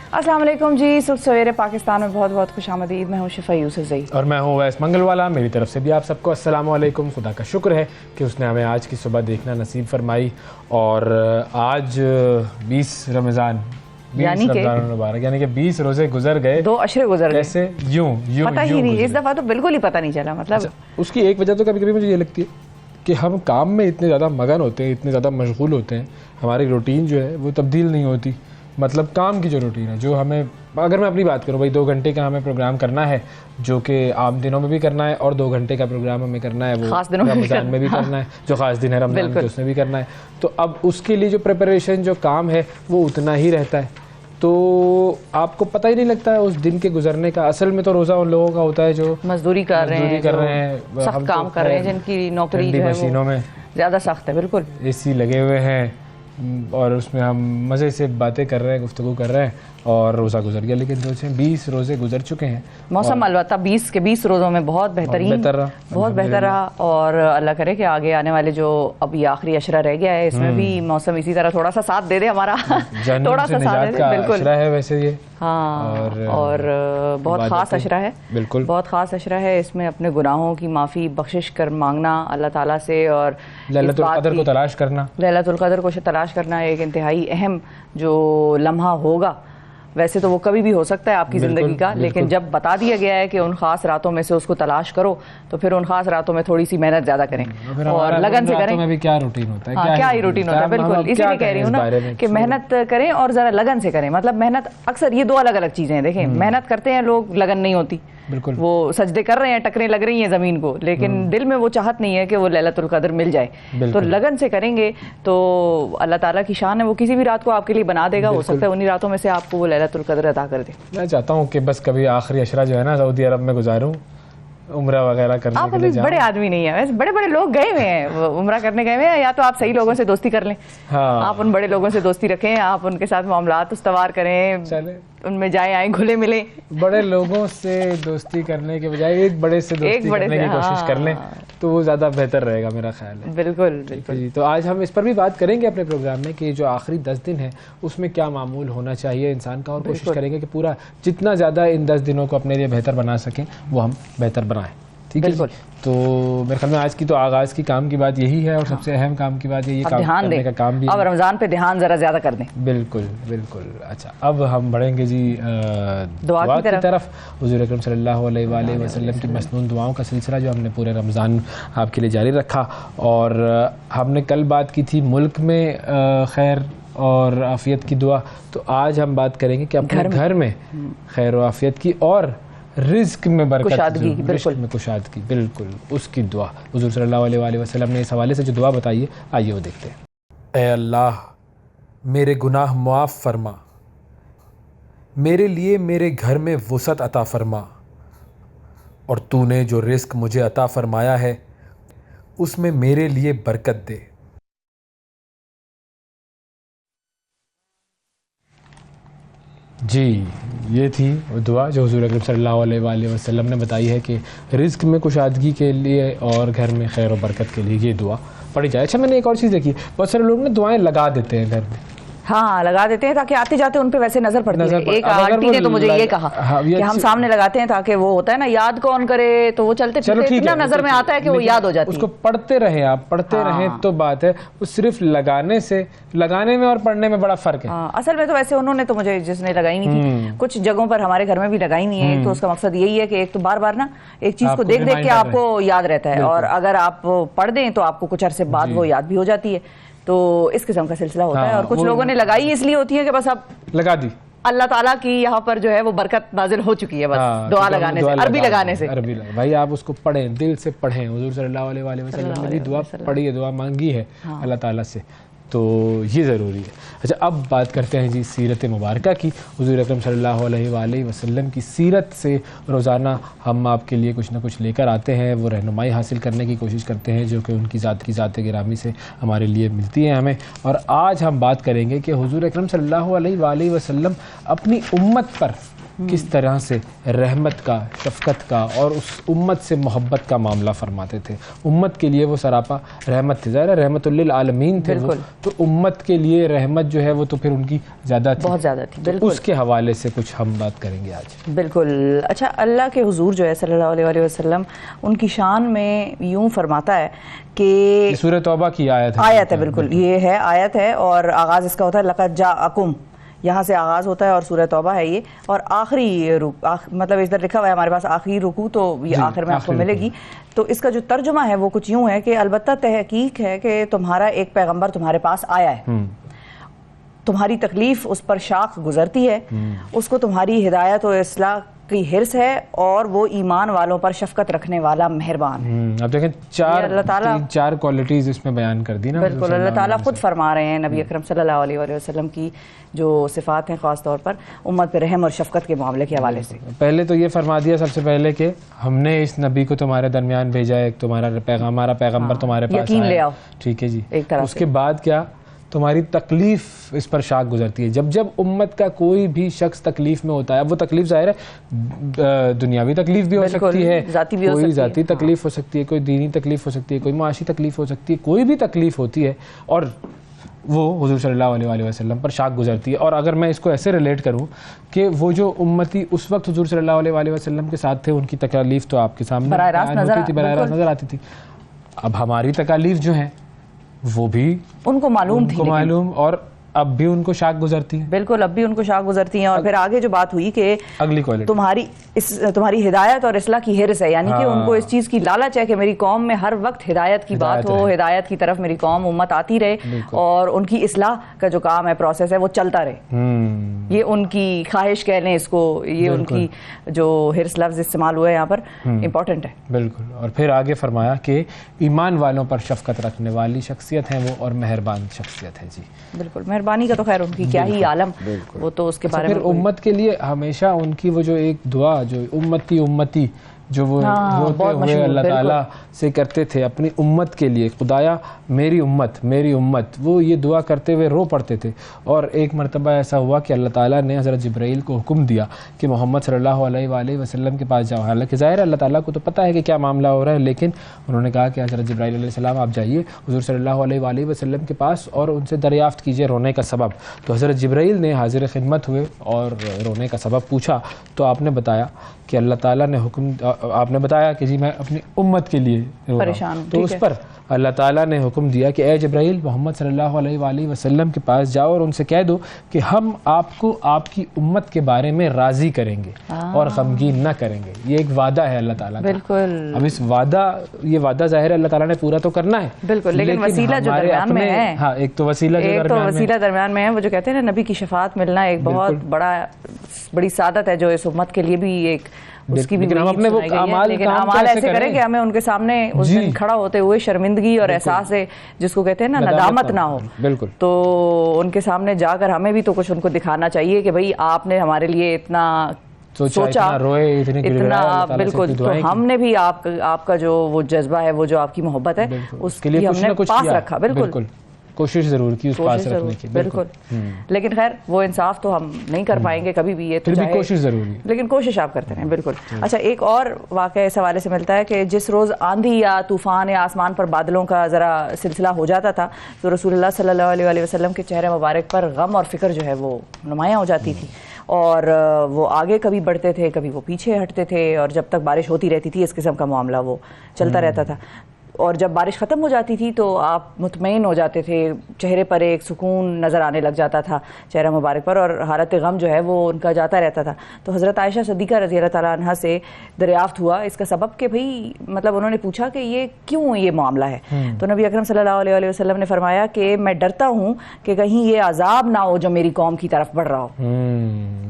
अस्सलाम वालेकुम जी। सुबह सवेरे पाकिस्तान में बहुत बहुत खुशामदीद। मैं हूँ शिफा यूसुफजई और मैं हूँ वैस मंगलवाला। मेरी तरफ से भी आप सबको अस्सलाम वालेकुम। खुदा का शुक्र है कि उसने हमें आज की सुबह देखना नसीब फरमाई। और आज 20 रमज़ान मुबारक, यानी कि 20 रोज़े गुजर गए, 2 अशरे गुजर गए। कैसे यूं पता ही नहीं, इस दफ़ा तो बिल्कुल ही पता नहीं चला। मतलब अच्छा, उसकी एक वजह तो कभी कभी मुझे ये लगती है कि हम काम में इतने ज़्यादा मगन होते हैं, इतने ज़्यादा मशगूल होते हैं, हमारी रूटीन जो है वो तब्दील नहीं होती। मतलब काम की जो रूटीन है, जो हमें, अगर मैं अपनी बात करूँ भाई, 2 घंटे का हमें प्रोग्राम करना है, जो कि आम दिनों में भी करना है, और 2 घंटे का प्रोग्राम हमें करना है वो खास दिनों रमज़ान में भी करना है, जो ख़ास दिन है रमज़ान के उसमें भी करना है। तो अब उसके लिए जो प्रिपरेशन, जो काम है, वो उतना ही रहता है। तो आपको पता ही नहीं लगता है उस दिन के गुजरने का। असल में तो रोज़ा उन लोगों का होता है जो मजदूरी कर रहे हैं, सख्त काम कर रहे हैं, जिनकी नौकरी जो है मशीनों में ज़्यादा सख्त है। बिल्कुल एसी लगे हुए हैं और उसमें हम मज़े से बातें कर रहे हैं, गुफ्तगू कर रहे हैं, और रोज़ा गुजर गया। लेकिन 20 रोज़े गुजर चुके हैं। मौसम अलबत्ता 20 के 20 रोज़ों में बहुत बेहतरीन, बहुत बेहतर रहा। और अल्लाह करे कि आगे आने वाले जो अब ये आखिरी अशरा रह गया है, इसमें भी मौसम इसी तरह थोड़ा सा साथ दे दे हमारा, थोड़ा सा साथ दे दे। बिल्कुल अशरा है वैसे ये। हाँ, और बहुत ख़ास अशरा है। बिल्कुल बहुत ख़ास अशरा है। इसमें अपने गुनाहों की माफ़ी बख्शिश कर मांगना अल्लाह ताला से, और लैलतुल क़द्र को तलाश करना, लैलतुल क़द्र को तलाश करना एक इंतहाई अहम जो लम्हा होगा। वैसे तो वो कभी भी हो सकता है आपकी ज़िंदगी का, लेकिन जब बता दिया गया है कि उन ख़ास रातों में से उसको तलाश करो, तो फिर उन ख़ास रातों में थोड़ी सी मेहनत ज़्यादा करें और लगन से करें। में भी क्या रूटीन होता है, क्या ही रूटीन होता है। बिल्कुल इसीलिए कह रही हूँ ना कि मेहनत करें और ज़रा लगन से करें। मतलब मेहनत, अक्सर ये 2 अलग अलग चीज़ें हैं। देखें, मेहनत करते हैं लोग, लगन नहीं होती। बिल्कुल वो सजदे कर रहे हैं, टकरें लग रही हैं ज़मीन को, लेकिन दिल में वो चाहत नहीं है कि वो लैलतुल क़द्र मिल जाए। तो लगन से करेंगे तो अल्लाह ताला की शान है, वो किसी भी रात को आपके लिए बना देगा। हो सकता है उन्हीं रातों में से आपको वो लैलतुल क़द्र अता कर दे। मैं चाहता हूँ कि बस कभी आखिरी अशरा जो है ना सऊदी अरब में गुजारूँ, उम्रा वगैरह करने आप के लिए अभी बड़े आदमी नहीं है, वैसे बड़े बड़े लोग गए हुए हैं, उम्रा करने गए हुए हैं। या तो आप सही लोगों से दोस्ती कर लें। हाँ, आप उन बड़े लोगों से दोस्ती रखें, आप उनके साथ मामलात उस्तवार करें, चले उनमें जाए आए, घुले मिले। बड़े लोगों से दोस्ती करने के बजाय एक बड़े से दोस्ती करने की कोशिश कर लें तो वो ज़्यादा बेहतर रहेगा, मेरा ख्याल है। बिल्कुल बिल्कुल। तो आज हम इस पर भी बात करेंगे अपने प्रोग्राम में कि जो आखिरी 10 दिन है उसमें क्या मामूल होना चाहिए इंसान का, और कोशिश करेंगे कि पूरा जितना ज़्यादा इन 10 दिनों को अपने लिए बेहतर बना सकें वो हम बेहतर बनाएं। ठीक है। तो मेरे ख्याल में आज की तो आगाज़ की काम की बात यही है, और सबसे अहम काम की बात यही काम करने का काम भी। अब रमज़ान पे ध्यान ज़रा ज़्यादा कर दें। बिल्कुल बिल्कुल। अच्छा, अब हम बढ़ेंगे जी दुआ की तरफ। हुज़ूर अकरम सल्लल्लाहु अलैहि वसल्लम की मसनून दुआओं का सिलसिला जो हमने पूरे रमज़ान आपके लिए जारी रखा, और हमने कल बात की थी मुल्क में खैर और आफ़ियत की दुआ। तो आज हम बात करेंगे कि अपने घर में खैर और आफ़ियत की, और रिज़्क़ में बरकत, रिज़्क़ में कुशादगी, बिल्कुल उसकी दुआ। हुज़ूर सल्लल्लाहु अलैहि वसल्लम ने इस हवाले से जो दुआ बताई है, आइए वो देखते हैं। ऐ अल्लाह, मेरे गुनाह मुआफ़ फरमा, मेरे लिए मेरे घर में वुसअत अता फरमा, और तूने जो रिज़्क़ मुझे अता फरमाया है उसमें मेरे लिए बरकत दे। जी, ये थी दुआ जो हुज़ूर अकरम सल्लल्लाहु अलैहि वसल्लम ने बताई है कि रिज़्क़ में कुशादगी के लिए और घर में खैर और बरकत के लिए ये दुआ पढ़ी जाए। अच्छा, मैंने एक और चीज़ देखी, बहुत सारे लोग ना दुआएं लगा देते हैं घर में। हाँ, लगा देते हैं ताकि आते जाते उन पे वैसे नजर पड़ती है। एक आंटी ने तो मुझे ये कहा कि हम सामने लगाते हैं ताकि वो होता है ना, याद कौन करे, तो वो चलते फिरते इतना नजर में आता है कि वो याद हो जाती है। उसको पढ़ते रहें, आप पढ़ते रहें तो बात है। वो सिर्फ लगाने से, लगाने में और पढ़ने में बड़ा फर्क है। असल में तो वैसे उन्होंने तो मुझे जिसने लगाई नहीं थी, कुछ जगहों पर हमारे घर में भी लगाई नहीं है। तो उसका मकसद यही है कि एक तो बार बार ना एक चीज को देख देख के आपको याद रहता है, और अगर आप पढ़ दें तो आपको कुछ अरसे बाद वो याद भी हो जाती है। तो इस किस्म का सिलसिला होता है। और कुछ लोगों ने लगाई इसलिए होती है कि बस अब लगा दी, अल्लाह ताला की यहाँ पर जो है वो बरकत नाजिल हो चुकी है बस दुआ लगाने से, अरबी लगाने से। भाई आप उसको पढ़ें, दिल से पढ़ें। हुज़ूर सल्लल्लाहु अलैहि वसल्लम ने भी दुआ पढ़ी है, दुआ मांगी है अल्लाह ताला से, तो ये ज़रूरी है। अच्छा, अब बात करते हैं जी सीरत मुबारक की। हुज़ूर अकरम सल्लल्लाहु अलैहि वसल्लम की सीरत से रोज़ाना हम आपके लिए कुछ ना कुछ लेकर आते हैं, वो रहनुमाई हासिल करने की कोशिश करते हैं जो कि उनकी ज़ात गिरामी से हमारे लिए मिलती है हमें। और आज हम बात करेंगे कि हुज़ूर अकरम सल्लल्लाहु अलैहि वसल्लम अपनी उम्मत पर किस तरह से रहमत का, शफकत का और उस उम्मत से मोहब्बत का मामला फरमाते थे। उम्मत के लिए वो सरापा रहमत थे, ज़ाहिर है रहमतुल्लिल आलमीन थे वो, तो उम्मत के लिए रहमत जो है वो तो फिर उनकी ज़्यादा थी, बहुत ज़्यादा थी। तो उसके हवाले से कुछ हम बात करेंगे आज। बिल्कुल। अच्छा, अल्लाह के हुजूर जो है सल्लल्लाहु अलैहि वसल्लम उनकी शान में यूँ फरमाता है कि सूरह तौबा की आयत है, बिल्कुल ये है आयत है, और आगाज़ इसका होता है लक़द जाअकुम, यहाँ से आगाज़ होता है और सूरह तौबा है ये, और आखिरी मतलब इधर लिखा हुआ है हमारे पास आखिरी रुकू, तो ये आखिर में आपको मिलेगी। तो इसका जो तर्जुमा है वो कुछ यूँ है कि अलबत्ता तहकीक है कि तुम्हारा एक पैगम्बर तुम्हारे पास आया है, तुम्हारी तकलीफ उस पर शाख गुजरती है, उसको तुम्हारी हिदायत और इस्लाह की हिर्स है, और वो ईमान वालों पर शफकत रखने वाला मेहरबान है। अब देखें चार क्वालिटीज इसमें बयान कर दी ना। बिल्कुल, अल्लाह ताला खुद फरमा रहे हैं नबी अकरम सल्लल्लाहु अलैहि वसल्लम की जो सिफात हैं, ख़ास तौर पर उम्मत पे रहम और शफकत के मामले के हवाले से। पहले तो ये फरमा दिया सबसे पहले कि हमने इस नबी को तुम्हारे दरमियान भेजा है, हमारा पैगम्बर तुम्हारे पास यकीन ले आओ, ठीक है जी। एक तरह उसके बाद क्या, तुम्हारी तकलीफ इस पर शाख गुजरती है। जब जब उम्मत का कोई भी शख्स तकलीफ में होता है, अब वो तकलीफ ज़ाहिर है दुनियावी तकलीफ भी हो सकती है, कोई ज़ाती तकलीफ हो सकती है, कोई दीनी तकलीफ हो सकती है, कोई माशी तकलीफ हो सकती है, कोई भी तकलीफ होती है, और वो हुज़ूर सल्लल्लाहु अलैहि वसल्लम पर शाख गुजरती है। और अगर मैं इसको ऐसे रिलेट करूं कि वो जो उम्मती उस वक्त हुज़ूर सल्लल्लाहु अलैहि वसल्लम के साथ थे, उनकी तकलीफ तो आपके सामने बराह रास्त नज़र आती थी। अब हमारी तकलीफ जो है वो भी उनको मालूम और अब भी उनको शाख गुजरती है। बिल्कुल, अब भी उनको शाख गुजरती है। और फिर आगे जो बात हुई कि अगली क्वालिटी तुम्हारी हिदायत और इस्लाह की हिर्स है, यानी कि उनको इस चीज़ की लालच है कि मेरी कौम में हर वक्त हिदायत की बात हो, हिदायत की तरफ मेरी कौम उम्मत आती रहे, और उनकी इस्लाह का जो काम है, प्रोसेस है, वो चलता रहे। ये उनकी ख्वाहिश कह लें इसको, ये उनकी जो हिर्स लफ्ज़ इस्तेमाल हुआ है यहाँ पर इम्पोर्टेंट है। बिल्कुल। और फिर आगे फरमाया कि ईमान वालों पर शफकत रखने वाली शख्सियत है वो, और मेहरबान शख्सियत है। जी बिल्कुल, मेहरबानी का तो खैर उनकी क्या ही आलम, वो तो उसके बारे में। फिर उम्मत के लिए हमेशा उनकी वो जो एक दुआ, जो उम्मती जो वो रोते हुए अल्लाह ताला से करते थे अपनी उम्मत के लिए, खुदाया मेरी उम्मत, वो ये दुआ करते हुए रो पड़ते थे। और एक मरतबा ऐसा हुआ कि अल्लाह ताला ने हज़रत जिब्राइल को हुक्म दिया कि मोहम्मद सल्लल्लाहु अलैहि वसल्लम के पास जाओ। हालांकि ज़ाहिर अल्लाह ताला को तो पता है कि क्या मामला हो रहा है, लेकिन उन्होंने कहा कि हज़रत जिब्राइल अलैहिस्सलाम आप जाइए हुज़ूर सल्लल्लाहु अलैहि वसल्लम के पास और उनसे दरियाफ़्त कीजिए रोने का सबब। तो हज़रत जिब्राइल ने हाजिर खिदमत हुए और रोने का सबब पूछा, तो आपने बताया कि अल्लाह ताला ने आपने बताया कि जी मैं अपनी उम्मत के लिए परेशान हूं। तो उस पर अल्लाह ताला ने हुक्म दिया कि ए जिब्राइल मोहम्मद सल्लल्लाहु अलैहि वसल्लम के पास जाओ और उनसे कह दो कि हम आपको आपकी उम्मत के बारे में राज़ी करेंगे और गमगीन न करेंगे। ये एक वादा है अल्लाह ताला का। बिल्कुल। अब इस ये वादा ज़ाहिर अल्लाह ताला ने पूरा तो करना है, बिल्कुल, लेकिन वसीला जो दरमियान में है, हाँ एक तो वसीला दरमियान में है, वो जो कहते हैं ना नबी की शफाअत मिलना एक बहुत बड़ी सादत है जो इस उम्मत के लिए भी एक उसकी भी हम अपने वो अमाल ऐसे करें कि हमें उनके सामने उस दिन खड़ा होते हुए शर्मिंदगी और एहसास है जिसको कहते हैं ना नदामत ना हो। बिल्कुल। तो उनके सामने जाकर हमें भी तो कुछ उनको दिखाना चाहिए कि भाई आपने हमारे लिए इतना सोचा, इतना बिल्कुल, तो हमने भी आपका जो वो जज्बा है, वो जो आपकी मोहब्बत है, उसके लिए हमने पास रखा। बिल्कुल, कोशिश जरूर की उस पास रखने की। बिल्कुल। लेकिन खैर वो इंसाफ तो हम नहीं कर पाएंगे कभी भी, ये तो भी कोशिश जरूरी है, लेकिन कोशिश आप करते हैं। बिल्कुल। अच्छा, एक और वाक़या इस हवाले से मिलता है कि जिस रोज़ आंधी या तूफ़ान या आसमान पर बादलों का ज़रा सिलसिला हो जाता था, तो रसूलुल्लाह सल्लल्लाहु अलैहि वसल्लम के चेहरे मुबारक पर गम और फ़िक्र जो है वो नुमायाँ हो जाती थी, और वो आगे कभी बढ़ते थे, कभी वो पीछे हटते थे, और जब तक बारिश होती रहती थी इस किस्म का मामला वो चलता रहता था। और जब बारिश ख़त्म हो जाती थी तो आप मुतमईन हो जाते थे, चेहरे पर एक सुकून नज़र आने लग जाता था चेहरा मुबारक पर, और हालत गम जो है वो उनका जाता रहता था। तो हज़रत आयशा सिद्दीक़ा रज़ी अल्लाह तआला अन्हा से दरियाफ़्त हुआ इसका सबब कि भाई मतलब उन्होंने पूछा कि ये क्यों ये मामला है। तो नबी अकरम सल्लल्लाहु अलैहि वसल्लम ने फरमाया कि मैं डरता हूँ कि कहीं ये अजाब ना हो जो मेरी कौम की तरफ बढ़ रहा हो।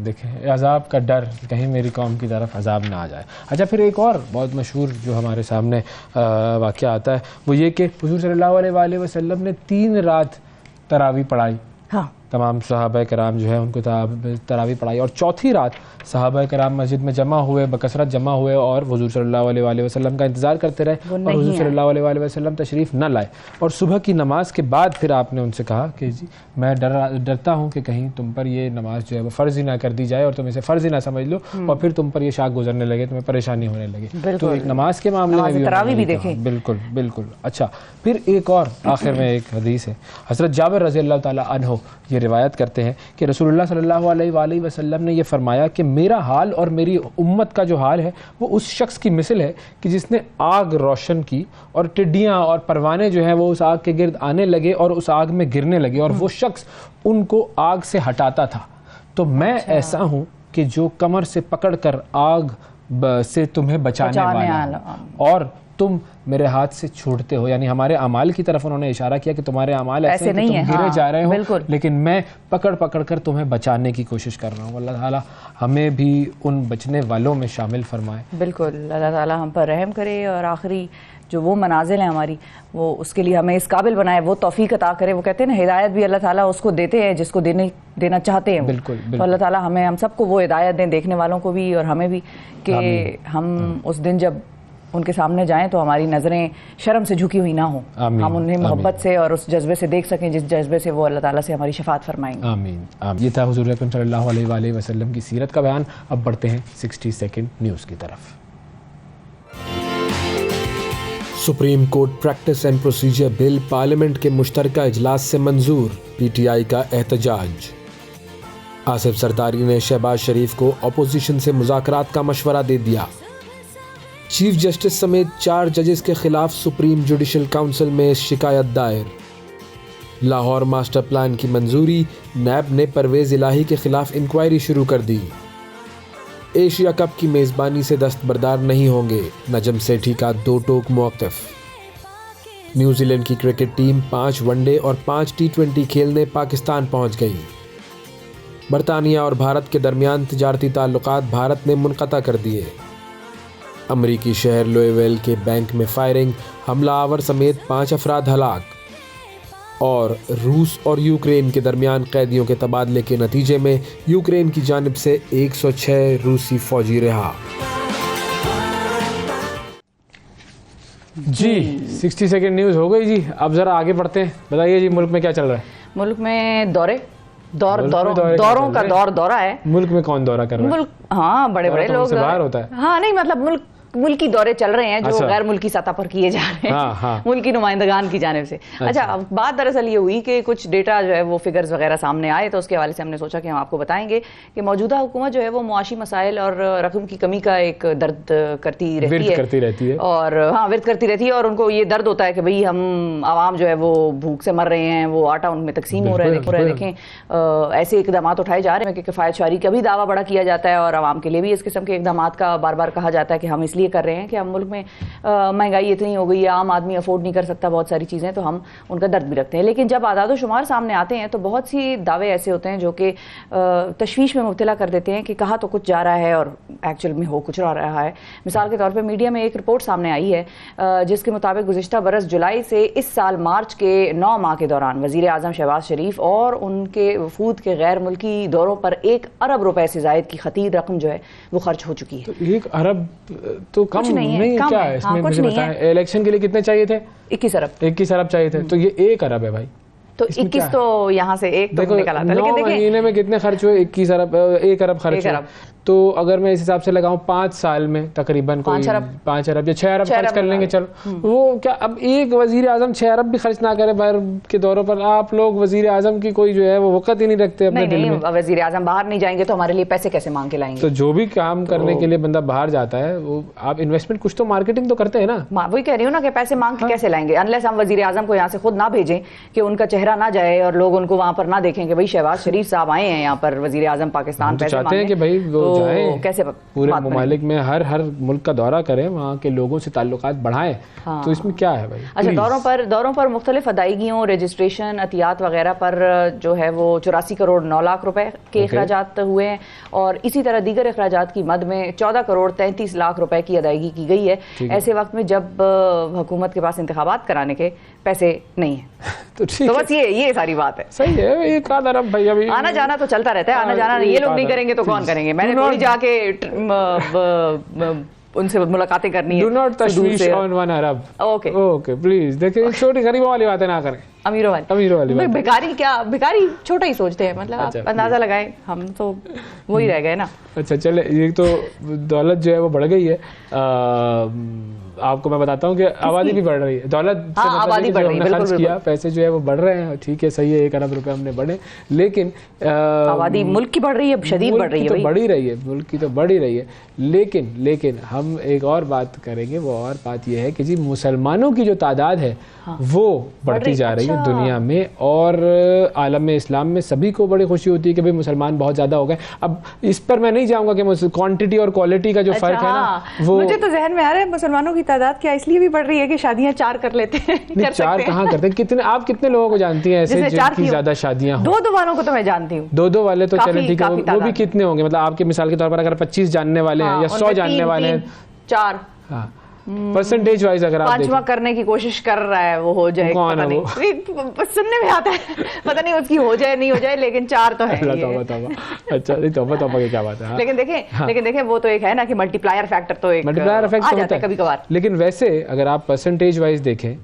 देखें, अजाब का डर, कहीं मेरी कौम की तरफ अजाब ना आ जाए। अच्छा, फिर एक और बहुत मशहूर जो हमारे सामने वाक़या आता है वो ये कि हुज़ूर सल्लल्लाहु अलैहि वसल्लम ने 3 रात तरावी पढ़ाई। हाँ, तमाम सहाबा कराम जो है उनको तरावी पढ़ाई, और चौथी रात सहाबा कराम मस्जिद में जमा हुए, बकसरत जमा हुए और हुजूर सल्लल्लाहु अलैहि वसल्लम का इंतज़ार करते रहे और हुजूर सल्लल्लाहु अलैहि वसल्लम तशरीफ़ न लाए। और सुबह की नमाज के बाद फिर आपने उनसे कहा कि जी मैं डरता हूँ कि कहीं तुम पर ये नमाज जो है वो फ़र्ज़ ही ना कर दी जाए और तुम इसे फ़र्ज़ ही ना समझ लो और फिर तुम पर ये शाख गुजरने लगे, तुम्हें परेशानी होने लगे। तो एक नमाज के मामले में भी देखें। बिल्कुल बिल्कुल। अच्छा, फिर एक और आखिर में एक हदीस है, हज़रत जाबिर रज़ी अल्लाह ताला अन्हु ये रिवायत करते हैं कि रसूलुल्लाह सल्लल्लाहु अलैहि वसल्लम ने ये फरमाया कि मेरा हाल और मेरी उम्मत का जो हाल है वो उस शख्स की मिसल है कि जिसने आग रोशन की और टिड्डियाँ और परवाने जो हैं वो उस आग के गिर्द आने लगे और उस आग में गिरने लगे और वो शख्स उनको आग से हटाता था। तो मैं ऐसा हूँ कि जो कमर से पकड़कर आग से तुम्हें बचाने वाला और तुम मेरे हाथ से छूटते हो, यानी हमारे अमाल की तरफ उन्होंने इशारा किया कि तुम्हारे अमाल ऐसे नहीं है, गिरे जा रहे हो, लेकिन मैं पकड़ पकड़ कर तुम्हें बचाने की कोशिश कर रहा हूँ। अल्लाह ताला हमें भी उन बचने वालों में शामिल फरमाए। बिल्कुल, अल्लाह ताला हम पर रहम करे और आखिरी जो वो मनाजिल है हमारी वो उसके लिए हमें इस काबिल बनाए, वो तौफीक अता करे। वो कहते हैं ना, हिदायत भी अल्लाह ताला उसको देते हैं जिसको देना चाहते हैं। बिल्कुल, तो अल्लाह ताला हमें हम सबको वो हिदायत दें, देखने वालों को भी और हमें भी, कि हम उस दिन जब उनके सामने जाएं तो हमारी नज़रें शर्म से झुकी हुई ना हो, हम उन्हें मोहब्बत से और उस जज्बे से देख सकें जिस जज्बे से वो अल्लाह ताला से हमारी शफाअत फरमाएंगे। आमीन आमीन। ये था हुज़ूर अकरम सल्लल्लाहु अलैहि वसल्लम की सीरत का बयान। अब बढ़ते हैं 60 सेकंड न्यूज़ की तरफ। Supreme court practice and procedure bill parliament के मुश्तरका इजलास से मंजूर, पीटीआई का एहतजाज। आसिफ सरदारी ने शहबाज शरीफ को अपोजिशन से मुज़ाकरात का मशवरा दे दिया। चीफ जस्टिस समेत 4 जजेस के खिलाफ सुप्रीम जुडिशल काउंसिल में शिकायत दायर। लाहौर मास्टर प्लान की मंजूरी, नैब ने परवेज इलाही के खिलाफ इंक्वायरी शुरू कर दी। एशिया कप की मेज़बानी से दस्तबरदार नहीं होंगे, नजम सेठी का 2 टोक मौक़िफ़। न्यूजीलैंड की क्रिकेट टीम 5 वनडे और 5 T20 खेलने पाकिस्तान पहुंच गई। बरतानिया और भारत के दरमियान तिजारती ताल्लुकात भारत ने मुनक़ता कर दिए। अमरीकी शहर लुइविल के बैंक में फायरिंग, हमलावर समेत 5 अफराद हलाक। और रूस और यूक्रेन के दरमियान कैदियों के तबादले के नतीजे में यूक्रेन की जानिब से 106 रूसी फौजी रिहा। जी 60 सेकंड न्यूज़ हो गई जी। अब ज़रा आगे बढ़ते हैं, बताइए जी मुल्क में क्या चल रहा है? मुल्क में दौरों का दौरा है। मुल्क में कौन दौरा कर रहा है? मुल्क, हाँ, बड़े बड़े लोग बाहर होता है। हाँ नहीं, मतलब मुल्की दौरे चल रहे हैं जो गैर मुल्की सतह पर किए जा रहे हैं, मुल्की नुमाइंदगान की जानिब से। अच्छा, बात दरअसल ये हुई कि कुछ डेटा जो है वो फिगर्स वगैरह सामने आए, तो उसके हवाले से हमने सोचा कि हम आपको बताएंगे कि मौजूदा हुकूमत जो है वो मुआशी मसाइल और रकम की कमी का एक दर्द करती रहती है और हाँ, विर्द करती रहती है और उनको ये दर्द होता है कि भाई हम आवाम जो है वो भूख से मर रहे हैं, वो आटा उनमें तकसीम हो रहा है। देखें, ऐसे इकदाम उठाए जा रहे हैं कि किफ़ायतशारी का भी दावा बड़ा किया जाता है और आवाम के लिए भी इस किस्म के इकदाम का बार बार कहा जाता है कि हम इसलिए कर रहे हैं कि हम मुल्क में महंगाई इतनी हो गई है, आम आदमी अफोर्ड नहीं कर सकता बहुत सारी चीज़ें, तो हम उनका दर्द भी रखते हैं। लेकिन जब आदाद शुमार सामने आते हैं तो बहुत सी दावे ऐसे होते हैं जो कि तशवीश में मुब्तला कर देते हैं कि कहा तो कुछ जा रहा है और एक्चुअल में हो कुछ रहा है। मिसाल के तौर पर मीडिया में एक रिपोर्ट सामने आई है जिसके मुताबिक गुज़िश्ता बरस जुलाई से इस साल मार्च के 9 माह के दौरान वज़ीर आज़म शहबाज शरीफ और उनके वफूद के गैर मुल्की दौरों पर 1 अरब रुपए से ज़ायद की खतीर रकम जो है वो खर्च हो चुकी है। तो 1 अरब तो कम नहीं, क्या है इसमें? मुझे बताएं, इलेक्शन के लिए कितने चाहिए थे? 21 अरब चाहिए थे, तो ये 1 अरब है भाई। तो 21 तो यहाँ से एक तो निकला था, लेकिन देखिए महीने में कितने खर्च हुए? 1 अरब खर्च हुए। तो अगर मैं इस हिसाब से लगाऊं 5 साल में तकरीबन 5 अरब या 6 अरब खर्च कर लेंगे। चलो वो क्या, अब एक वजीर आजम 6 अरब भी खर्च ना करे बाहर के दौरों पर, आप लोग वजीर आजम की कोई जो है वो वक़्त ही नहीं रखते अपने दिल में। वजीर आजम बाहर नहीं जाएंगे तो हमारे लिए पैसे कैसे मांग के लाएंगे? तो जो भी काम करने के लिए बंदा बाहर जाता है वो आप इन्वेस्टमेंट कुछ तो मार्केटिंग तो करते हैं ना। वही कह रही हूँ ना कि पैसे मांग के कैसे लाएंगे अनलेस हम वजीर आजम को यहाँ से खुद ना भेजें कि उनका चेहरा ना जाए और लोग उनको वहाँ पर ना देखें कि भाई शहबाज शरीफ साहब आए हैं यहाँ पर वजीर आजम पाकिस्तान, चाहते हैं कि भाई वो कैसे पूरे ममालिक में हर मुल्क का दौरा करें, वहाँ के लोगों से ताल्लुकात बढ़ाएं। हाँ। तो इसमें क्या है भाई? अच्छा, दौरों पर मुख्तलिफ अदायगियों, रजिस्ट्रेशन, अतियात वगैरह पर जो है वो 84 करोड़ 9 लाख रुपए के अखराजात हुए हैं, और इसी तरह दीगर अखराजात की मद में 14 करोड़ 33 लाख रुपए की अदायगी की गई है, ऐसे वक्त में जब हुकूमत के पास इंतखाबात कराने के पैसे नहीं है। तो बस ये सारी बात है। सही है, ये कहा अरब भाई, अभी आना जाना तो चलता रहता है, आना जाना ये लोग नहीं करेंगे तो कौन करेंगे? मैंने थोड़ी जाके उनसे मुलाकातें करनी है। Do not tashwish on one Arab. Okay, please. देखिए, छोटी गरीबों वाली बातें ना करें, अमीरों वाली बात। भिखारी छोटा ही सोचते हैं, मतलब आप अंदाजा लगाएं, हम तो वही रह गए ना। अच्छा चले, ये तो दौलत जो है वो बढ़ गई है। आपको मैं बताता हूँ कि आबादी भी बढ़ रही है, दौलत से आबादी बढ़ रही है, खर्च किया पैसे जो है वो बढ़ रहे हैं, ठीक है, सही है, 1 अरब रुपए हमने बढ़े, लेकिन आबादी मुल्क की बढ़ रही है, शदीद बढ़ रही है, तो बढ़ ही रही है, मुल्क की तो बढ़ ही रही है, लेकिन हम एक और बात करेंगे, वो और बात ये है कि जी मुसलमानों की जो तादाद है वो बढ़ती जा रही है दुनिया में, और आलम में इस्लाम में सभी को बड़ी खुशी होती है कि भाई मुसलमान बहुत ज़्यादा हो गए। अब इस पर मैं नहीं जाऊँगा कि क्वांटिटी और क्वालिटी का जो फ़र्क है ना, वो मुझे तो जहन में आ रहा है मुसलमानों की तादाद क्या इसलिए भी बढ़ रही है कि शादियां 4 कर लेते हैं। नहीं, 4 कहाँ करते हैं? कितने, आप कितने लोगों को जानती हैं ऐसे जिनकी ज़्यादा शादियां? 2 वालों को तो मैं जानती हूँ। 2 वाले तो चलें ठीक है, वो भी कितने होंगे? मतलब आपके मिसाल के तौर पर अगर 25 जानने वाले हैं या 100 जानने वाले हैं, 4 परसेंटेज वाइज अगर आप 5वां करने की कोशिश कर रहा है, वो हो जाए, कौन है वो? सुनने में आता है, पता नहीं उसकी हो जाए नहीं हो जाए, लेकिन 4 तो है। अच्छा, तौबा की क्या बात है। लेकिन देखें वो तो एक है ना कि मल्टीप्लायर फैक्टर तो एक आ जाता है कभी-कभार। लेकिन वैसे अगर आप परसेंटेज वाइज देखें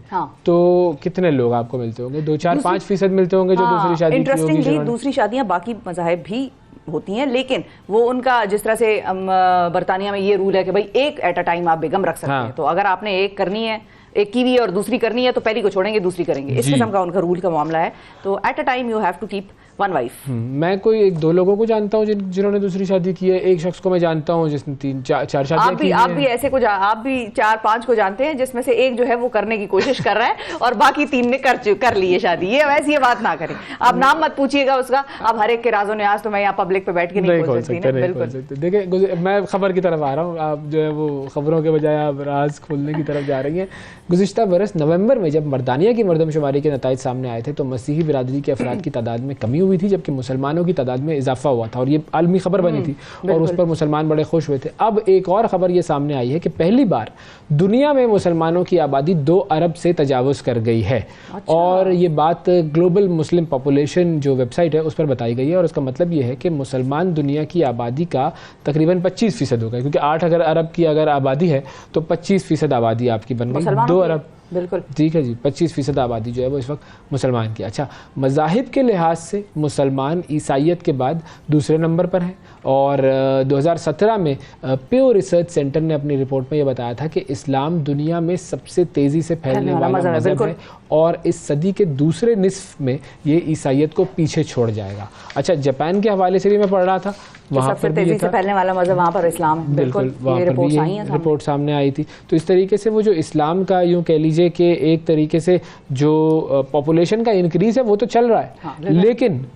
तो कितने लोग आपको मिलते होंगे? 2-4-5% मिलते होंगे जो दूसरी शादी। इंटरेस्टिंगली दूसरी शादियां बाकी मज़ाहिब भी होती हैं, लेकिन वो उनका जिस तरह से बरतानिया में ये रूल है कि भाई एक एट अ टाइम आप बेगम रख सकते हैं, तो अगर आपने एक करनी है, एक की भी और दूसरी करनी है, तो पहली को छोड़ेंगे, दूसरी करेंगे, इस किस्म का उनका रूल का मामला है। तो at a time you have to keep 1 wife. मैं कोई 1-2 लोगों को जानता हूँ जिन्होंने दूसरी शादी की है, एक शख्स को मैं जानता हूँ जिसने 3-4 शादियां की हैं। आप भी ऐसे आप भी 4-5 को जानते हैं जिसमें से एक जो है वो करने की कोशिश कर रहा है और बाकी 3 ने कर ली है शादी। ये वैसे ये बात ना करें, आप नाम मत पूछिएगा उसका, आप हर एक के राजो न्याज तो मैं यहाँ पब्लिक पे बैठ के नहीं खोल सकती। बिल्कुल। देखिए, मैं खबर की तरफ आ रहा हूँ, आप जो है वो खबरों के बजाय आप राज खोलने की तरफ जा रही हैं। गुज़िश्ता बरस नवंबर में जब मर्दानिया की मरदमशुमारी के नताइज सामने आए थे तो मसीही बिरादरी के अफराद की तादाद में कमी हुई थी, जबकि मुसलमानों की तादाद में इजाफा हुआ था, और ये आलमी खबर बनी थी और उस पर मुसलमान बड़े खुश हुए थे। अब एक और खबर ये सामने आई है कि पहली बार दुनिया में मुसलमानों की आबादी 2 अरब से तजावुज कर गई है। अच्छा। और ये बात ग्लोबल मुस्लिम पॉपुलेशन जो वेबसाइट है उस पर बताई गई है, और उसका मतलब ये है कि मुसलमान दुनिया की आबादी का तकरीबन 25% हो गए, क्योंकि 8 अरब की अगर आबादी है तो 25% आबादी आपकी बन गई, 2 अरब। बिल्कुल ठीक है जी, 25% आबादी जो है वो इस वक्त मुसलमान की। अच्छा, मज़ाहिब के लिहाज से मुसलमान ईसाइयत के बाद दूसरे नंबर पर है, और 2017 में प्यो रिसर्च सेंटर ने अपनी रिपोर्ट में ये बताया था कि इस्लाम दुनिया में सबसे तेज़ी से फैलने वाला मज़हब है, और इस सदी के दूसरे निस्फ में ये ईसाइयत को पीछे छोड़ जाएगा। अच्छा, जापान के हवाले से भी मैं पढ़ रहा था, वहाँ पर तेजी से फैलने वाला मज़हब वहाँ पर इस्लाम है। बिल्कुल, ये रिपोर्ट सामने आई थी। तो इस तरीके से वो जो इस्लाम का, यूँ कह लीजिए कि एक तरीके से जो पॉपुलेशन का इंक्रीज़ है वो तो चल रहा है,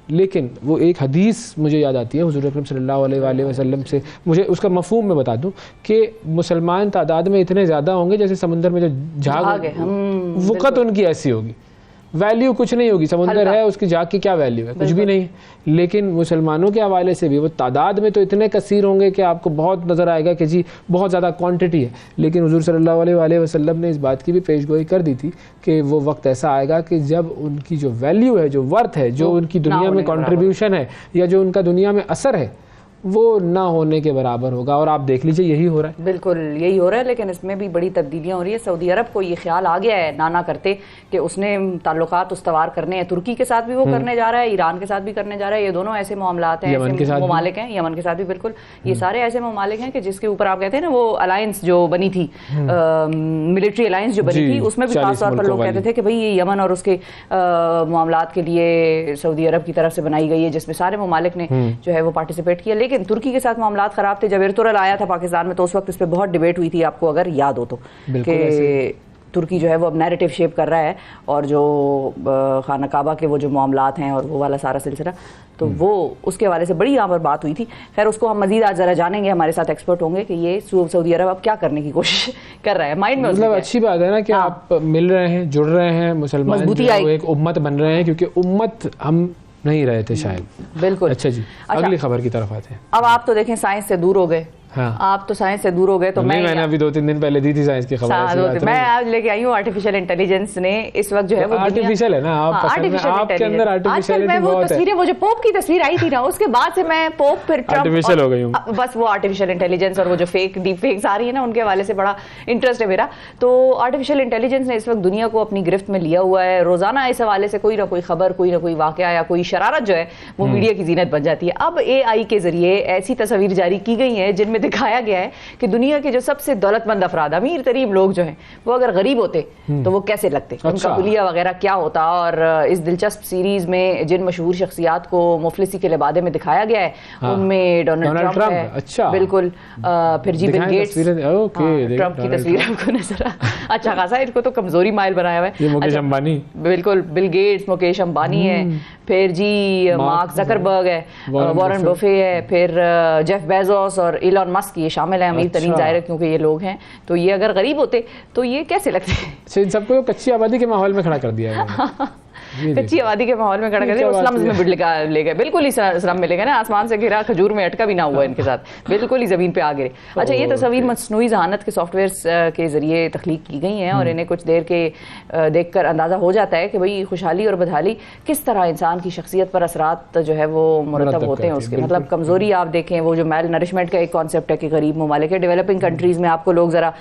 लेकिन वो एक हदीस मुझे याद आती है हुज़ूर अकरम सल्लल्लाहु अलैहि वसल्लम से, मुझे उसका मफ़हूम मैं बता दूं कि मुसलमान तादाद में इतने ज़्यादा होंगे जैसे समुंदर में जो झाग है, वक़्त उनकी ऐसी होगी, वैल्यू कुछ नहीं होगी। समुंदर है, उसकी जाग की क्या वैल्यू है? कुछ भी नहीं। लेकिन मुसलमानों के हवाले से भी वो तादाद में तो इतने कसीर होंगे कि आपको बहुत नज़र आएगा कि जी बहुत ज़्यादा क्वांटिटी है। लेकिन हुज़ूर सल्लल्लाहु अलैहि वसल्लम ने इस बात की भी पेशगोई कर दी थी कि वो वक्त ऐसा आएगा कि जब उनकी जो वैल्यू है, जो वर्थ है, जो उनकी दुनिया में कॉन्ट्रीब्यूशन है, या जो उनका दुनिया में असर है, वो ना होने के बराबर होगा। और आप देख लीजिए यही हो रहा है। बिल्कुल यही हो रहा है, लेकिन इसमें भी बड़ी तब्दीलियां हो रही है। सऊदी अरब को ये ख्याल आ गया है ना करते कि उसने ताल्लुकात उस्तवार करने हैं, तुर्की के साथ भी वो करने जा रहा है, ईरान के साथ भी करने जा रहा है। ये दोनों ऐसे मामलात हैं, ऐसे ममालिक हैं, यमन के साथ भी बिल्कुल, ये सारे ऐसे ममालिक हैं कि जिसके ऊपर आप कहते हैं ना वो अलायंस जो बनी थी, मिलिट्री अलायंस जो बनी थी, उसमें भी खास तौर पर लोग कहते थे कि भाई ये यमन और उसके मामलात के लिए सऊदी अरब की तरफ से बनाई गई है, जिसमें सारे ममालिक ने जो है वो पार्टिसिपेट किया। लेकिन तुर्की के साथ मामलात खराब थे। जब एर्तुगरुल आया था पाकिस्तान में तो उस वक्त इस पर बहुत डिबेट हुई थी, आपको अगर याद हो तो, कि तुर्की जो है वो अब नैरेटिव शेप कर रहा है, और जो खाना काबा के वो जो मामलात हैं और वो वाला सारा सिलसिला, तो वो उसके हवाले से बड़ी यहाँ पर बात हुई थी। खैर उसको हम मजीद आज ज़रा जानेंगे, हमारे साथ एक्सपर्ट होंगे कि ये सऊदी अरब अब क्या करने की कोशिश कर रहा है। माइंड में मतलब अच्छी बात है ना कि आप मिल रहे हैं, जुड़ रहे हैं, मुसलमान जो है वो एक उम्मत बन रहे हैं, क्योंकि उम्मत हम नहीं रहे थे शायद। बिल्कुल। अच्छा जी, अगली खबर की तरफ आते हैं। अब आप तो देखें साइंस से दूर हो गए। हाँ। आप तो साइंस से दूर हो गए, तो मैंने अभी 2-3 दिन पहले दी थी साइंस की खबर। मैं आज लेके आई हूँ आर्टिफिशियल इंटेलिजेंस ने इस वक्त जो है वो आर्टिफिशियल है ना, आपके अंदर आर्टिफिशियलिटी बहुत है। वो जो पोप की तस्वीर आई थी ना, उसके बाद से मैं पोप फिर आर्टिफिशियल हो गई हूँ। बस वो आर्टिफिशियल इंटेलिजेंस और वो जो फेक डीप फेक्स आ रही है ना, उनके हवाले से बड़ा इंटरेस्ट है मेरा। तो आर्टिफिशियल इंटेलिजेंस ने इस वक्त दुनिया को अपनी गिरफ्त में लिया हुआ है। रोजाना इस हवाले से कोई ना कोई खबर, कोई ना कोई वाकया या कोई शरारत जो है वो मीडिया की जीनत बन जाती है। अब AI के जरिए ऐसी तस्वीर जारी की गई है जिनमें दिखाया गया है कि दुनिया के जो सबसे दौलतमंद अफराद, अमीर तरीन लोग जो हैं, वो अगर गरीब होते तो वो कैसे लगते, उनका हुलिया वगैरह क्या होता। और इस दिलचस्प सीरीज में जिन मशहूर शख्सियात को मुफलिसी के लिबादे में दिखाया गया है, उनमें डोनाल्ड ट्रंप है। अच्छा। बिल्कुल। फिर जी बिल गेट्स, ट्रंप की तस्वीर आपको नजर अच्छा खासा, इनको तो कमजोरी माइल बनाया हुआ है। मुकेश अंबानी, बिल्कुल, बिल गेट्स, मुकेश अंबानी है, फिर जी मार्क जकरबर्ग है, वॉरेन बफे है, फिर जेफ बेजोस और इलॉन मस्क, ये शामिल है अमीर तरीन ज़ाहिर, क्योंकि ये लोग हैं। तो ये अगर गरीब होते तो ये कैसे लगते। इन सबको कच्ची आबादी के माहौल में खड़ा कर दिया है। कच्ची आबादी के माहौल में खड़ा कर दिया, स्लम्स में ले गए, बिल्कुल ही स्लम में ले गए ना, आसमान से गिरा खजूर में अटका भी ना हुआ इनके साथ, बिल्कुल ही जमीन पे आ गिरे। अच्छा, ये तस्वीर मसनूई ज़हानत के सॉफ्टवेयर के जरिए तख्लीक की गई हैं, और इन्हें कुछ देर के देखकर अंदाज़ा हो जाता है कि भाई खुशहाली और बदहाली किस तरह इंसान की शख्सियत पर असरात जो है वो मुरतब होते हैं उसके। मतलब कमज़ोरी आप देखें, वो जो मेल नरिशमेंट का एक कॉन्सेप्ट है कि गरीब ममालिक है, डेवलपिंग कंट्रीज़ में आपको लोग ज़रा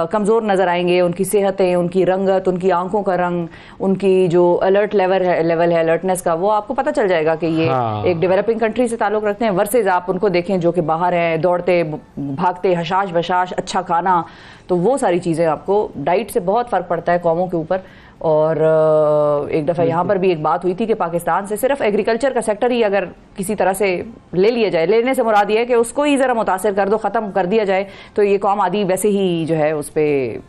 कमज़ोर नज़र आएंगे, उनकी सेहतें, उनकी रंगत, उनकी आंखों का रंग, उनकी जो अलर्ट लेवल है अलर्टनेस का, वो आपको पता चल जाएगा कि ये एक डेवलपिंग कंट्री से ताल्लुक रखते हैं। वर्सेज आप उनको देखें जो कि बाहर हैं, दौड़ते भागते, हशाश बशाश, अच्छा खाना, तो वो सारी चीज़ें आपको डाइट से बहुत फ़र्क पड़ता है कौमों के ऊपर। और एक दफ़ा यहाँ पर भी एक बात हुई थी कि पाकिस्तान से सिर्फ एग्रीकल्चर का सेक्टर ही अगर किसी तरह से ले लिया जाए, लेने से मुराद ये है कि उसको ही ज़रा मुतासर कर दो, ख़त्म कर दिया जाए, तो ये कौम आदि वैसे ही जो है उस पर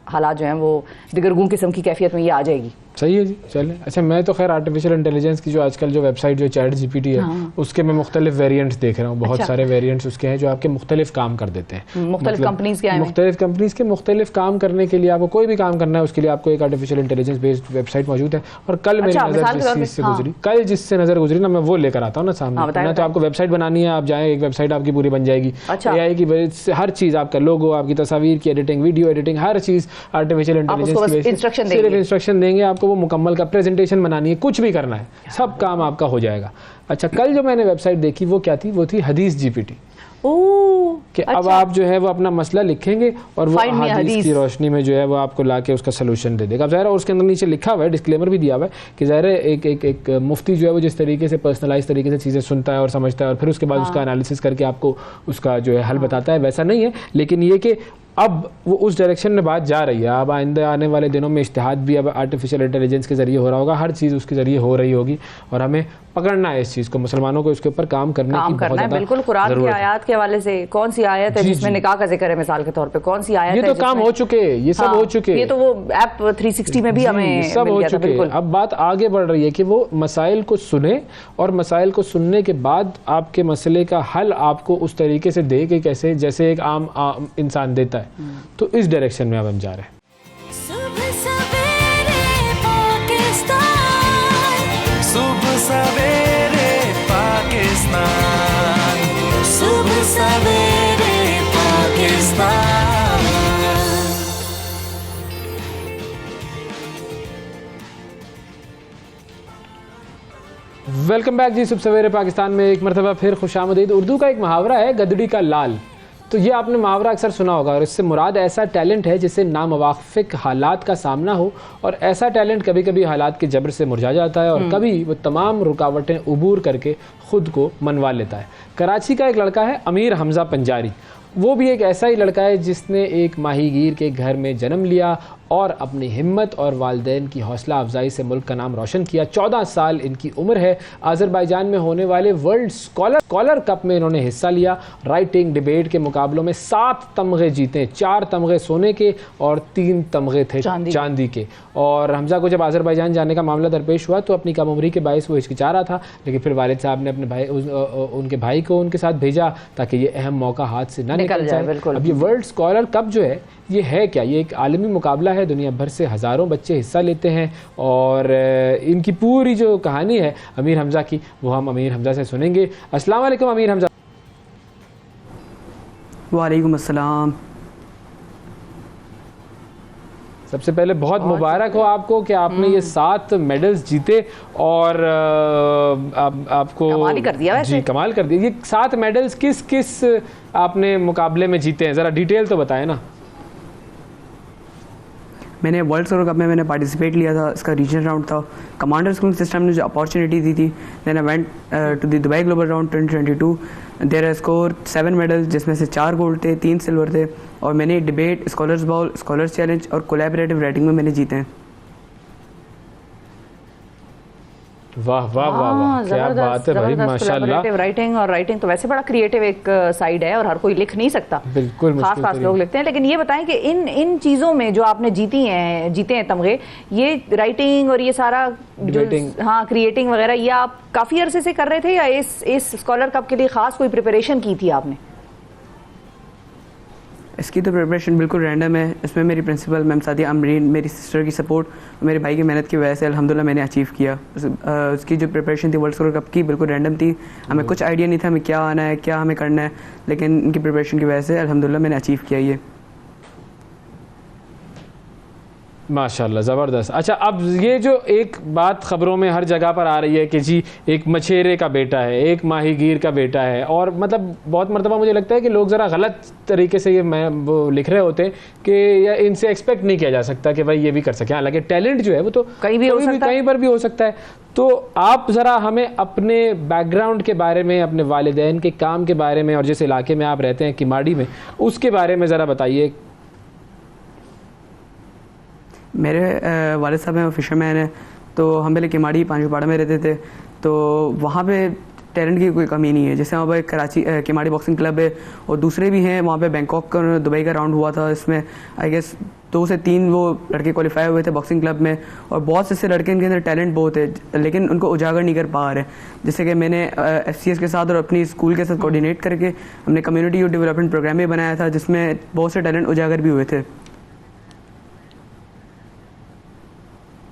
हालात जो हैं वो दिगरगूं किस्म की कैफियत में ये आ जाएगी। सही है जी, चले। अच्छा, मैं तो खैर आर्टिफिशियल इंटेलिजेंस की जो आजकल जो वेबसाइट जो चैट जीपीटी है, उसके मैं मुख्तलिफ वेरिएंट्स देख रहा हूँ। बहुत सारे वेरिएंट्स उसके हैं जो आपके मुख्तलिफ काम कर देते हैं। मुख्तलिफ कंपनीज के मुख्तलिफ काम करने के लिए, आपको कोई भी काम करना है उसके लिए आपको एक आर्टिफिशियल इंटेलिजेंस बेस्ड वेबसाइट मौजूद है। और कल मेरी नजर जिससे नजर गुजरी ना, मैं वो लेकर आता हूँ ना सामने ना। तो आपको वेबसाइट बनानी है, आप जाए, एक वेबसाइट आपकी पूरी बन जाएगी। AI की वजह से हर चीज़, आपका लोगो, आपकी तस्वीर की एडिटिंग, वीडियो एडिटिंग, हर चीज़ आर्टिफिशियल इंटेलिजेंस सिर्फ इंस्ट्रक्शन देंगे आपको, वो मुकम्मल का प्रेजेंटेशन बनानी है, कुछ भी करना है, सब काम आपका हो जाएगा। अच्छा, कल जो मैंने वेबसाइट देखी वो क्या थी, वो थी हदीस जीपीटी। कि अब आप जो है वो अपना मसला लिखेंगे और वो हदीस की रोशनी में जो है वो आपको लाके उसका सलूशन दे देगा। अब ज़ाहिर है उसके अंदर नीचे लिखा हुआ है, डिस्क्लेमर भी दिया हुआ है कि ज़ाहिर है एक मुफ्ती जो है वो जिस तरीके से पर्सनलाइज तरीके से चीज़ें सुनता है और समझता है और फिर उसके बाद उसका एनालिसिस करके आपको उसका जो है हल बताता है, वैसा नहीं है। लेकिन ये कि अब वो उस डायरेक्शन में बात जा रही है। अब आइंदा आने वाले दिनों में इज्तिहाद भी अब आर्टिफिशियल इंटेलिजेंस के ज़रिए हो रहा होगा, हर चीज़ उसके ज़रिए हो रही होगी, और हमें पकड़ना है इस चीज़ को, मुसलमानों को इसके ऊपर काम करना है। बिल्कुल, कुरान की आयत के हवाले से कौन सी आयत है जिसमें निकाह का जिक्र है, मिसाल के तौर पे कौन सी आयत है? ये तो काम हो चुके, ये सब हो चुके, ये तो वो ऐप 360 में भी हमें सब हो चुके। अब बात आगे बढ़ रही है कि वो मसाइल को सुने, और मसाइल को सुनने के बाद आपके मसले का हल आपको उस तरीके से दे कि कैसे जैसे एक आम इंसान देता है। तो इस डायरेक्शन में अब हम जा रहे हैं। वेलकम बैक जी, सुबह सवेरे पाकिस्तान में एक मरतबा फिर खुशामदीद। उर्दू का एक मुहावरा है, गदड़ी का लाल। तो ये आपने मुहावरा अक्सर सुना होगा, और इससे मुराद ऐसा टैलेंट है जिससे नामुवाफिक हालात का सामना हो, और ऐसा टैलेंट कभी कभी हालात के जबर से मुरझा जाता है, और कभी वो तमाम रुकावटें उबूर करके ख़ुद को मनवा लेता है। कराची का एक लड़का है अमीर हमज़ा पंजारी, वो भी एक ऐसा ही लड़का है जिसने एक माहीगीर के घर में जन्म लिया और अपनी हिम्मत और वालिदैन की हौसला अफजाई से मुल्क का नाम रोशन किया। 14 साल इनकी उम्र है। अज़रबैजान में होने वाले वर्ल्ड स्कॉलर कप में इन्होंने हिस्सा लिया। राइटिंग डिबेट के मुकाबलों में 7 तमगे जीते, 4 तमगे सोने के और 3 तमगे थे चांदी के। और हमजा को जब अज़रबैजान जाने का मामला दरपेश हुआ तो अपनी कम उम्री के बायस वो हिचकिचा रहा था, लेकिन फिर वालिद साहब ने अपने उनके भाई को उनके साथ भेजा ताकि ये अहम मौका हाथ से ना निकल जाए। अब ये वर्ल्ड स्कॉलर कप जो है क्या? ये एक आलमी मुकाबला है, दुनिया भर से हज़ारों बच्चे हिस्सा लेते हैं और इनकी पूरी जो कहानी है अमीर हमजा की वो हम अमीर हमजा से सुनेंगे। अस्सलाम वालेकुम अमीर हमजा। वालेकुम अस्सलाम। सबसे पहले बहुत मुबारक हो आपको कि आपने ये 7 मेडल्स जीते और आपको कमाल ही कर दिया वैसे। जी कमाल कर दिया। ये 7 मेडल्स किस किस आपने मुकाबले में जीते हैं, ज़रा डिटेल तो बताएं ना। मैंने वर्ल्ड स्कॉलर कप में मैंने पार्टिसिपेट लिया था, इसका रीजनल राउंड था। कमांडर स्कूल सिस्टम ने जो अपॉर्चुनिटी दी थी, then I went to the Dubai global round 2022। There I score 7 medals जिसमें से 4 गोल्ड थे, 3 सिल्वर थे और मैंने debate, scholars ball, scholars challenge और कोलैबोरेटिव राइटिंग में मैंने जीते हैं। वाह वाह वाह वाह, क्या बात है भाई, माशाल्लाह। राइटिंग और राइटिंग तो वैसे बड़ा क्रिएटिव एक साइड है और हर कोई लिख नहीं सकता, बिल्कुल खास लोग लिखते हैं। लेकिन ये बताएं कि इन चीज़ों में जो आपने जीते हैं तमगे, ये राइटिंग और ये सारा जो क्रिएटिंग वगैरह, ये आप काफ़ी अरसे से कर रहे थे या इस स्कॉलर कप के लिए ख़ास कोई प्रिपरेशन की थी आपने? इसकी तो प्रिपरेशन बिल्कुल रैंडम है। इसमें मेरी प्रिंसिपल मैम सादिया अमरीन, मेरी सिस्टर की सपोर्ट और मेरे भाई की मेहनत की वजह से अल्हम्दुलिल्लाह मैंने अचीव किया। उसकी जो प्रिपरेशन थी वर्ल्ड स्कॉलर कप की बिल्कुल रैंडम थी। हमें कुछ आइडिया नहीं था हमें क्या आना है, क्या हमें करना है, लेकिन इनकी प्रिपरेशन की वजह से अल्हम्दुलिल्लाह मैंने अचीव किया ये। माशाल्लाह, ज़बरदस्त। अच्छा, अब ये जो एक बात ख़बरों में हर जगह पर आ रही है कि जी एक मछेरे का बेटा है, एक माहीगीर का बेटा है, और मतलब बहुत मरतबा मुझे लगता है कि लोग ज़रा गलत तरीके से वो लिख रहे होते हैं कि या इनसे एक्सपेक्ट नहीं किया जा सकता कि भाई ये भी कर सके। हालांकि टैलेंट जो है वो तो कहीं पर भी हो सकता है। तो आप ज़रा हमें अपने बैकग्राउंड के बारे में, अपने वालिदैन के काम के बारे में और जिस इलाके में आप रहते हैं किमाड़ी में, उसके बारे में ज़रा बताइए। मेरे वालिद साहब हैं, फिशरमैन हैं, तो हम पहले किमाड़ी पांचपाड़ा में रहते थे। तो वहाँ पे टैलेंट की कोई कमी नहीं है। जैसे वहाँ पे कराची किमाड़ी बॉक्सिंग क्लब है और दूसरे भी हैं। वहाँ पे बैंकॉक का दुबई का राउंड हुआ था, इसमें आई गेस 2 से 3 वो लड़के क्वालिफाई हुए थे बॉक्सिंग क्लब में। और बहुत से ऐसे लड़के इनके अंदर टैलेंट बहुत है लेकिन उनको उजागर नहीं कर पा रहे। जैसे कि मैंने FCS के साथ और अपनी स्कूल के साथ कोऑर्डिनेट करके हमने कम्युनिटी यूथ डेवलपमेंट प्रोग्राम भी बनाया था जिसमें बहुत से टैलेंट उजागर भी हुए थे।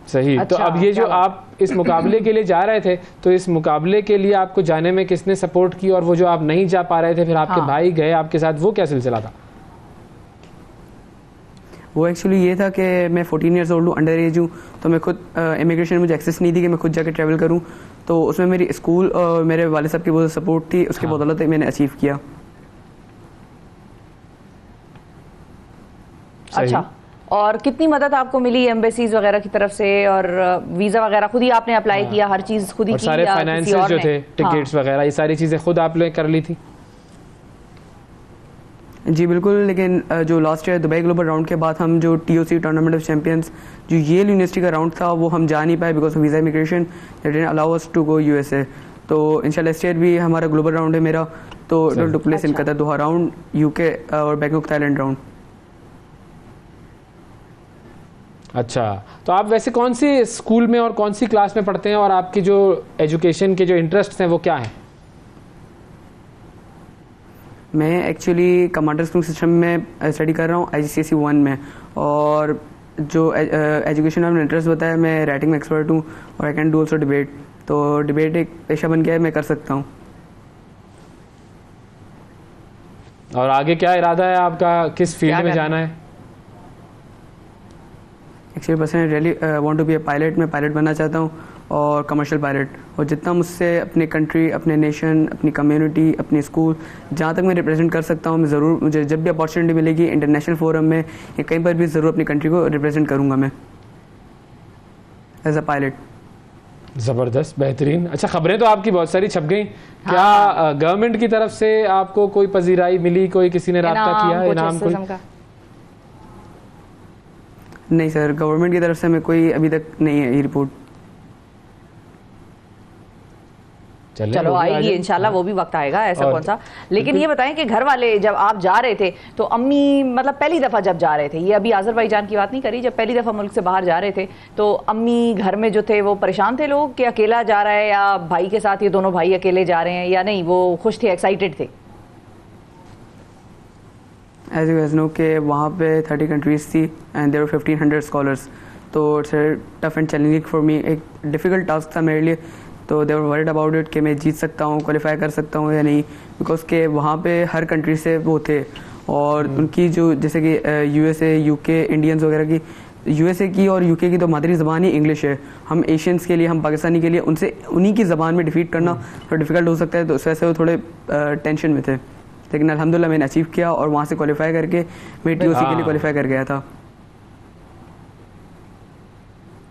सही। अच्छा, तो अब ये जो आप इस मुकाबले के लिए जा रहे थे, तो इस मुकाबले के लिए आपको जाने में किसने सपोर्ट की, और वो जो आप नहीं जा पा रहे थे फिर आपके भाई गए आपके साथ, वो क्या सिलसिला था? वो एक्चुअली ये था कि मैं 14 ईयर्स ओल्ड हूँ, अंडर एज हूँ, तो मैं खुद इमिग्रेशन मुझे एक्सेस नहीं थी कि मैं खुद जाकर ट्रैवल करूँ। तो उसमें मेरी स्कूल और मेरे वालिद साहब की बहुत सपोर्ट थी, उसकी बदौलत मैंने अचीव किया। अच्छा, और कितनी मदद आपको मिली एम्बेसीज वगैरह की तरफ से, और वीज़ा वगैरह खुद ही आपने अप्लाई किया, हर चीज़ खुद ही की, सारे फाइनेंसेस जो थे, टिकट्स वगैरह, ये सारी चीज़ें खुद आपने कर ली थी? जी बिल्कुल। लेकिन जो last year Dubai global round के बाद हम जो TOC टूर्नामेंट ऑफ चैंपियंस जो येल यूनिवर्सिटी का राउंड था वो हम जा नहीं पाए because of visa immigration, that didn't allow us to go USA। तो इंशाल्लाह इस ईयर भी हमारा ग्लोबल राउंड है मेरा, तो it will take place in Qatar, Doha round, UK और बैंकॉक थाईलैंड राउंड। अच्छा, तो आप वैसे कौन सी स्कूल में और कौन सी क्लास में पढ़ते हैं, और आपकी जो एजुकेशन के जो इंटरेस्ट हैं वो क्या हैं? मैं एक्चुअली कमांडर स्कूल सिस्टम में स्टडी कर रहा हूँ IGCSE 1 में, और जो एजुकेशन में इंटरेस्ट बताया, मैं राइटिंग में एक्सपर्ट हूँ और I can do also debate. तो डिबेट एक पेशा बन गया है, मैं कर सकता हूँ। और आगे क्या इरादा है आपका, किस फील्ड में जाना है? Actually personally really want to be a pilot. मैं पायलट बनना चाहता हूँ और कमर्शियल पायलट, और जितना मुझसे अपने कंट्री, अपने नेशन, अपनी कम्युनिटी, अपनी स्कूल, जहाँ तक मैं रिप्रेजेंट कर सकता हूँ, मैं ज़रूर, मुझे जब भी अपॉर्चुनिटी मिलेगी इंटरनेशनल फोरम में या कहीं पर भी ज़रूर अपनी कंट्री को रिप्रेजेंट करूँगा मैं एज अ पायलट। ज़बरदस्त, बेहतरीन। अच्छा, खबरें तो आपकी बहुत सारी छप गई, क्या गवर्नमेंट की तरफ से आपको कोई पजीराई मिली, कोई किसी ने राब्ता किया, इनाम कोई? नहीं सर, गवर्नमेंट की तरफ से हमें कोई अभी तक नहीं है ये रिपोर्ट। चलो आएगी इंशाल्लाह, वो भी वक्त आएगा, ऐसा कौन सा। लेकिन ये बताएं कि घर वाले जब आप जा रहे थे तो अम्मी, मतलब पहली दफ़ा जब जा रहे थे, ये अभी आज़रबाईजान की बात नहीं करी, जब पहली दफ़ा मुल्क से बाहर जा रहे थे तो अम्मी घर में जो थे वो परेशान थे लोग कि अकेला जा रहा है या भाई के साथ, ये दोनों भाई अकेले जा रहे हैं या नहीं, वो खुश थे, एक्साइटेड थे? एज यू नो कि वहाँ पे 30 कंट्रीज़ थी एंड देयर वर 1500 स्कॉलर्स, तो it's tough and challenging for me, एक डिफ़िकल्ट टास्क था मेरे लिए। तो दे वर वरीड अबाउट इट कि मैं जीत सकता हूँ, क्वालिफाई कर सकता हूँ या नहीं, बिकॉज के वहाँ पे हर कंट्री से वो थे और उनकी जो जैसे कि USA, UK, इंडियंस वगैरह की, USA की और UK की तो मादरी ज़बान ही इंग्लिश है। हम एशियंस के लिए, हम पाकिस्तानी के लिए उनसे उन्हीं की ज़बान में डिफीट करना थोड़ा डिफ़िकल्ट हो सकता है, तो उस वजह से वो थोड़े टेंशन में थे। लेकिन अल्हम्दुलिल्लाह मैंने अचीव किया और वहाँ से क्वालिफाई करके मैं TOC के लिए क्वालिफाई कर गया था।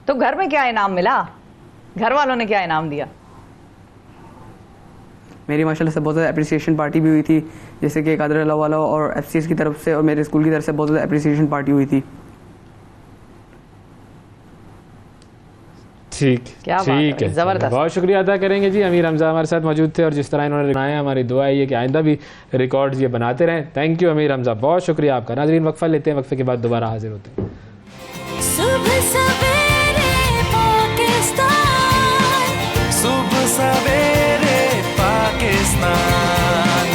तो घर में क्या इनाम मिला, घर वालों ने क्या इनाम दिया? मेरी माशाल्लाह से बहुत ज़्यादा अप्रिसिएशन पार्टी भी हुई थी, जैसे कि कादर अल्लाह वाला और FCS की तरफ से और मेरे स्कूल की तरफ से बहुत ज़्यादा अप्रिसिएशन पार्टी हुई थी। ठीक है, ज़बरदस्त। बहुत शुक्रिया अदा करेंगे जी, अमीर हमजा हमारे साथ मौजूद थे और जिस तरह इन्होंने बनाया, हमारी दुआ है कि आइंदा भी रिकॉर्ड ये बनाते रहें। थैंक यू अमीर हमजा, बहुत शुक्रिया आपका। नाज़रीन, वक्फा लेते हैं, वक्फे के बाद दोबारा हाजिर होते हैं। सुबह सवेरे पाकिस्तान, सुबह सवेरे पाकिस्तान,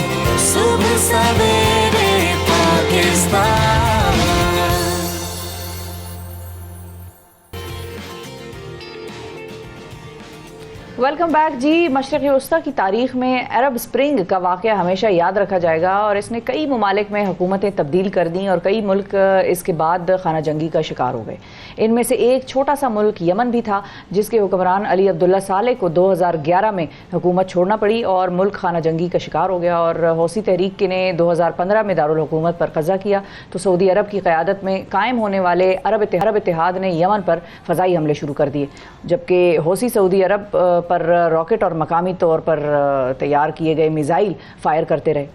सुबह सवेरे पाकिस्तान। वेलकम बैक जी। मशरिक़ वस्ता की तारीख़ में अरब स्प्रिंग का वाक़या हमेशा याद रखा जाएगा और इसने कई ममालिक में हुकूमतें तब्दील कर दी और कई मुल्क इसके बाद खाना जंगी का शिकार हो गए। इनमें से एक छोटा सा मुल्क यमन भी था, जिसके हुक्मरान अली अब्दुल्ला सालेह को 2011 में हुकूमत छोड़ना पड़ी और मुल्क खाना जंगी का शिकार हो गया। और हौसी तहरीक ने 2015 में दारुल हुकूमत पर कब्जा किया तो सऊदी अरब की क़यादत में कायम होने वाले अरब इत्तेहाद ने यमन पर फ़ज़ाई हमले शुरू कर दिए, जबकि हौसी सऊदी अरब पर रॉकेट और मकामी तौर पर तैयार किए गए मिसाइल फायर करते रहे।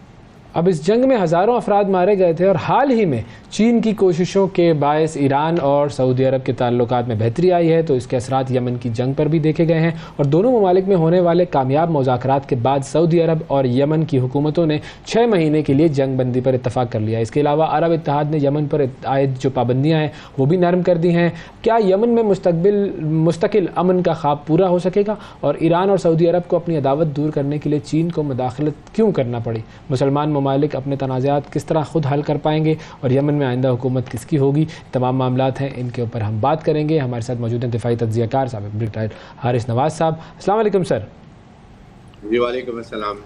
अब इस जंग में हज़ारों अफराद मारे गए थे और हाल ही में चीन की कोशिशों के बायस ईरान और सऊदी अरब के ताल्लुकात में बेहतरी आई है, तो इसके असरात यमन की जंग पर भी देखे गए हैं। और दोनों ममालिक में होने वाले कामयाब मुज़ाकरात के बाद सऊदी अरब और यमन की हुकूमतों ने 6 महीने के लिए जंग बंदी पर इत्तफाक कर लिया। इसके अलावा अरब इत्तेहाद ने यमन पर आयद जो पाबंदियाँ हैं वो भी नरम कर दी हैं। क्या यमन में मुस्तकिल अमन का ख्वाब पूरा हो सकेगा? और ईरान और सऊदी अरब को अपनी अदावत दूर करने के लिए चीन को मुदाखलत क्यों करना पड़ी? मुसलमान ममालिक अपने तनाज़ात किस तरह खुद हल कर पाएंगे और यमन में आइंदा हुकूमत किसकी होगी? तमाम मामलात हैं, इनके ऊपर हम बात करेंगे। हमारे साथ मौजूद हैं दिफाई तज्ज़ियाकार साहब ब्रिगेडियर हारिस नवाज साहब। अस्सलाम वालेकुम सर। जी वालेकुम अस्सलाम।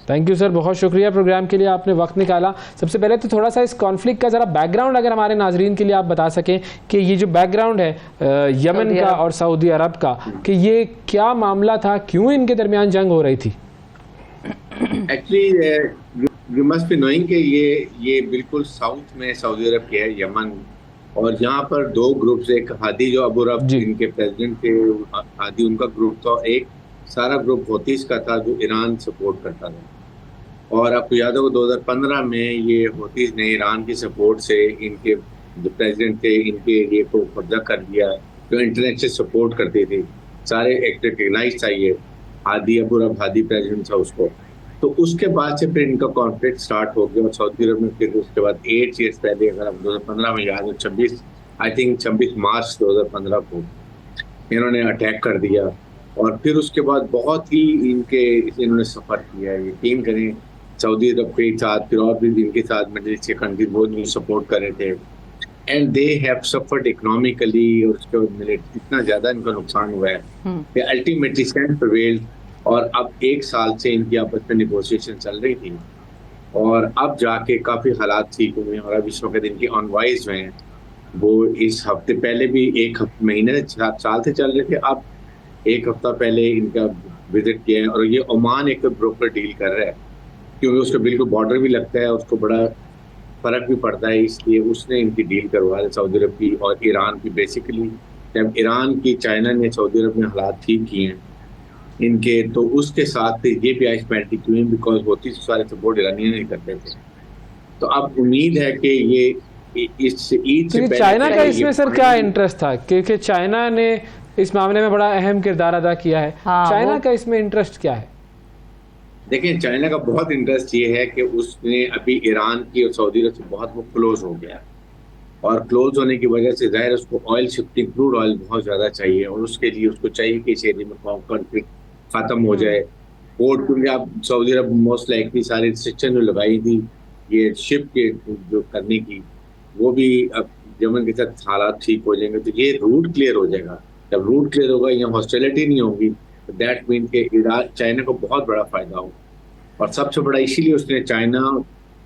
थैंक यू सर, बहुत शुक्रिया प्रोग्राम के लिए आपने वक्त निकाला। सबसे पहले तो थोड़ा सा इस कॉन्फ्लिक्ट का ज़रा बैकग्राउंड अगर हमारे नाजरीन के लिए आप बता सकें कि ये जो बैकग्राउंड है यमन का और सऊदी अरब का, कि ये क्या मामला था, क्यों इनके दरमियान जंग हो रही थी? Actually you must be knowing कि ये बिल्कुल साउथ में सऊदी अरब के है यमन, और यहाँ पर 2 ग्रुप्स, एक हादी जो अबू रब इनके प्रेसिडेंट थे, हादी उनका ग्रुप था, एक सारा ग्रुप होतीस का था जो ईरान सपोर्ट करता था। और आपको याद होगा 2015 में ये होतीस ने ईरान की सपोर्ट से इनके जो प्रेसिडेंट थे इनके एरिया को कब्जा कर दिया, जो इंटरनेशनल सपोर्ट करते थे, सारे एक रिकग्नाइज था ये हादी अबू रब, हादी प्रेसिडेंट था उसको। तो उसके बाद से फिर इनका कॉन्फ्लिक्ट स्टार्ट हो गया और सऊदी अरब में फिर उसके बाद 8 ईयर्स पहले, अगर आप 2015 में याद हो, 26 मार्च 2015 को इन्होंने अटैक कर दिया। और फिर उसके बाद बहुत ही इन्होंने सफ़र किया, यकीन करें सऊदी अरब के साथ, फिर और भी इनके साथ मिडिल ईस्ट के कंट्री बहुत नहीं सपोर्ट कर रहे थे, and they have suffered economically, और उसके बाद इतना ज़्यादा इनका नुकसान हुआ है कि अल्टीमेटली स्टैंड प्रिवेल्ड। और अब 1 साल से इनकी आपस में नेगोशिएशन चल रही थी और अब जाके काफ़ी हालात ठीक हुए हैं। और अब इस वक्त इनकी ऑनवाइज में वो इस हफ्ते, पहले भी 1 महीने साल से चल रहे थे, अब 1 हफ्ता पहले इनका विजिट किया है। और ये ओमान एक ब्रोकर डील कर रहा है, क्योंकि उसका बिल्कुल बॉर्डर भी लगता है, उसको बड़ा फ़र्क भी पड़ता है, इसलिए उसने इनकी डील करवा है सऊदी अरब की और ईरान की बेसिकली। जब ईरान की चाइना ने सऊदी अरब में हालात ठीक किए हैं इनके, तो उसके साथ ये भी आइसमेंटिक हुई बिकॉज होती सारे सपोर्ट ईरानियों नहीं करते थे। तो अब उम्मीद है कि ये इस ईद से पहले चाइना का इसमें सर क्या इंटरेस्ट था, क्योंकि चाइना ने इस मामले में बड़ा अहम किरदार अदा किया है। चाइना का इसमें इंटरेस्ट क्या है? देखिए, चाइना का बहुत इंटरेस्ट ये है कि उसने अभी ईरान की और सऊदी अरब से बहुत वो क्लोज हो गया, और क्लोज होने की वजह से जाहिर उसको ऑयल शिफ्टिंग, क्रूड ऑयल बहुत ज़्यादा चाहिए, और उसके लिए उसको चाहिए कि इस एरिया में कॉन्फ्लिक्ट ख़त्म हो जाए। पोर्ट, क्योंकि आप सऊदी अरब मोस्ट लाइकली सारी रिस्ट्रिक्शन जो लगाई थी ये शिप के जो करने की, वो भी अब यमन के साथ हालात ठीक हो जाएंगे तो ये रूट क्लियर हो जाएगा। जब रूट क्लियर होगा, यहाँ हॉस्टिलिटी नहीं होगी, तो दैट मीन के चाइना को बहुत बड़ा फायदा हो। और सबसे बड़ा इसीलिए उसने चाइना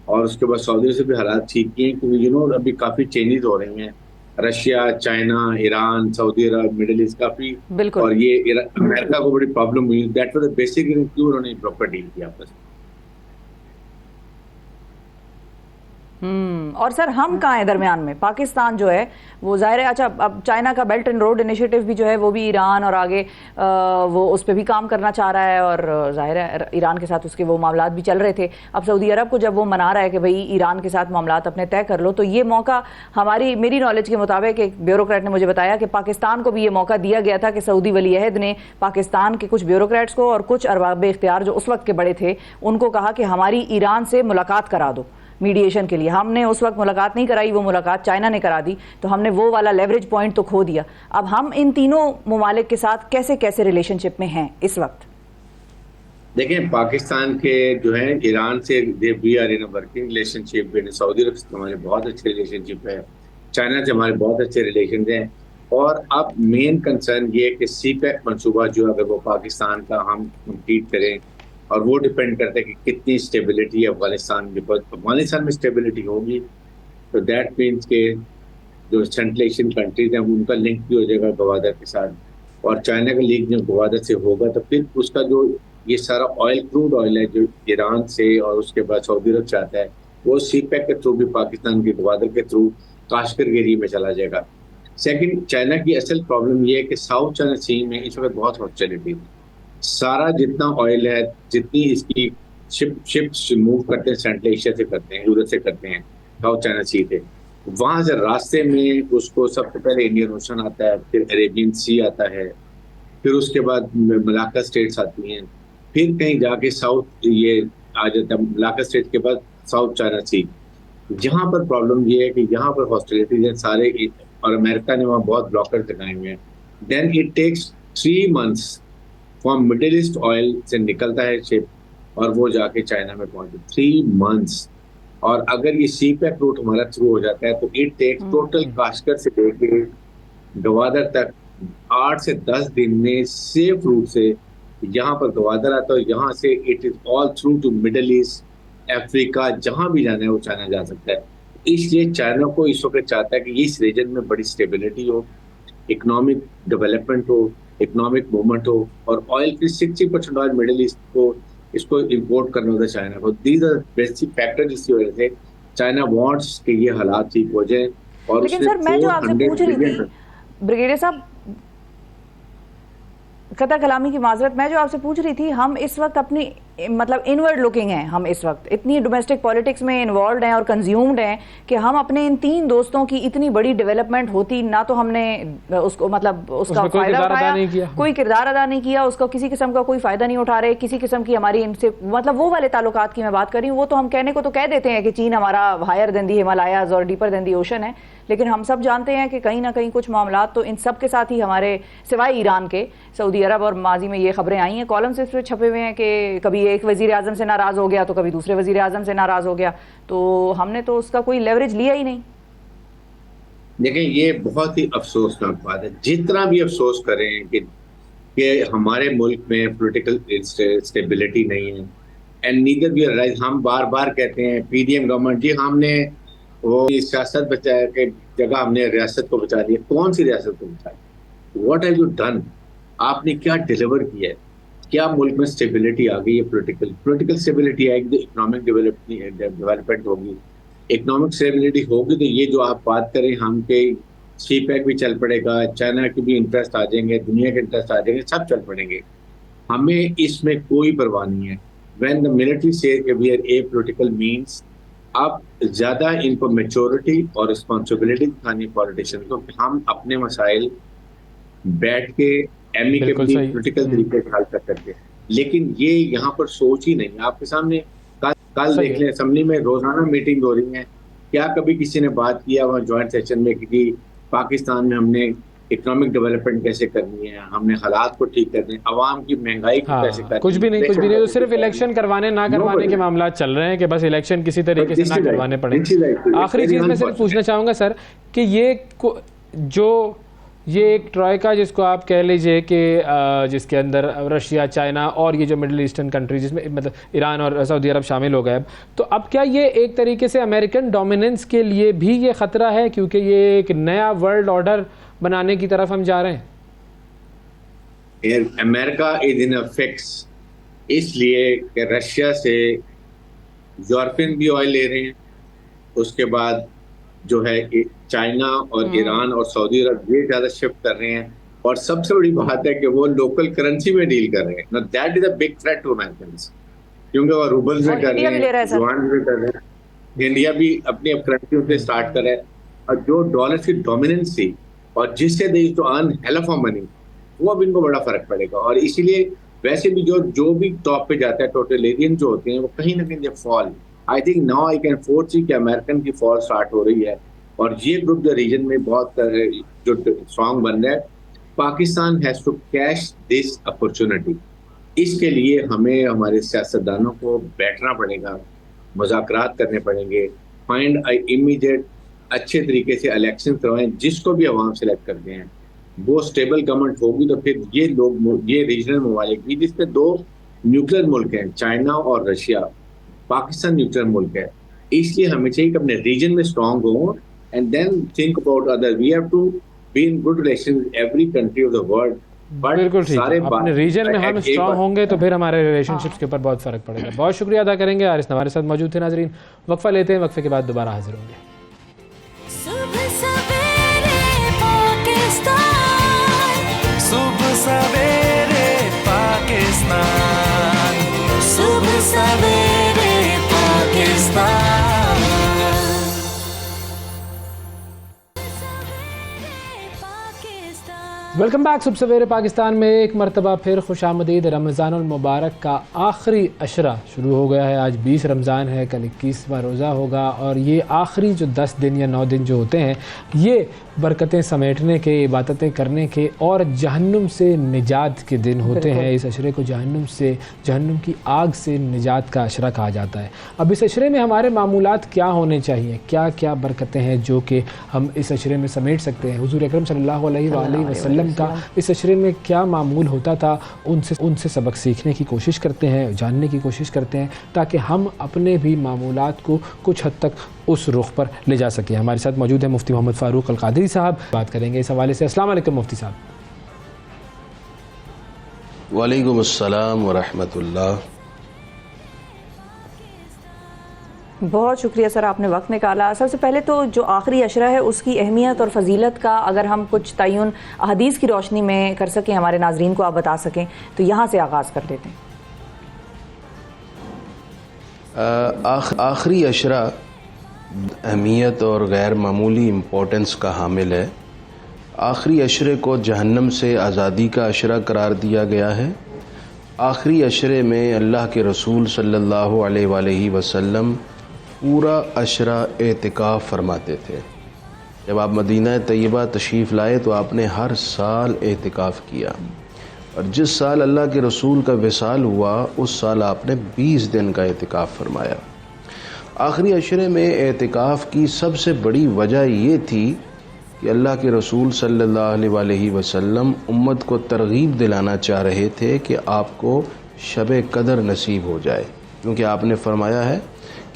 और उसके बाद सऊदी से भी हालात ठीक किए, क्योंकि अभी काफ़ी चेंजेस हो रही हैं। Russia, China, Iran, Saudi Arabia, Middle East काफ़ी, और ये अमेरिका को बड़ी प्रॉब्लम हुई। That was the basic reason क्यों उन्होंने प्रॉपर डील किया आपस में। और सर हम कहाँ हैं दरमियान में? पाकिस्तान जो है वो जाहिर है, अच्छा अब चाइना का बेल्ट एंड रोड इनिशिएटिव भी जो है वो भी ईरान और आगे वो उस पर भी काम करना चाह रहा है, और जाहिर है ईरान के साथ उसके वो मामलात भी चल रहे थे। अब सऊदी अरब को जब वो मना रहा है कि भाई ईरान के साथ मामलात अपने तय कर लो, तो ये मौका मेरी नॉलेज के मुताबिक एक ब्यूरोक्रेट ने मुझे बताया कि पाकिस्तान को भी ये मौका दिया गया था कि सऊदी वली अहद ने पाकिस्तान के कुछ ब्यूरोक्रेट्स को और कुछ अरबाब इख्तियार जो उस वक्त के बड़े थे उनको कहा कि हमारी ईरान से मुलाकात करा दो मीडिएशन के लिए। हमने उस वक्त मुलाकात नहीं कराई, वो मुलाकात चाइना ने करा दी, तो हमने वो वाला लेवरेज पॉइंट तो खो दिया। अब हम इन तीनों ममालिक के साथ कैसे कैसे रिलेशनशिप में हैं इस वक्त? देखें, पाकिस्तान के जो है ईरान से we are in a working relationship, सऊदी अरब से हमारे बहुत अच्छे रिलेशनशिप है, चाइना से हमारे बहुत अच्छे रिलेशन हैं। और अब मेन कंसर्न ये है कि CPEC मंसूबा जो अगर वो पाकिस्तान का हम कंप्लीट करें, और वो डिपेंड करता है कि कितनी स्टेबिलिटी है अफगानिस्तान में। अफगानिस्तान में स्टेबिलिटी होगी तो दैट मीन्स के जो सेंट्रल एशियन कंट्रीज हैं उनका लिंक भी हो जाएगा गवादर के साथ, और चाइना का लिंक जो गवादर से होगा तो फिर उसका जो ये सारा ऑयल, क्रूड ऑयल है जो ईरान से और उसके बाद सऊदी अरब से आता है, वो CPEC के थ्रू भी पाकिस्तान के गवादर के थ्रू काश्मीर के एरिया में चला जाएगा। सेकेंड, चाइना की असल प्रॉब्लम ये है कि साउथ चाइना सी में इस वक्त बहुत हॉस्टिलिटी, सारा जितना ऑयल है, जितनी इसकी शिप्स मूव करते हैं सेंट्रल एशिया से करते हैं, यूरोप से करते हैं, साउथ चाइना सी थे, वहाँ से रास्ते में उसको सबसे पहले इंडियन ओशन आता है, फिर अरेबियन सी आता है, फिर उसके बाद मलाक्का स्टेट्स आती हैं, फिर कहीं जाके साउथ ये आ जाता है, मलाक्का स्टेट के बाद साउथ चाइना सी। यहाँ पर प्रॉब्लम ये है कि यहाँ पर हॉस्टिलिटीज हैं सारे, और अमेरिका ने वहाँ बहुत ब्लॉकर लगाए हुए हैं। Then it takes 3 months from Middle East oil से निकलता है शिप और वो जाके चाइना में पहुंचे 3 months। और अगर ये CPEC रूट हमारा थ्रू हो जाता है तो इट टेक्स टोटल काश्मीर से लेके गवादर तक 8 से 10 दिन में सेफ रूट से यहाँ पर गवादर आता है। यहाँ से it is all through to Middle East, Africa, जहाँ भी जाना है वो चाइना जा सकता है। इसलिए चाइना को इस वक्त चाहता है कि इस रीजन में बड़ी स्टेबिलिटी हो, इकोनॉमिक डेवलपमेंट हो, इकोनॉमिक मूवमेंट हो, और ऑयल की 60% ऑयल मिडिल ईस्ट को इसको इंपोर्ट करना होता है चाइना को। दीज आर बेसिक फैक्टर जिसकी वजह से चाइना वांट्स कि ये हालात ठीक हो जाए। और लेकिन सर मैं जो आपसे पूछ रही थी ब्रिगेडियर साहब, कतर कलामी की माजरत, मैं जो आपसे पूछ रही थी, हम इस वक्त अपनी मतलब इनवर्ड लुकिंग हैं, हम इस वक्त इतनी डोमेस्टिक पॉलिटिक्स में इन्वॉल्व हैं और कंज्यूम्ड हैं कि हम अपने इन 3 दोस्तों की इतनी बड़ी डेवलपमेंट होती ना तो हमने उसको मतलब उसका फायदा उठाया, कोई किरदार अदा नहीं किया, उसका किसी किस्म का कोई फायदा नहीं उठा रहे, किसी किस्म की हमारी इनसे मतलब वो वाले ताल्लुकात की मैं बात कर रही हूँ। वो तो हम कहने को तो कह देते हैं कि चीन हमारा हायर देन दी हिमालयाज और डीपर देन दी ओशन है, लेकिन हम सब जानते हैं कि कहीं ना कहीं कुछ मामलात तो इन सब के साथ ही हमारे, सिवाय ईरान के, सऊदी अरब, और माजी में ये खबरें आई हैं, कॉलम्स इस पर छपे हुए हैं कि कभी एक वजीर आजम से नाराज हो गया तो कभी दूसरे वजीर आजम से नाराज हो गया, तो हमने तो उसका कोई लेवरेज लिया ही नहीं। देखें, ये बहुत ही अफसोसनाक बात है। जितना भी अफसोस करें कि हमारे मुल्क में पॉलिटिकल स्टेबिलिटी नहीं है, एंड नीदर वी राइट, हम बार बार कहते हैं PDM गवर्नमेंट जी हमने वो सियासत बचाया के जगह हमने रियासत को बचा दिया। कौन सी रियासत को बचाई? What have you done? आपने क्या डिलीवर किया है? क्या मुल्क में स्टेबिलिटी आ गई है? पॉलिटिकल स्टेबिलिटी आएगी तो इकोनॉमिक डेवलपमेंट होगी। इकोनॉमिक स्टेबिलिटी होगी तो ये जो आप बात करें हम के CPEC भी चल पड़ेगा, चाइना के भी इंटरेस्ट आ जाएंगे, दुनिया के इंटरेस्ट आ जाएंगे, सब चल पड़ेंगे। हमें इसमें कोई परवाह नहीं है। When the military says that we are apolitical means अब ज्यादा इनको मेच्योरिटी और रिस्पॉन्सिबिलिटी दिखानी पॉलिटिशियन को, हम अपने मसाइल बैठ के एमिकेबली पॉलिटिकल तरीके से हल कर सकते हैं। लेकिन ये यहाँ पर सोच ही नहीं। आपके सामने कल देख लें, असेंबली में रोजाना मीटिंग हो रही है, क्या कभी किसी ने बात किया वहाँ ज्वाइंट सेशन में कि पाकिस्तान में हमने इकोनॉमिक डेवलपमेंट कैसे करनी है, हमने हालात को ठीक करने, अवाम की महंगाई को कैसे करनी है? कुछ भी नहीं, कुछ भी नहीं। तो सिर्फ इलेक्शन करवाने ना करवाने के मामला चल रहे हैं कि बस इलेक्शन किसी तरीके से ना करवाने पड़े। आखिरी चीज मैं सिर्फ पूछना चाहूंगा सर कि ये एक ट्रॉयका जिसको आप कह लीजिए कि जिसके अंदर रशिया, चाइना और ये जो मिडिल ईस्टर्न कंट्री जिसमें मतलब ईरान और सऊदी अरब शामिल हो गए, तो अब क्या ये एक तरीके से अमेरिकन डोमिनेंस के लिए भी ये खतरा है, क्योंकि ये एक नया वर्ल्ड ऑर्डर बनाने की तरफ हम जा रहे हैं? America is in a fix, इसलिए कि रशिया से यूरोपियन भी ऑयल ले रहे हैं, उसके बाद जो है चाइना और ईरान और सऊदी अरब ये ज्यादा शिफ्ट कर रहे हैं, और सबसे बड़ी बात है कि वो लोकल करेंसी में डील कर रहे हैं। Now that is a big threat to Americans, क्योंकि वो रूबल्स में कर रहे हैं, युआन में कर रहे हैं, इंडिया भी अपनी अब करेंसी से स्टार्ट कर रहा है, और जो डॉलर की डोमिनेंस थी और जिससे they to earn hell of money, वो अब इनको बड़ा फर्क पड़ेगा। और इसीलिए वैसे भी जो भी टॉप पे जाता है, टोटलिटेरियन जो होते हैं, वो कहीं ना कहीं they fall. I think now I can foresee कि अमेरिकन की फॉल स्टार्ट हो रही है, और ये ग्रुप जो रीजन में बहुत जो स्ट्रॉन्ग बन रहा है। Pakistan has to catch this opportunity. इसके लिए हमें हमारे सियासतदानों को बैठना पड़ेगा, मुज़ाकरात करने पड़ेंगे, फाइंड इमीडिएट अच्छे तरीके से इलेक्शन करवाएं, जिसको भी अवाम सेलेक्ट करते हैं वो स्टेबल गवर्नमेंट होगी, तो फिर ये लोग, ये रीजनल ममालिक भी, जिसपे 2 न्यूक्लियर मुल्क हैं, चाइना और रशिया, पाकिस्तान न्यूक्लियर मुल्क है, इसलिए हमें चाहिए कि अपने रीजन में स्ट्रॉन्ग हो, and then think about others. We have to be in good relations with every country of the world. बिल्कुल ठीक है। अपने रीजन में हम स्ट्रॉन्ग होंगे तो फिर हमारे रिलेशनशिप्स के ऊपर बहुत फर्क पड़ेगा। बहुत शुक्रिया अदा करेंगे। आरिस हमारे साथ मौजूद थे। नाजरीन, वक्फा लेते हैं, वक्फे के बाद दोबारा हाजिर होंगे। सुबह सवेरे पाकिस्तान, सुबह सवेरे पाकिस्तान, सुबह सवेरे पाकिस्तान। Welcome back. सुबह सवेरे पाकिस्तान में एक मरतबा फिर खुशामदीद। रमज़ानुल मुबारक का आखिरी अशरा शुरू हो गया है। आज 20 रमज़ान है, कल 21वां रोज़ा होगा, और ये आखिरी जो 10 दिन या 9 दिन जो होते हैं, ये बरकतें समेटने के, इबादतें करने के और जहन्नुम से निजात के दिन होते हैं। इस अशरे को जहन्नुम की आग से निजात का अशरा कहा जाता है। अब इस अशरे में हमारे मामूलात क्या होने चाहिए, क्या क्या बरकतें हैं जो कि हम इस अशरे में समेट सकते हैं? हुज़ूर अकरम सल्लल्लाहु अलैहि वसल्लम का इस अशरे में क्या मामूल होता था, उनसे सबक सीखने की कोशिश करते हैं, जानने की कोशिश करते हैं, ताकि हम अपने भी मामूलात को कुछ हद तक उस रुख पर ले जा सकें। हमारे साथ मौजूद है मुफ्ती मोहम्मद फ़ारूक अल क़ादरी साहब। बात करेंगे इस हवाले से। अस्सलाम वालेकुम मुफ्ती साहब। वालेकुम अस्सलाम व रहमतुल्लाह। बहुत शुक्रिया सर, आपने वक्त निकाला। सबसे पहले तो जो आखिरी अशरा है उसकी अहमियत और फजीलत का अगर हम कुछ तयन अहदीस की रोशनी में कर सकें, हमारे नाजरीन को आप बता सकें, तो यहाँ से आगाज़ कर देते हैं। आखिरी अशरा अहमियत और गैर मामूली इम्पोर्टेंस का हामिल है। आखिरी अशरे को जहन्नम से आज़ादी का अशरा करार दिया गया है। आखिरी अशरे में अल्लाह के रसूल सल्लल्लाहु अलैहि वसल्लम पूरा अशरा एतिकाफ़ फरमाते थे। जब आप मदीना तैयबा तशरीफ़ लाए तो आपने हर साल एतिकाफ़ किया, और जिस साल अल्लाह के रसूल का विसाल हुआ उस साल आपने 20 दिन का एतिकाफ़ फरमाया। आखिरी अशरे में एतिकाफ़ की सबसे बड़ी वजह ये थी कि अल्लाह के रसूल सल्लल्लाहु अलैहि वसल्लम उम्मत को तरगीब दिलाना चाह रहे थे कि आपको शब कदर नसीब हो जाए, क्योंकि आपने फरमाया है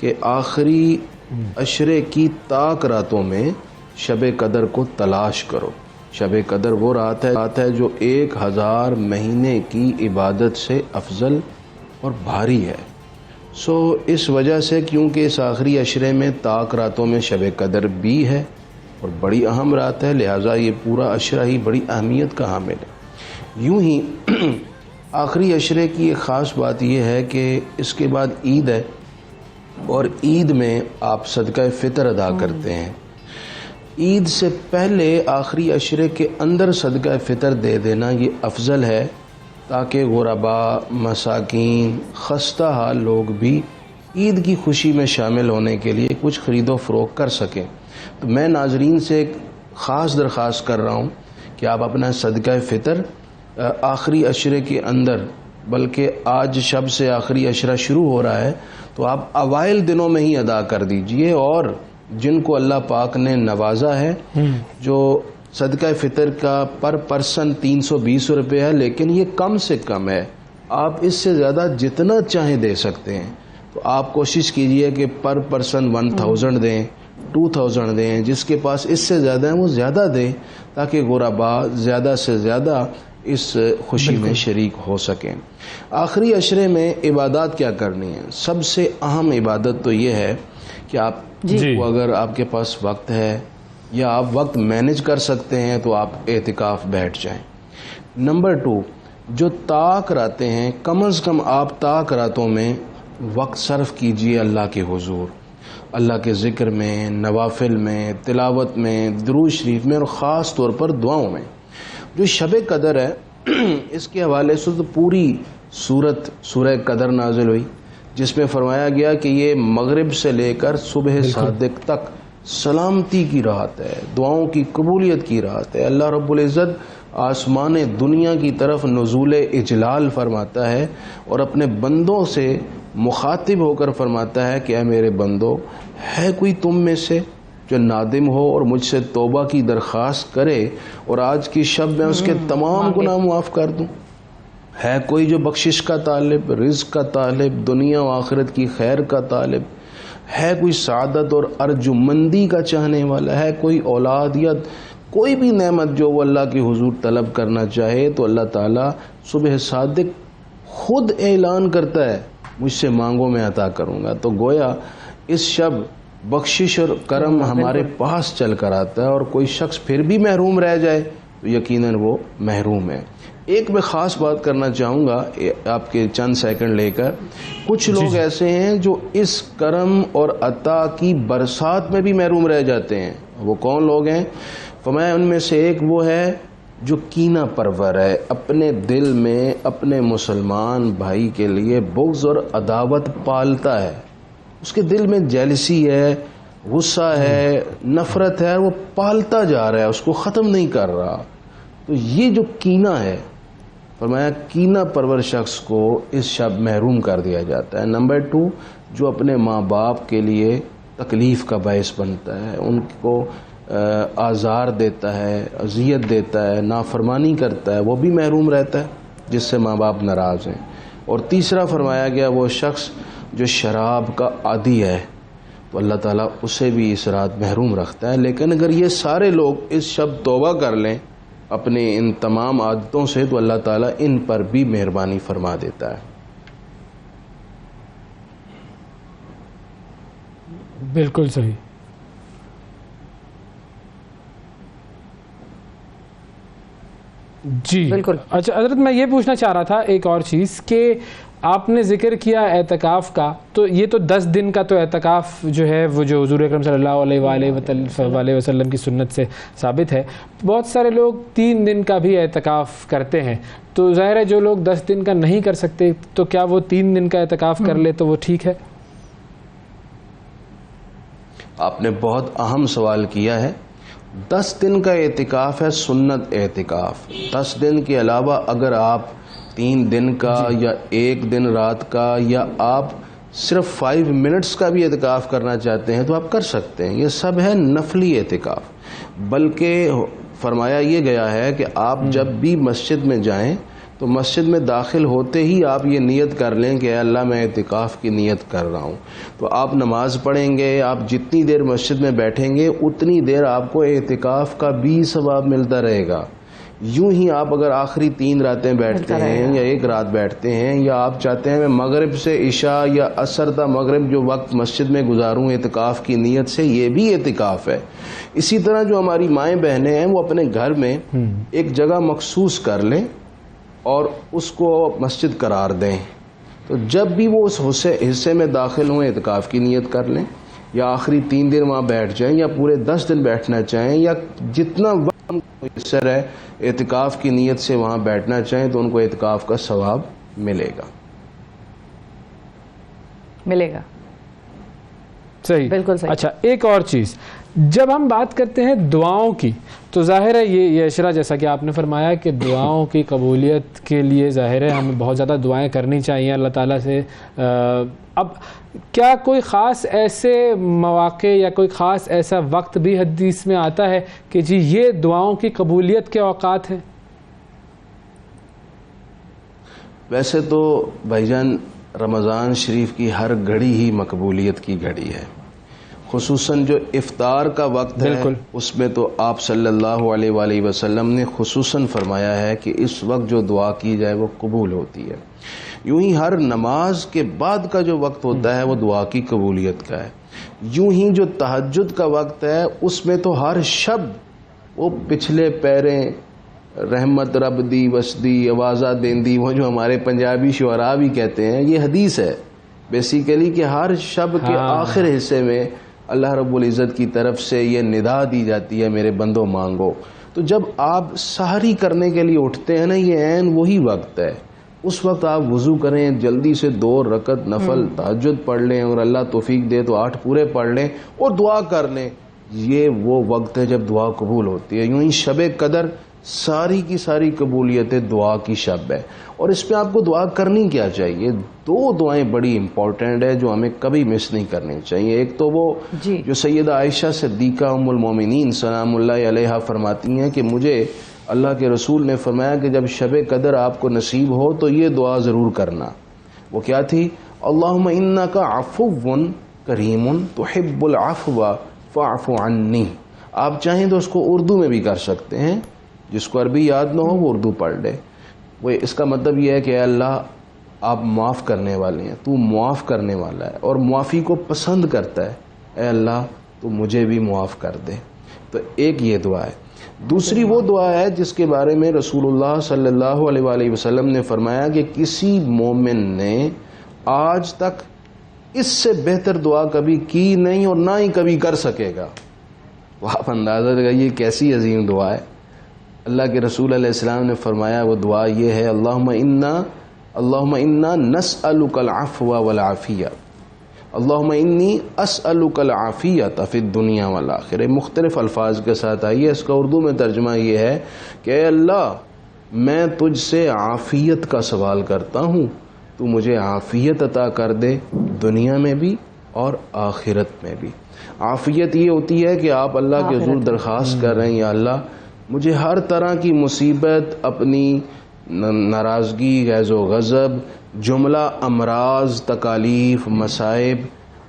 कि आखिरी अशरे की ताक रातों में शब कदर को तलाश करो। शब कदर वो रात है जो 1000 महीने की इबादत से अफजल और भारी है। इस वजह से, क्योंकि इस आखिरी अशरे में ताक रातों में शब कदर भी है, और बड़ी अहम रात है, लिहाजा ये पूरा अशरा ही बड़ी अहमियत का हामिल है। यूँ ही आखिरी अशरे की एक ख़ास बात यह है कि इसके बाद ईद है और ईद में आप सदका फ़ितर अदा करते हैं। ईद से पहले आखिरी अशरे के अंदर सदका फ़ितर दे देना ये अफजल है, ताकि गुरबा, मसाकीन, खस्ता हाल लोग भी ईद की खुशी में शामिल होने के लिए कुछ ख़रीदो फ़रोख्त कर सकें। तो मैं नाजरीन से एक ख़ास दरख्वास्त कर रहा हूँ कि आप अपना सदका फ़ितर आखिरी अशरे के अंदर, बल्कि आज शब से आखिरी अशरा शुरू हो रहा है तो आप अवाइल दिनों में ही अदा कर दीजिए। और जिनको अल्लाह पाक ने नवाजा है, जो सदका फ़ितर का पर पर्सन 320 रुपये है, लेकिन ये कम से कम है, आप इससे ज़्यादा जितना चाहें दे सकते हैं। तो आप कोशिश कीजिए कि पर पर्सन 1000 दें, 2000 दें, जिसके पास इससे ज़्यादा है वो ज़्यादा दें, ताकि गुरबा ज़्यादा से ज़्यादा इस खुशी में शरीक हो सकें। आखिरी अशरे में इबादत क्या करनी है? सबसे अहम इबादत तो ये है कि आप को अगर आपके पास वक्त है या आप वक्त मैनेज कर सकते हैं तो आप एतिकाफ बैठ जाएं। नंबर 2, जो ताक रातें हैं, कम अज़ कम आप ताक रातों में वक्त सर्फ कीजिए अल्लाह के हुजूर, अल्लाह के ज़िक्र में, नवाफिल में, तिलावत में, दुरूद शरीफ में और ख़ास तौर पर दुआओं में। जो शब कदर है इसके हवाले से तो पूरी सूरत सूरह कदर नाजिल हुई, जिसमें फरमाया गया कि ये मगरिब से लेकर सुबह सादिक तक सलामती की रात है, दुआओं की कबूलियत की रात है। अल्लाह रब्बुल इज़्ज़त आसमान दुनिया की तरफ नुज़ूल इजलाल फरमाता है और अपने बंदों से मुखातिब होकर फरमाता है कि ऐ मेरे बंदो, है कोई तुम में से जो नादिम हो और मुझसे तौबा की दरख्वास्त करे और आज की शब में उसके तमाम गुनाह माफ़ कर दूं? है कोई जो बख्शिश का तालिब, रिज़्क़ का तालिब, दुनिया व आखिरत की खैर का तालिब? है कोई सादत और अर्जुमंदी का चाहने वाला? है कोई औलाद या कोई भी नेमत जो वो अल्लाह के हुजूर तलब करना चाहे तो अल्लाह ताला सुबह सादिक खुद ऐलान करता है, मुझसे मांगो मैं अता करूँगा। तो गोया इस शब बख्शिश और करम हमारे पास चल कर आता है, और कोई शख्स फिर भी महरूम रह जाए तो यकीनन वो महरूम है। एक मैं ख़ास बात करना चाहूँगा आपके चंद सेकंड लेकर। कुछ लोग ऐसे हैं जो इस करम और अता की बरसात में भी महरूम रह जाते हैं। वो कौन लोग हैं? फरमाया उनमें से एक वो है जो कीना परवर है, अपने दिल में अपने मुसलमान भाई के लिए बुग़्ज़ और अदावत पालता है, उसके दिल में जेलसी है, गुस्सा है, नफ़रत है, वो पालता जा रहा है, उसको ख़त्म नहीं कर रहा। तो ये जो कीना है, फरमाया कीना परवर शख्स को इस शब महरूम कर दिया जाता है। नंबर 2, जो अपने माँ बाप के लिए तकलीफ़ का बायस बनता है, उनको आज़ार देता है, अज़ियत देता है, नाफरमानी करता है, वो भी महरूम रहता है, जिससे माँ बाप नाराज़ हैं। और तीसरा फरमाया गया वो शख्स जो शराब का आदी है, तो अल्लाह ताला उसे भी इस रात महरूम रखता है। लेकिन अगर ये सारे लोग इस शब तौबा कर लें अपने इन तमाम आदतों से, तो अल्लाह ताला इन पर भी मेहरबानी फरमा देता है। बिल्कुल सही। जी बिल्कुल। अच्छा हज़रत, मैं ये पूछना चाह रहा था एक और चीज़ कि आपने जिक्र किया एतकाफ़ का, तो ये तो 10 दिन का तो एतकाफ़ जो है वो जो हुज़ूर अकरम सल्लल्लाहु अलैहि वसल्लम की सुन्नत से साबित है। बहुत सारे लोग 3 दिन का भी एतकाफ़ करते हैं, तो ज़ाहिर है जो लोग 10 दिन का नहीं कर सकते तो क्या वो 3 दिन का एतकाफ़ कर ले तो वो ठीक है? आपने बहुत अहम सवाल किया है। 10 दिन का एतिकाफ़ है सुन्नत एतिकाफ़। 10 दिन के अलावा अगर आप 3 दिन का या 1 दिन रात का या आप सिर्फ 5 मिनट्स का भी एतिकाफ़ करना चाहते हैं तो आप कर सकते हैं। ये सब है नफली एतिकाफ़। बल्कि फरमाया ये गया है कि आप जब भी मस्जिद में जाएं तो मस्जिद में दाखिल होते ही आप ये नियत कर लें कि अल्लाह मैं एतिकाफ़ की नियत कर रहा हूँ। तो आप नमाज़ पढ़ेंगे, आप जितनी देर मस्जिद में बैठेंगे उतनी देर आपको एतिकाफ़ का भी सवाब मिलता रहेगा। यूं ही आप अगर आखिरी 3 रातें बैठते हैं या 1 रात बैठते हैं, या आप चाहते हैं मैं मगरिब से इशा या असर ता मगरिब जो वक्त मस्जिद में गुजारूं एतिकाफ़ की नीयत से, ये भी एतिकाफ़ है। इसी तरह जो हमारी माएँ बहनें हैं वो अपने घर में एक जगह मखसूस कर लें और उसको मस्जिद करार दें। तो जब भी वो उस हिस्से में दाखिल हुए एतिकाफ़ की नीयत कर लें, या आखिरी 3 दिन वहाँ बैठ जाएं, या पूरे 10 दिन बैठना चाहें, या जितना वक्त मुयस्सर है एतिकाफ़ की नीयत से वहाँ बैठना चाहें, तो उनको एतिकाफ़ का सवाब मिलेगा। सही, बिल्कुल सही। अच्छा, एक और चीज़, जब हम बात करते हैं दुआओं की, तो जाहिर है ये अशरा जैसा कि आपने फरमाया कि दुआओं की कबूलियत के लिए जाहिर है हमें बहुत ज़्यादा दुआएं करनी चाहिए अल्लाह ताला से। अब क्या कोई ख़ास ऐसे मौक़े या कोई ख़ास ऐसा वक्त भी हदीस में आता है कि जी ये दुआओं की कबूलियत के औक़ात हैं? वैसे तो भाईजान रमज़ान शरीफ की हर घड़ी ही मकबूलियत की घड़ी है, खुसूसन जो इफ्तार का वक्त है उसमें तो आप सल्लल्लाहु अलैहि वसल्लम ने खुसूसन फरमाया है कि इस वक्त जो दुआ की जाए वो कबूल होती है। यूं ही हर नमाज के बाद का जो वक्त होता है वो दुआ की कबूलियत का है। यूं ही जो तहज्जुद का वक्त है उसमें तो हर शब वो पिछले पैरें रहमत रब दी वसदी आवाज़ा देंदी, वो जो हमारे पंजाबी शुअरा भी कहते हैं, ये हदीस है बेसिकली कि हर शब के आखिर हिस्से में अल्लाह रब्बुल इज़्ज़त की तरफ से ये निदा दी जाती है, मेरे बंदो मांगो। तो जब आप सहरी करने के लिए उठते हैं ना, ये ऐन वही वक्त है। उस वक्त आप वज़ू करें, जल्दी से 2 रकत नफल तहज्जुद पढ़ लें, और अल्लाह तौफीक दे तो 8 पूरे पढ़ लें और दुआ कर लें। ये वो वक्त है जब दुआ कबूल होती है। यूं ही शब कदर सारी की सारी कबूलियतें दुआ की शब है, और इस पर आपको दुआ करनी क्या चाहिए? 2 दुआएं बड़ी इंपॉर्टेंट है जो हमें कभी मिस नहीं करनी चाहिए। एक तो वो जो सैयदा आयशा सिद्दीक़ा उम्मुल मोमिनीन सलामुल्लाह अलैहा फरमाती हैं कि मुझे अल्लाह के रसूल ने फरमाया कि जब शब कदर आपको नसीब हो तो ये दुआ ज़रूर करना। वो क्या थी? अल्लाहुम्मा इन्नका अफ़ुव्वुन करीमुन तुहिब्बुल अफ़्वा फ़अफ़ु अन्नी। आप चाहें तो उसको उर्दू में भी कर सकते हैं, जिसको अरबी याद ना हो वो उर्दू पढ़ ले। वो इसका मतलब ये है कि अल्लाह आप माफ़ करने वाले हैं, तू मुआफ़ करने वाला है और मुआफ़ी को पसंद करता है, ए अल्लाह तू मुझे भी मुआफ़ कर दे। तो एक ये दुआ है। दूसरी वो दुआ है जिसके बारे में रसूलुल्लाह सल्लल्लाहु अलैहि वसल्लम ने फरमाया कि किसी मोमिन ने आज तक इससे बेहतर दुआ कभी की नहीं और ना ही कभी कर सकेगा। वह आप अंदाज़ा लगाइए कैसी अजीम दुआ है। अल्लाह के रसूल अलैहिस्सलाम ने फरमाया वो दुआ ये है, अल्लाहुम्मा इन्ना नस्अलुकल अफ़्वा वल आफ़िया, अल्लाहुम्मा इन्नी अस्अलुकल आफ़ियत फ़िद दुनिया वल आखिरह। मुख्तलिफ अल्फाज के साथ आई है। इसका उर्दू में तर्जुमा ये है कि अल्लाह मैं तुझसे आफ़ियत का सवाल करता हूँ, तू मुझे आफ़ियत अता कर दे दुनिया में भी और आखिरत में भी। आफ़ियत ये होती है कि आप अल्लाह के हुज़ूर दरख्वास्त कर रहे हैं, या अल्लाह मुझे हर तरह की मुसीबत, अपनी नाराज़गी, गैज़ो गज़ब, जुमला अमराज, तकालीफ, मसाइब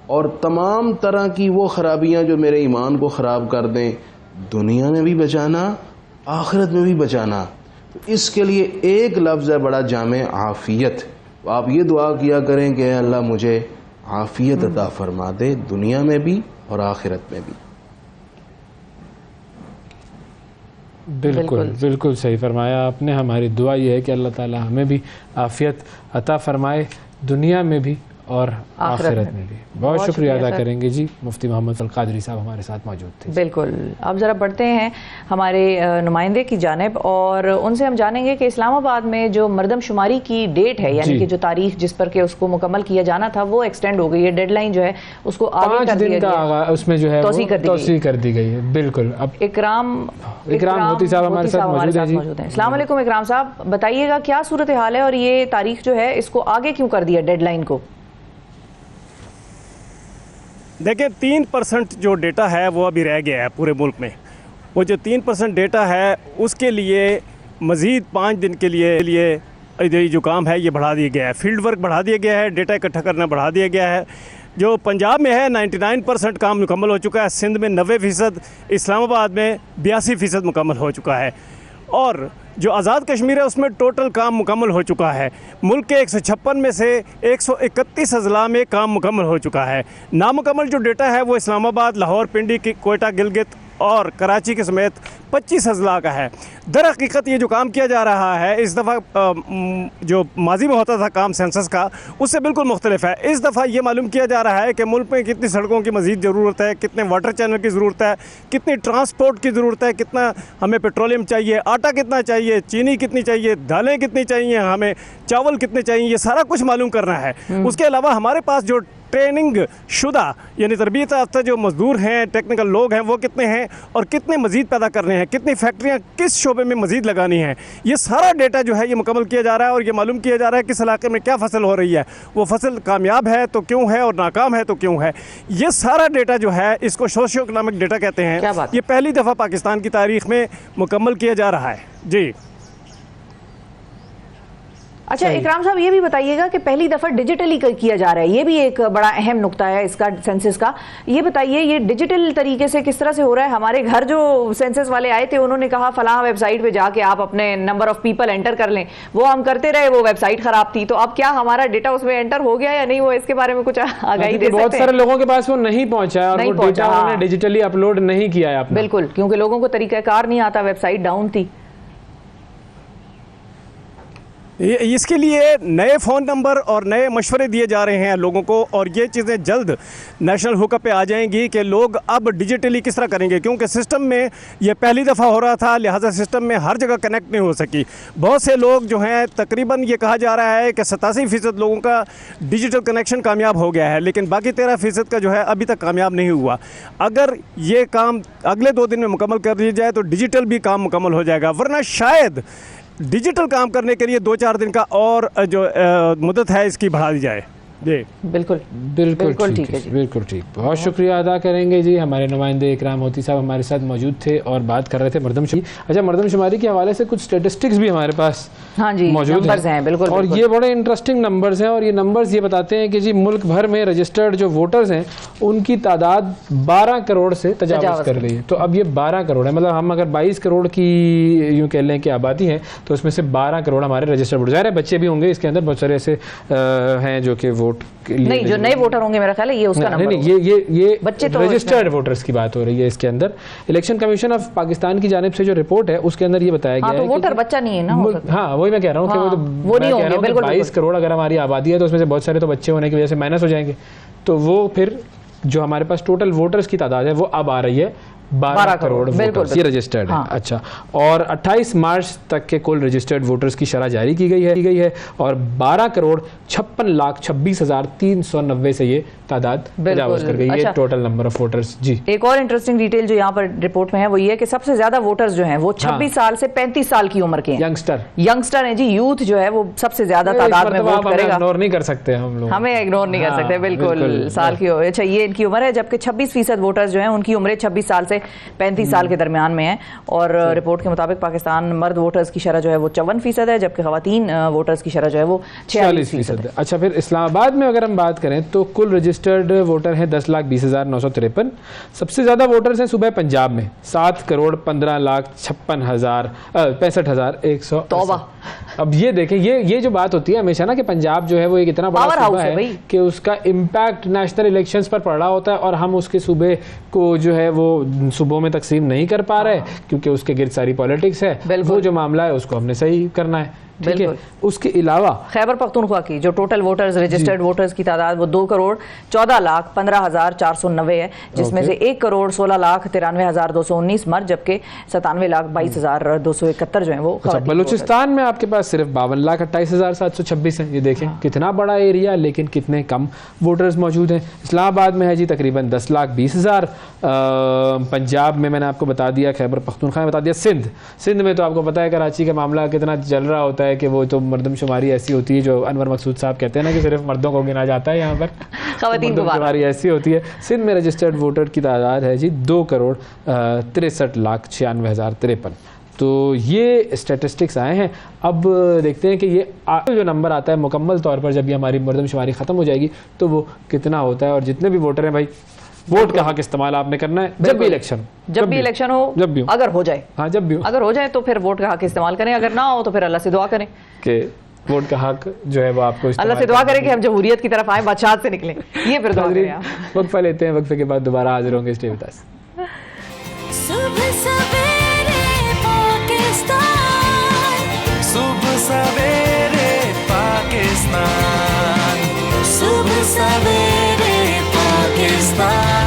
और तमाम तरह की वो ख़राबियाँ जो मेरे ईमान को ख़राब कर दें, दुनिया में भी बचाना, आखिरत में भी बचाना। तो इसके लिए एक लफ्ज़ है बड़ा जामे, आफ़ियत। आप ये दुआ किया करें कि अल्लाह मुझे आफ़ियत अता फ़रमा दे दुनिया में भी और आखिरत में भी। बिल्कुल बिल्कुल सही फरमाया आपने। हमारी दुआ ये है कि अल्लाह ताला हमें भी आफ़ियत अता फ़रमाए दुनिया में भी और आखिरत में भी। बहुत शुक्रिया अदा करेंगे जी। मुफ्ती मोहम्मद अल कादरी साहब हमारे साथ मौजूद थे। बिल्कुल। अब ज़रा बढ़ते हैं हमारे नुमाइंदे की जानिब और उनसे हम जानेंगे कि इस्लामाबाद में जो मरदमशुमारी की डेट है, यानी कि जो तारीख जिस पर के उसको मुकम्मल किया जाना था, वो एक्सटेंड हो गई है। डेडलाइन जो है उसको आगे कर दिया गया, उसमें जो है तौसीह कर दी गई है। बिल्कुल। अब इकराम मोती साहब हमारे साथ मौजूद हैं। अस्सलाम वालेकुम इकराम साहब, बताइएगा क्या सूरत हाल है और ये तारीख जो है इसको आगे क्यों कर दिया डेडलाइन को? देखिए 3% जो डेटा है वो अभी रह गया है पूरे मुल्क में। वो जो 3% डेटा है उसके लिए मज़ीद 5 दिन के लिए जो काम है ये बढ़ा दिया गया है। फील्ड वर्क बढ़ा दिया गया है, डेटा इकट्ठा करना बढ़ा दिया गया है। जो पंजाब में है 99% काम मुकम्मल हो चुका है, सिंध में 90%, इस्लामाबाद में 82% मुकम्मल हो चुका है। और जो आज़ाद कश्मीर है उसमें टोटल काम मुकम्मल हो चुका है। मुल्क के 156 में से 131 अजला में काम मुकम्मल हो चुका है। नामुकम्मल जो डेटा है वो इस्लामाबाद, लाहौर, पिंडी, कोयटा, गिलगित और कराची के समेत 25 अजला का है। दर हकीकत ये जो काम किया जा रहा है इस दफ़ा जो माजी में होता था काम सेंसस का, उससे बिल्कुल मुख्तलिफ है। इस दफ़ा ये मालूम किया जा रहा है कि मुल्क में कितनी सड़कों की मज़ीद ज़रूरत है, कितने वाटर चैनल की ज़रूरत है, कितनी ट्रांसपोर्ट की ज़रूरत है, कितना हमें पेट्रोलियम चाहिए, आटा कितना चाहिए, चीनी कितनी चाहिए, दालें कितनी चाहिए, हमें चावल कितने चाहिए, ये सारा कुछ मालूम करना है। उसके अलावा हमारे पास जो ट्रेनिंग शुदा यानी तरबियत याफ्ता जो मजदूर हैं, टेक्निकल लोग हैं, वो कितने हैं और कितने मज़ीद पैदा करने हैं, कितनी फैक्ट्रियाँ किस शोबे में मज़ीद लगानी हैं, ये सारा डेटा जो है ये मुकम्मल किया जा रहा है। और ये मालूम किया जा रहा है किस इलाके में क्या फसल हो रही है, वो फसल कामयाब है तो क्यों है और नाकाम है तो क्यों है। ये सारा डेटा जो है इसको सोशियो इकनॉमिक डेटा कहते हैं। ये पहली दफ़ा पाकिस्तान की तारीख में मुकम्मल किया जा रहा है। जी अच्छा इकराम साहब, ये भी बताइएगा कि पहली दफ़ा डिजिटली किया जा रहा है, ये भी एक बड़ा अहम नुक्ता है इसका सेंसस का। ये बताइए ये डिजिटल तरीके से किस तरह से हो रहा है। हमारे घर जो सेंसस वाले आए थे उन्होंने कहा फलां वेबसाइट पे जाके आप अपने नंबर ऑफ पीपल एंटर कर लें, वो हम करते रहे, वो वेबसाइट खराब थी। तो अब क्या हमारा डेटा उसमें एंटर हो गया या नहीं, वो इसके बारे में कुछ आगाही दे सकते हैं? बहुत सारे लोगों के पास वो नहीं पहुंचा है और वो डेटा उन्होंने डिजिटली अपलोड नहीं किया है अपना। बिल्कुल, क्योंकि लोगों को तरीकाकार नहीं आता, वेबसाइट डाउन थी। इसके लिए नए फ़ोन नंबर और नए मशवरे दिए जा रहे हैं लोगों को, और ये चीज़ें जल्द नेशनल हुकअप पे आ जाएंगी कि लोग अब डिजिटली किस तरह करेंगे, क्योंकि सिस्टम में ये पहली दफ़ा हो रहा था, लिहाजा सिस्टम में हर जगह कनेक्ट नहीं हो सकी। बहुत से लोग जो हैं, तकरीबन ये कहा जा रहा है कि 87% लोगों का डिजिटल कनेक्शन कामयाब हो गया है, लेकिन बाकी 13% का जो है अभी तक कामयाब नहीं हुआ। अगर ये काम अगले 2 दिन में मुकम्मल कर दिया जाए तो डिजिटल भी काम मुकम्मल हो जाएगा, वरना शायद डिजिटल काम करने के लिए 2-4 दिन का और जो मुद्दत है इसकी बढ़ा दी जाए। जी बिल्कुल बिल्कुल ठीक है जी, बिल्कुल ठीक। बहुत शुक्रिया अदा करेंगे जी। हमारे नुमाइंदे इकराम होती साहब हमारे साथ मौजूद थे और बात कर रहे थे मरदमशुमारी। अच्छा, मरदमशुमारी के हवाले से कुछ स्टेटिस्टिक्स भी हमारे पास मौजूद हैं। बिल्कुल, और ये बड़े इंटरेस्टिंग नंबर्स हैं, और ये नंबर्स ये बताते हैं कि जी मुल्क भर में रजिस्टर्ड जो वोटर्स हैं उनकी तादाद 12 करोड़ से तजावज़ कर गई है। तो अब ये 12 करोड़ है, मतलब हम अगर 22 करोड़ की यूँ कह लें कि आबादी है तो उसमें से 12 करोड़ हमारे रजिस्टर्ड वोटर। ज़ाहिर है बच्चे भी होंगे इसके अंदर, बहुत सारे ऐसे हैं जो कि वोट नहीं, जो नए वोटर होंगे मेरा ख्याल है ये उसका नंबर नहीं, ये बच्चे तो रजिस्टर्ड वोटर्स की बात हो रही है इसके अंदर। इलेक्शन कमीशन ऑफ पाकिस्तान की जानिब से जो रिपोर्ट है उसके अंदर ये बताया गया है वोटर बच्चा नहीं है ना। हाँ, वही मैं कह रहा हूँ कि वो नहीं होंगे। 22 करोड़ अगर हमारी आबादी है तो उसमें से बहुत सारे तो बच्चे होने की वजह से माइनस हो जाएंगे, तो वो फिर जो हमारे पास टोटल वोटर्स की तादाद है वो अब आ रही है 12 करोड़ वोटर्स, ये रजिस्टर्ड है। अच्छा, और 28 मार्च तक के कुल रजिस्टर्ड वोटर्स की शरह जारी की गई है और 12 करोड़ 56,26,390 से ये तादाद तजावुज़ कर गई है। ये टोटल नंबर ऑफ वोटर्स। जी एक और इंटरेस्टिंग डिटेल जो यहाँ पर रिपोर्ट में है वो ये है कि सबसे ज्यादा वोटर्स जो हैं वो 26 साल से 35 साल की उम्र के हैं। यंगस्टर हैं जी, यूथ जो है वो सबसे ज्यादा तादाद में वोट करेगा। इग्नोर नहीं कर सकते हम लोग, हमें इग्नोर नहीं कर सकते। बिल्कुल साल की। अच्छा, ये इनकी उम्र है, जबकि 26% वोटर्स जो हैं उनकी उम्र 26 साल से 35 साल के दरमियान में है। और रिपोर्ट के मुताबिक पाकिस्तान मर्द वोटर्स की शरह जो है वो 54% है, जबकि खवातीन वोटर्स की शरह जो है वो 46% है। अच्छा, फिर इस्लामाबाद में अगर हम बात करें तो कुल रजिस्टर्ड वोटर हैं 10,20,953। सबसे ज्यादा वोटर्स हैं सूबे पंजाब में 7,56,100 तौबा। अब ये देखें, ये जो बात होती है हमेशा ना कि पंजाब जो है वो एक इतना बड़ा सूबा है कि उसका इम्पैक्ट नेशनल इलेक्शंस पर पड़ रहा होता है और हम उसके सूबे को जो है वो सूबों में तकसीम नहीं कर पा रहे क्योंकि उसके गिर्द सारी पॉलिटिक्स है। वो जो मामला है उसको हमने सही करना है, ठीक है। उसके अलावा खैबर पख्तूनख्वा की जो टोटल वोटर्स रजिस्टर्ड वोटर्स की तादाद वो 2,14,15,490 है, जिसमें से 1,16,93,219 मर्द, जबकि 97,22,271 जो है वो। बलूचिस्तान में आपके पास सिर्फ 52,28,726 है। ये देखें कितना बड़ा एरिया लेकिन कितने कम वोटर्स मौजूद हैं। इस्लामाबाद में है जी तकरीबन 10,20,000। पंजाब में मैंने आपको बता दिया, खैबर पख्तूनख्वा में बता दिया। सिंध में तो आपको पता है कराची का मामला कितना चल रहा होता है कि वो तो मर्दमशुमारी ऐसी होती है जो अनवर मकसूद साहब कहते हैं ना कि सिर्फ मर्दों को गिना जाता है, यहाँ पर मर्दमशुमारी ऐसी होती है। सिंध में रजिस्टर्ड वोटर की तादाद है जी 2,63,96,953। तो ये स्टैटिस्टिक्स आए हैं। अब देखते हैं कि ये जो नंबर आता है मुकम्मल तौर पर जब ये हमारी मर्दमशुमारी ख़त्म हो जाएगी तो वो कितना होता है। और जितने भी वोटर हैं भाई वोट का हक इस्तेमाल आपने करना है जब भी इलेक्शन हो, जब भी हो, अगर हो जाए, हाँ जब भी हो, अगर हो जाए तो फिर वोट का हक इस्तेमाल करें, अगर ना हो तो फिर अल्लाह से दुआ करें कि वोट का हक जो है वो आपको अल्लाह से दुआ करें कि हम जमहूरियत की तरफ आए, बादशाह से निकलें, ये फिर दुआ करें आप। वक्फा लेते हैं, वक्फे के बाद दोबारा हाजिर होंगे। Stay with us. सुबह सवेरे पाकिस्तान, सुबह सवेरे पाकिस्तान, सुबह सवेरे पाकिस्तान।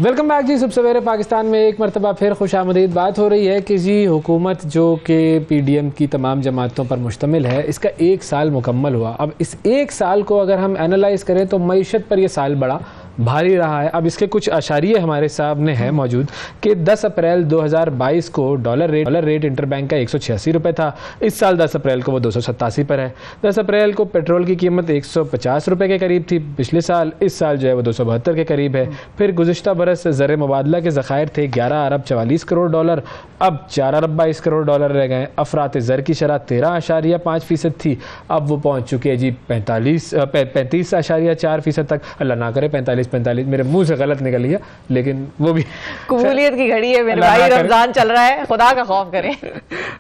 वेलकम बैक जी। सुबह सवेरे पाकिस्तान में एक मरतबा फिर खुशामदीद। बात हो रही है कि जी हुकूमत जो कि PDM की तमाम जमातों पर मुश्तमिल है, इसका 1 साल मुकम्मल हुआ। अब इस 1 साल को अगर हम एनालाइज करें तो मईशत पर यह साल बड़ा भारी रहा है। अब इसके कुछ अशारिये हमारे सामने हैं मौजूद कि 10 अप्रैल 2022 को डॉलर रेट इंटरबैंक का 186 रुपये था। इस साल 10 अप्रैल को वो 287 पर है। 10 अप्रैल को पेट्रोल की कीमत 150 रुपये के करीब थी पिछले साल, इस साल जो है वो 272 के करीब है। फिर गुज़िश्ता बरस ज़र मुबादला के ज़खायर थे 11 अरब 44 करोड़ डॉलर, अब 4 अरब 22 करोड़ डॉलर रह गए। अफरात ज़र की शरह 13.5% थी, अब वो पहुँच चुके हैं जी 35.4% तक। अल्लाह ना करे 45 मेरे मुंह से गलत निकल गया, लेकिन वो भी कबूलियत की घड़ी है मेरे भाई, रमजान चल रहा है, खुदा का खौफ करें।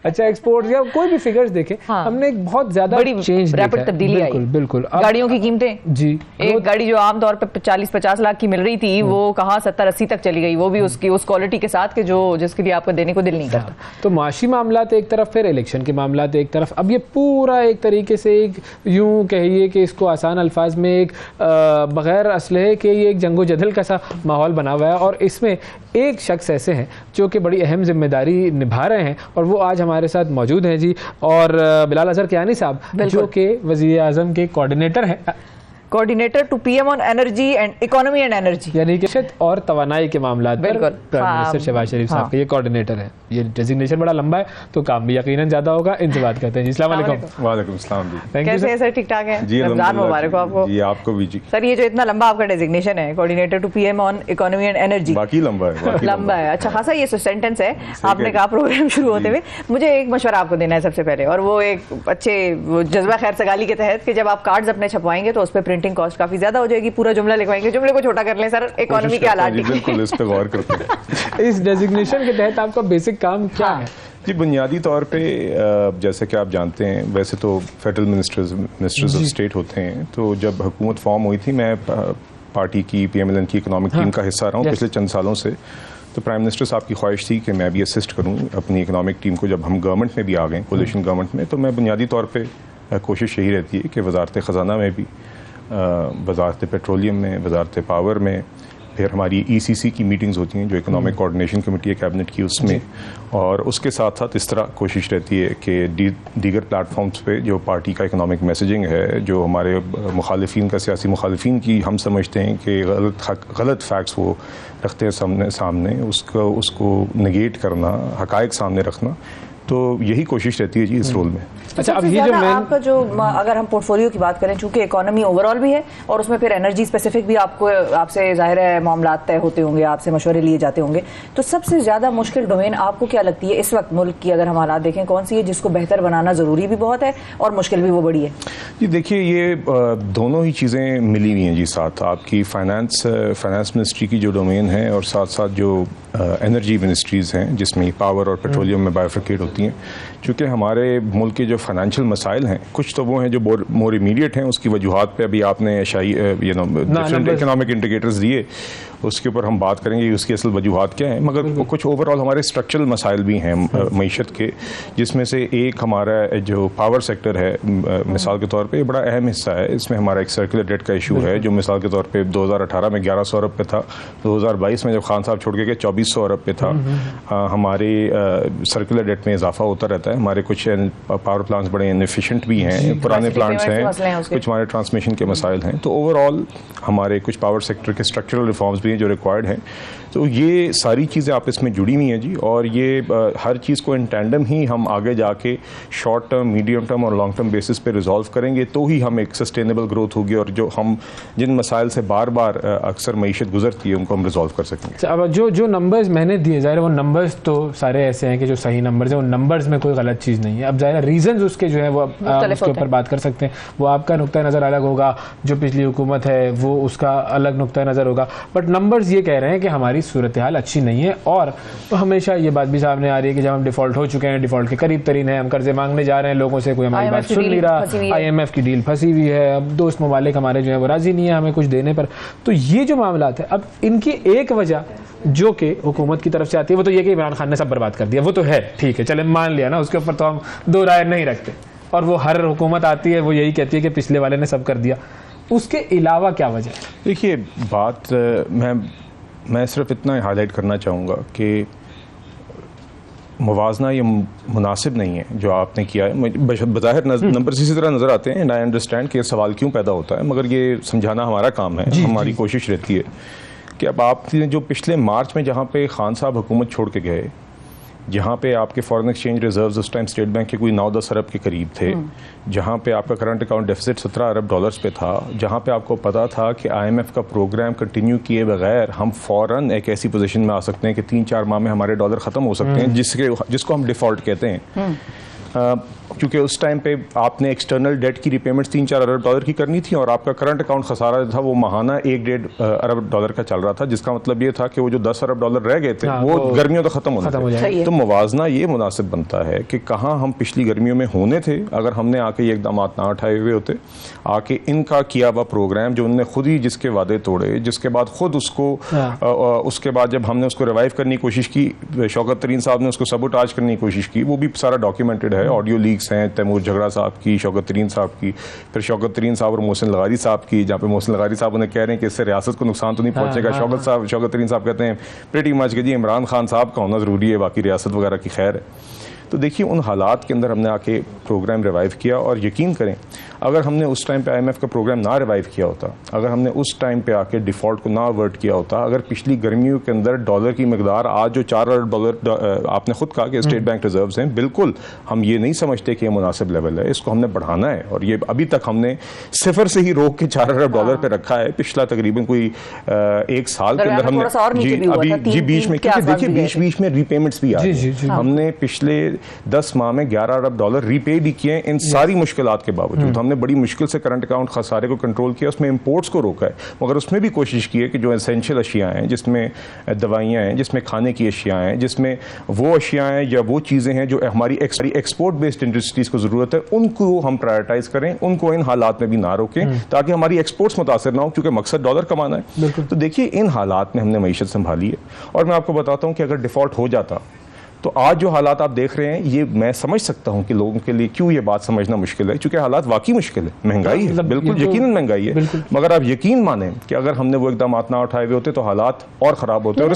अच्छा, एक्सपोर्ट या कोई भी फिगर्स देखें, हाँ, हमने एक बहुत ज्यादा चेंज, रैपिड तब्दीली आई। बिल्कुल। गाड़ियों की कीमतें जी, एक गाड़ी जो आमतौर पे 40-50 लाख की मिल रही थी वो कहाँ 70-80 तक चली गई, वो भी उसकी उस क्वालिटी के साथ के जो जिसके लिए आपको देने को दिल नहीं करता। तो माशी मामला एक तरफ, फिर इलेक्शन के मामला एक तरफ। अब ये पूरा एक तरीके से एक यूं कहिए कि इसको आसान अल्फाज में एक बगैर असलहे के ये एक जंगो जदल का सा माहौल बना हुआ है। और इसमें एक शख्स ऐसे हैं जो कि बड़ी अहम जिम्मेदारी निभा रहे हैं और वो आज हमारे साथ मौजूद हैं जी। और बिलाल अजहर कियानी साहब जो कि वज़ीर आज़म के कोऑर्डिनेटर हैं, coordinator to PM on energy and economy and energy, यानी कि और तवानाई के मामला पर प्राइम मिनिस्टर शहबाज शरीफ साहब के ये कोऑर्डिनेटर है। ये डेजिग्नेशन बड़ा लंबा है तो काम भी यकीनन ज्यादा होगा। इनसे बात करते हैं जी। अस्सलाम वालेकुम। वालेकुम सलाम जी। कैसे हैं सर? ठीक ठाक है जी, रमजान मुबारक हो आपको। जी आपको भी जी। सर ये जो इतना लंबा आपका डेजिग्नेशन है coordinator to PM on economy and energy, बाकी लंबा है, लंबा है। अच्छा खासा ये सेंटेंस है। आपने कहा प्रोग्राम शुरू होते हुए मुझे एक मशवरा आपको देना है सबसे पहले, और वो एक अच्छे जज्बा खैर सगाली के तहत कि जब आप कार्ड्स अपने छपवाएंगे तो उस पर प्रिंटिंग कॉस्ट काफी ज्यादा हो जाएगी। पूरा जुमला लिखवाएंगे, जुमले को छोटा कर लें सर, इकोनॉमी के हालात। बिल्कुल, इस पे गौर करते हैं। इस डेजिग्नेशन के तहत आपका बेसिक काम क्या है? जी बुनियादी तौर पे जैसे कि आप जानते हैं, वैसे तो फेडरल मिनिस्टर्स ऑफ स्टेट होते हैं। तो जब हुकूमत फॉर्म हुई थी, मैं पार्टी की PMLN की इकोनॉमिक टीम का हिस्सा रहा हूँ पिछले चंद सालों से। तो प्राइम मिनिस्टर साहब की ख्वाहिश थी कि मैं भी असिस्ट करूँ अपनी इकोनॉमिक टीम को। जब हम गवर्नमेंट में भी आ गए, कोलिशन गवर्नमेंट में, तो मैं बुनियादी तौर पर कोशिश यही रहती है कि वजारत ख़जाना में भी, वजारत पेट्रोलियम में, वजारत पावर में, फिर हमारी ECC की मीटिंग्स होती हैं जो इकोनॉमिक कोऑर्डिनेशन कमेटी है कैबिनेट की, उसमें। और उसके साथ साथ इस तरह कोशिश रहती है कि दीगर प्लेटफॉर्म्स पे जो पार्टी का इकोनॉमिक मैसेजिंग है, जो हमारे मुखालिफिन का, सियासी मुखालिफिन की हम समझते हैं कि गलत फैक्ट्स वो रखते हैं सामने उसको नेगेट करना, हकायक सामने रखना। तो यही कोशिश रहती है जी इस रोल में। अच्छा, अब ये जो आपका जो अगर हम पोर्टफोलियो की बात करें, चूंकि इकोनॉमी ओवरऑल भी है और उसमें फिर एनर्जी स्पेसिफिक भी आपसे जाहिर है मामला तय होते होंगे, आपसे मशवरे लिए जाते होंगे, तो सबसे ज्यादा मुश्किल डोमेन आपको क्या लगती है इस वक्त मुल्क की अगर हम हालात देखें, कौन सी है जिसको बेहतर बनाना जरूरी भी बहुत है और मुश्किल भी वो बड़ी है? जी देखिए, ये दोनों ही चीज़ें मिली हुई हैं जी साथ। आपकी फाइनेंस मिनिस्ट्री की जो डोमेन है और साथ साथ जो एनर्जी मिनिस्ट्रीज़ हैं जिसमें पावर और पेट्रोलियम में बायोफिकेट होती हैं। चूँकि हमारे मुल्क के जो फाइनेंशियल मसाइल हैं, कुछ तो वो हैं जो मोर इमीडिएट हैं, उसकी वजूहात पे अभी आपने डिफरेंट इकोनॉमिक इंडिकेटर्स दिए, उसके ऊपर हम बात करेंगे उसकी असल वजूहात क्या है। मगर कुछ ओवरऑल हमारे स्ट्रक्चरल मसाइल भी हैं मईशत के, जिसमें से एक हमारा जो पावर सेक्टर है, मिसाल के तौर पे बड़ा अहम हिस्सा है। इसमें हमारा एक सर्कुलर डेट का इशू है जो मिसाल के तौर पे 2018 में 1100 अरब पे था, 2022 में जब खान साहब छोड़ के गए 2400 अरब पे था। हमारे सर्कुलर डेट में इजाफा होता रहता है। हमारे कुछ पावर प्लांट्स बड़े इनएफिशिएंट भी हैं, पुराने प्लांट्स हैं, कुछ हमारे ट्रांसमिशन के मसाइल हैं। तो ओवरऑल हमारे कुछ पावर सेक्टर के स्ट्रक्चरल रिफॉर्म्स भी हैं जो रिक्वायर्ड हैं। तो ये सारी चीज़ें आपस में जुड़ी हुई हैं जी, और ये हर चीज़ को इन टैंडम ही हम आगे जाके शॉर्ट टर्म, मीडियम टर्म और लॉन्ग टर्म बेसिस पे रिजॉल्व करेंगे, तो ही हम एक सस्टेनेबल ग्रोथ होगी और जो हम जिन मसाइल से बार बार अक्सर मईशत गुजरती है उनको हम रिजॉल्व कर सकेंगे। अब जो नंबर्स मैंने दिए, ज़ाहिर वो नंबर्स तो सारे ऐसे हैं कि जो सही नंबर्स हैं, उन नंबर्स में कोई गलत चीज़ नहीं है। अब ज़ाहिर रीजंस उसके जो है वो उसके ऊपर बात कर सकते हैं, वो आपका नुक्ता नज़र अलग होगा, जो पिछली हुकूमत है वो उसका अलग नुक्ता नज़र होगा, बट नंबर्स ये कह रहे हैं कि हमारी सूरत हाल अच्छी नहीं है। और तो हमेशा ये बात भी सामने आ रही है कि जब हम डिफ़ॉल्ट हो चुके हैं, डिफ़ॉल्ट के करीब तरीन है, हम कर्जे मांगने जा रहे हैं लोगों से, कोई हमारी बात सुन नहीं रहा, IMF की डील फंसी हुई है, अब दोस्त ममालिक हमारे जो है वो राज़ी नहीं है हमें कुछ देने पर। तो ये जो मामलात है, अब इनकी एक वजह जो कि हुकूमत की तरफ से आती है वो तो ये कि इमरान खान ने सब बर्बाद कर दिया, वो तो है, ठीक है, चले मान लिया ना, उसके ऊपर तो हम दो राय नहीं रखते। और वो हर हुकूमत आती है वो यही कहती है कि पिछले वाले ने सब कर दिया। उसके अलावा क्या वजह है? देखिए बात मैं सिर्फ इतना हाईलाइट करना चाहूँगा कि मुवाजना ये मुनासिब नहीं है जो आपने किया है। बज़ाहिर नंबर इसी तरह नज़र आते हैं एंड आई अंडरस्टैंड कि सवाल क्यों पैदा होता है, मगर ये समझाना हमारा काम है, हमारी कोशिश रहती है कि अब आपने जो पिछले मार्च में जहाँ पे खान साहब हुकूमत छोड़ के गए, जहाँ पे आपके फॉरेन एक्सचेंज रिजर्व्स उस टाइम स्टेट बैंक के कोई 9-10 अरब के करीब थे, जहाँ पे आपका करंट अकाउंट डेफिसिट 17 अरब डॉलर्स पे था, जहाँ पे आपको पता था कि IMF का प्रोग्राम कंटिन्यू किए बगैर हम फ़ौरन एक ऐसी पोजीशन में आ सकते हैं कि 3-4 माह में हमारे डॉलर ख़त्म हो सकते हैं, जिसको हम डिफ़ॉल्ट कहते हैं। क्योंकि उस टाइम पे आपने एक्सटर्नल डेट की रिपेमेंट्स 3-4 अरब डॉलर की करनी थी और आपका करंट अकाउंट खसारा था वो महाना 1-1.5 अरब डॉलर का चल रहा था, जिसका मतलब ये था कि वो जो 10 अरब डॉलर रह गए थे वो गर्मियों तक खत्म होने थे। तो मुवाजना ये मुनासिब बनता है कि कहाँ हम पिछली गर्मियों में होने थे अगर हमने आके ये इकदाम ना उठाए हुए होते, आके इनका किया हुआ प्रोग्राम जो उनने खुद ही जिसके वादे तोड़े, जिसके बाद खुद उसको उसके बाद जब हमने उसको रिवाइव करने की कोशिश की, शौकत तरीन साहब ने उसको सबोटाज करने की कोशिश की, वो भी सारा डॉक्यूमेंटेड है, ऑडियो लीक्स हैं तैमूर झगड़ा साहब की, शौकत तरीन साहब की, फिर शौकत तरीन साहब और मोहसिन लगारी साहब की, जहाँ पे मोहसिन लगारी साहब उन्हें कह रहे हैं कि इससे रियासत को नुकसान तो नहीं पहुंचेगा। शौकत तरीन साहब कहते हैं प्रीटी मच के जी इमरान खान साहब का होना ज़रूरी है, बाकी रियासत वगैरह की खैर है। तो देखिए उन हालात के अंदर हमने आके प्रोग्राम रिवाइव किया, और यकीन करें अगर हमने उस टाइम पे IMF का प्रोग्राम ना रिवाइव किया होता, अगर हमने उस टाइम पे आके डिफ़ॉल्ट को ना अवर्ट किया होता, अगर पिछली गर्मियों के अंदर डॉलर की मकदार आज जो 4 अरब डॉलर आपने खुद कहा कि स्टेट बैंक रिजर्व्स हैं, बिल्कुल हम ये नहीं समझते कि ये मुनासिब लेवल है, इसको हमने बढ़ाना है, और ये अभी तक हमने सिफर से ही रोक के 4 अरब डॉलर पे रखा है। पिछला तकरीबन कोई 1 साल के अंदर हमने बीच में, क्योंकि देखिए बीच में रीपेमेंट्स भी आ रही है, हमने पिछले 10 माह में 11 अरब डॉलर रीपे भी किए इन सारी मुश्किलात के बावजूद। हमने बड़ी मुश्किल से करंट अकाउंट खसारे को कंट्रोल किया, उसमें इंपोर्ट्स को रोका है, मगर उसमें भी कोशिश की है कि जो एसेंशियल अशिया हैं, जिसमें दवाइयाँ हैं, जिसमें खाने की अशिया हैं, जिसमें वो अशिया हैं या वो चीज़ें हैं जो हमारी एक्सपोर्ट बेस्ड इंडस्ट्रीज़ को ज़रूरत है, उनको हम प्रायोरिटाइज करें, उनको इन हालात में भी ना रोकें ताकि हमारी एक्सपोर्ट्स मुतासर ना हो, क्योंकि मकसद डॉलर कमाना है। तो देखिए इन हालात में हमने मईशत संभाली है, और मैं आपको बताता हूँ कि अगर डिफ़ॉल्ट हो जाता तो आज जो हालात आप देख रहे हैं, ये मैं समझ सकता हूं कि लोगों के लिए क्यों ये बात समझना मुश्किल है, क्योंकि हालात वाकई मुश्किल है, महंगाई है, बिल्कुल यकीनन महंगाई है, मगर आप यकीन माने कि अगर हमने वो इकदाम ना उठाए हुए होते तो हालात और ख़राब होते हैं।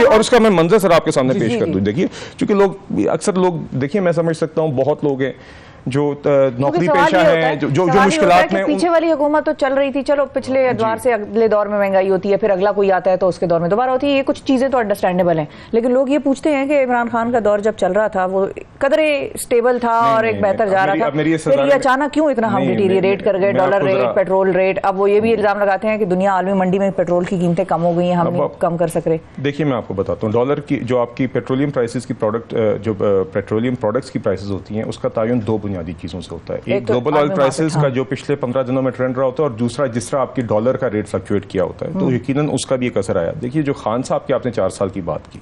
और उसका मैं मंजर सर आपके सामने पेश कर दूं। देखिए क्योंकि अक्सर लोग, देखिए मैं समझ सकता हूँ बहुत लोग हैं जो नौकरी पेशा है, जो मुश्किलात में, पीछे वाली हुकूमत तो चल रही थी, चलो पिछले दौर से अगले दौर में महंगाई होती है, फिर अगला कोई आता है तो उसके दौर में दोबारा होती है, ये कुछ चीजें तो अंडरस्टैंडेबल हैं, लेकिन लोग ये पूछते हैं कि इमरान खान का दौर जब चल रहा था वो कदरे स्टेबल था और एक बेहतर जा रहा था, फिर ये अचानक क्यों इतना हम डिटीरियरेट कर गए, डॉलर रेट, पेट्रोल रेट। अब वो ये भी इल्जाम लगाते हैं कि दुनिया आलमी मंडी में पेट्रोल की कीमतें कम हो गई हैं, हम नहीं कम कर सक रहे। देखिए मैं आपको बताता हूँ, डॉलर की जो आपकी पेट्रोलियम प्राइसेस की जो पेट्रोलियम प्रोडक्ट्स की प्राइसेस होती हैं, उसका तायुन दो बुनियादी चीज़ों से होता है। एक ग्लोबल ऑयल प्राइसेस का जो पिछले 15 दिनों में ट्रेंड रहा होता है, और दूसरा जिस तरह आपकी डॉलर का रेट फ्लक्चुएट किया होता है, तो यकीनन उसका भी एक असर आया। देखिए जो खान साहब की आपने 4 साल की बात की,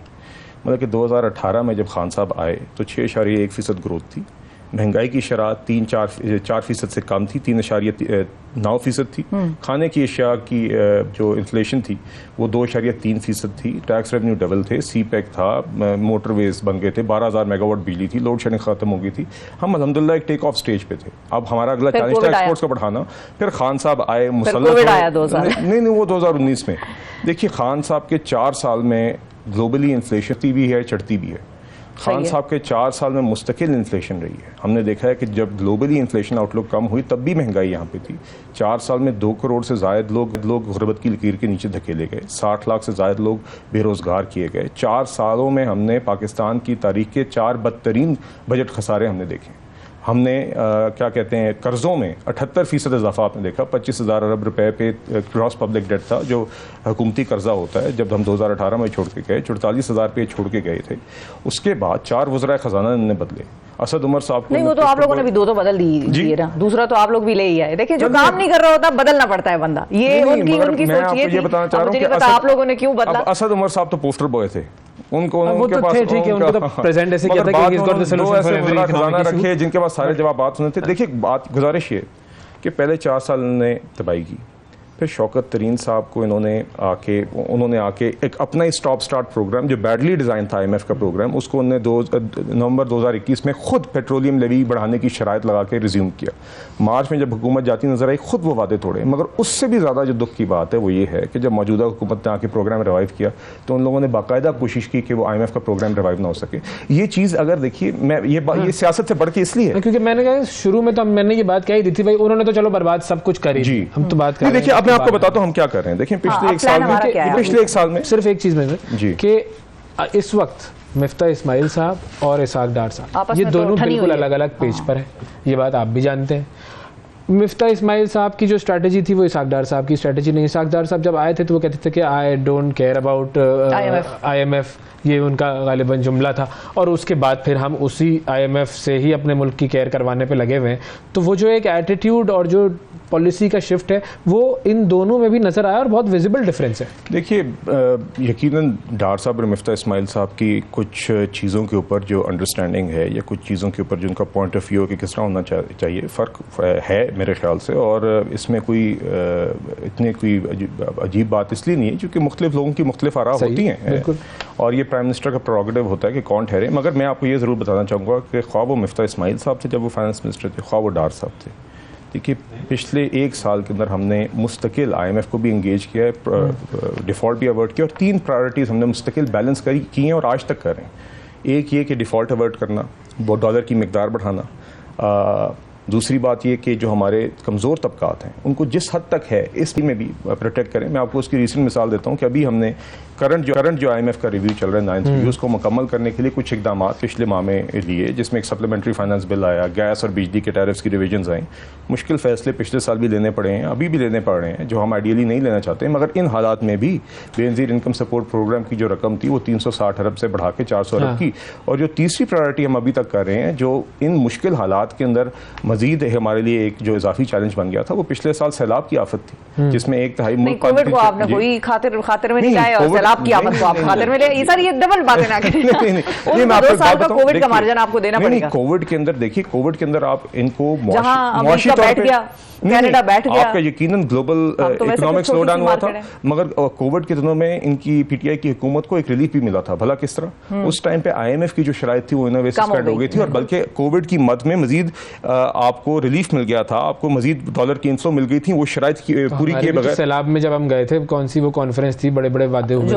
मतलब कि 2018 में जब खान साहब आए तो 6.1% ग्रोथ थी, महंगाई की शरह 4% से कम थी, 3.9% थी, खाने की अशिया की जो इन्फ्लेशन थी वो 2.3% थी, टैक्स रेवेन्यू डबल थे, सी पैक था, मोटरवेज बन गए थे, 12,000 मेगावाट बिजली थी, लोड शेडिंग खत्म हो गई थी, हम अल्हम्दुलिल्लाह एक टेक ऑफ स्टेज पे थे। अब हमारा अगला चैलेंज था एक्सपोर्ट्स को बढ़ाना। फिर खान साहब आए, मुसल्लत नहीं वो 2019 में। देखिए खान साहब के 4 साल में ग्लोबली इन्फ्लेशन भी है, चढ़ती भी है। खान साहब के 4 साल में मुस्तकिल इन्फ्लेशन रही है। हमने देखा है कि जब ग्लोबली इन्फ्लेशन आउटलुक कम हुई तब भी महंगाई यहाँ पे थी। 4 साल में 2 करोड़ से ज़ायद लोग गुर्बत की लकीर के नीचे धकेले गए, 60 लाख से ज़ायद लोग बेरोज़गार किए गए। 4 सालों में हमने पाकिस्तान की तारीख के 4 बदतरीन बजट खसारे हमने देखे। हमने क्या कहते हैं कर्ज़ों में 78% इजाफा आपने देखा। 25,000 अरब रुपए पे ग्रॉस पब्लिक डेट था जो हुकूमती कर्जा होता है। जब हम 2018 में छोड़ के गए 44,000 पे छोड़ के गए थे। उसके बाद 4 वज़राए ख़जाना ने बदले। असद उमर साहब को नहीं, वो तो आप लोगों ने भी दो बदल दिए ना, दूसरा तो आप लोग भी ले ही आए। देखिए जो काम नहीं कर रहा होता बदलना पड़ता है बंदा, ये उनकी सोच ये बताना चाह रहा हूँ कि आप लोगों ने क्यों बदला। असद उमर साहब तो पोस्टर बॉय थे, उनके पास ठीक है, उनको तो प्रेजेंट ऐसे किया था कि he's got the solution for every economic issue। रखे जिनके पास सारे जवाब बात सुने थे। देखिए बात गुजारिश ये कि पहले 4 साल ने तबाही की, फिर शौकत तरीन साहब को उन्होंने आके एक अपना ही स्टॉप स्टार्ट प्रोग्राम जो बैडली डिज़ाइन था IMF का प्रोग्राम, उसको उन्होंने नवंबर 2021 में खुद पेट्रोलियम लेवी बढ़ाने की शराइत लगा के रिज्यूम किया। मार्च में जब हुकूमत जाती नजर आई खुद वो वादे तोड़े। मगर उससे भी ज़्यादा जो दुख की बात है वो ये है कि जब मौजूदा हुकूमत ने आके प्रोग्राम रिवाइव किया तो उन लोगों ने बाकायदा कोशिश की कि वो IMF का प्रोग्राम रिवाइव ना हो सके। ये चीज़ अगर देखिए मैं ये सियासत से बढ़ के इसलिए क्योंकि मैंने कहा शुरू में तो मैंने ये बात कही दी थी भाई, उन्होंने तो चलो बर्बाद सब कुछ करी जी। हम तो बात कर देखिए अब मैं आपको बताता हूँ हम क्या कर रहे हैं। देखिए पिछले एक साल में सिर्फ एक चीज में कि इस वक्त मिफ्ता इस्माइल साहब और इसहाक डार साहब ये दोनों बिल्कुल अलग अलग पेज पर हैं। ये बात आप भी जानते हैं। मिफ्ता इस्माइल साहब की जो स्ट्रैटेजी थी वो इसहाक डार साहब की स्ट्रैटेजी नहीं। इसहाक डार साहब जब आए थे तो वो कहते थे कि I don't care about IMF, ये उनका गालिबन जुमला था। और उसके बाद फिर हम उसी IMF से ही अपने मुल्क की केयर करवाने पे लगे हुए हैं। तो वो जो एक एटीट्यूड और जो पॉलिसी का शिफ्ट है वो इन दोनों में भी नजर आया और बहुत विजिबल डिफरेंस है। देखिए यकीनन डार साहब और मिफ्ता इस्माइल साहब की कुछ चीज़ों के ऊपर जो अंडरस्टैंडिंग है या कुछ चीज़ों के ऊपर जो उनका पॉइंट ऑफ व्यू है कि किस तरह होना चाहिए फ़र्क है मेरे ख्याल से। और इसमें कोई इतनी कोई अजीब बात इसलिए नहीं है क्योंकि मुख्तलिफ लोगों की मुख्तलिफ आरा होती हैं और ये प्राइम मिनिस्टर का प्रोगेटिव होता है कि कौन ठहरे। मगर मैं आपको ये ज़रूर बताना चाहूँगा कि ख्वाह वो मिफ्ता इस्माइल साहब थे जब वो फाइनेंस मिनिस्टर थे, ख्वाह वो डार साहब थे। देखिए पिछले 1 साल के अंदर हमने मुस्तकिल IMF को भी इंगेज किया है, डिफ़ॉल्ट भी अवर्ट किया और 3 प्रायोरिटीज़ हमने मुस्तकिल बैलेंस की हैं और आज तक कर रहे हैं। एक ये कि डिफ़ॉल्ट अवर्ट करना, $1 की मिकदार बढ़ाना। दूसरी बात ये कि जो हमारे कमज़ोर तबकात हैं उनको जिस हद तक है इस में भी प्रोटेक्ट करें। मैं आपको उसकी रीसेंट मिसाल देता हूँ कि अभी हमने करंट जो IMF का रिव्यू चल रहा है 9th रिव्यू, उसको मुकम्मल करने के लिए कुछ इकदाम पिछले माह में लिए जिसमें एक सप्लीमेंट्री फाइनेंस बिल आया, गैस और बिजली के टैरिफ्स की रिविजन्स आई। मुश्किल फैसले पिछले साल भी लेने पड़े हैं, अभी भी लेने पड़ रहे हैं जो हम आइडियली नहीं लेना चाहते। मगर इन हालात में भी बेनज़ीर इनकम सपोर्ट प्रोग्राम की जो रकम थी वो 360 अरब से बढ़ा के 400 अरब की। और जो तीसरी प्रायोरिटी हम अभी तक कर रहे हैं जो इन मुश्किल हालात के अंदर मजीद हमारे लिए एक जो इजाफी चैलेंज बन गया था वो पिछले साल सैलाब की आफत थी जिसमें 1/3 मुल्क कोविड को आपने कोई खातिर में नहीं लाया और सैलाब की आफत को आप खातिर में ले। ये सारी डबल बातें ना करें। नहीं मैं आपको बात बताऊं, कोविड का मार्जिन आपको देना पड़ेगा। कोविड के अंदर देखिए कोविड के अंदर आप इनको मुआशी तौर पे कनाडा बैठ गया, आपका यकीनन ग्लोबल इकोनॉमिक स्लोडाउन हुआ था। मगर कोविड के दिनों में इनकी PTI की हुकूमत को एक रिलीफ भी मिला था। भला किस तरह उस टाइम पे IMF की जो शराइत थी वो इन्हें सस्पेंड हो गई थी और बल्कि कोविड की मद में मजीद आपको रिलीफ मिल गया था, आपको मजीद डॉलर की इनफ्लो मिल गई थी। वो शराइत पूरी किए बगैर सैलाब में जब हम गए थे कौन सी वो कॉन्फ्रेंस थी, बड़े बड़े वादे हुए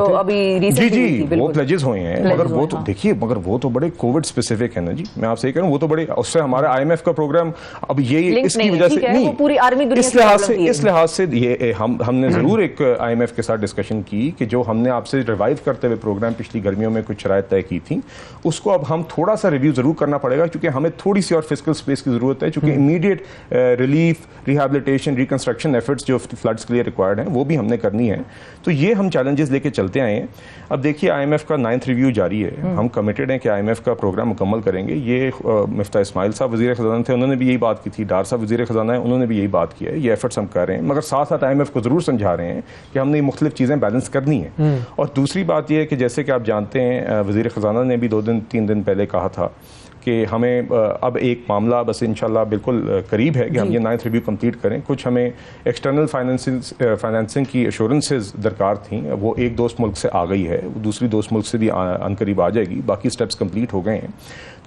थे जी वो प्लेजेस हुए हैं। मगर वो तो देखिए मगर वो तो बड़े कोविड स्पेसिफिक है ना जी। मैं आपसे कह रहा हूँ वो तो बड़े उससे हमारा IMF का प्रोग्राम अब ये इसकी वजह से नहीं पूरी आर्मी इस लिहाज से ये हमने ज़रूर एक IMF के साथ डिस्कशन की कि जो हमने आपसे रिवाइव करते हुए प्रोग्राम पिछली गर्मियों में कुछ शराइत तय की थी उसको अब हम थोड़ा सा रिव्यू ज़रूर करना पड़ेगा क्योंकि हमें थोड़ी सी और फिजिकल स्पेस की ज़रूरत है क्योंकि immediate relief, rehabilitation, reconstruction efforts जो फ्लड्स के लिए रिक्वायर्ड हैं वो भी हमने करनी है। तो ये हम चैलेंजेस लेके चलते आए हैं। अब देखिए IMF का 9th रिव्यू जारी है, हम कमिटेड हैं कि IMF का प्रोग्राम मुकम्मल करेंगे। ये मिफ्ता इस्माइल साहब वज़ीर ख़ज़ाना थे, उन्होंने भी यही बात की थी, डार साहब वज़ीर ख़ज़ाना है, उन्होंने भी यही बात की है। ये एफर्ट्स हम कर रहे हैं मगर साथ साथ IMF को ज़रूर समझा रहे हैं कि हमने मुख्तलिफ चीज़ें बैलेंस करनी है। और दूसरी बात यह है कि जैसे कि आप जानते हैं वज़ीर ख़ज़ाना ने भी 2-3 दिन पहले कहा था कि हमें अब एक मामला बस इंशाल्लाह बिल्कुल करीब है कि हम ये 9th रिव्यू कंप्लीट करें। कुछ हमें एक्सटर्नल फाइनेंसिंग की एश्योरेंसेस दरकार थी, वो एक दोस्त मुल्क से आ गई है, दूसरी दोस्त मुल्क से भी अनकरीब आ जाएगी, बाकी स्टेप्स कंप्लीट हो गए हैं।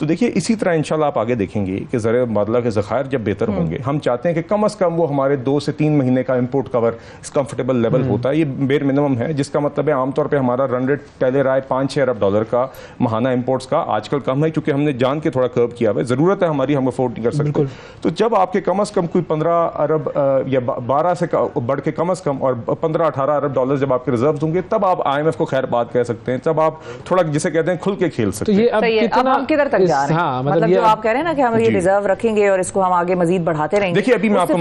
तो देखिए इसी तरह इंशाल्लाह आप आगे देखेंगे कि ज़र मुबादला के ज़खायर जब बेहतर होंगे, हम चाहते हैं कि कम अज़ कम वो हमारे 2 से 3 महीने का इंपोर्ट कवर इस कंफर्टेबल लेवल होता है, ये बेर मिनिमम है, जिसका मतलब है आमतौर पर हमारा रन रेट पहले रहा है 5-6 अरब डॉलर का महाना इंपोर्ट्स का, आजकल कम है क्योंकि हमने जान के थोड़ा कर्व किया हुआ है, ज़रूरत है हमारी, हम अफोर्ड नहीं कर सकते। तो जब आपके कम अज़ कम कोई 15 अरब या 12 से बढ़ के कम अज़ कम और 15-18 अरब डॉलर जब आपके रिजर्व होंगे, तब आप IMF को खैर बात कह सकते हैं, तब आप थोड़ा जिसे कहते हैं खुल के खेल सकते हैं। अब हम किधर तक जा रहे हैं? हाँ, मतलब जो आप कह रहे हैं ना कि हम ये रिजर्व रखेंगे और इसको हम आगे मजीद बढ़ाते रहेंगे। देखिए अभी मैं आपको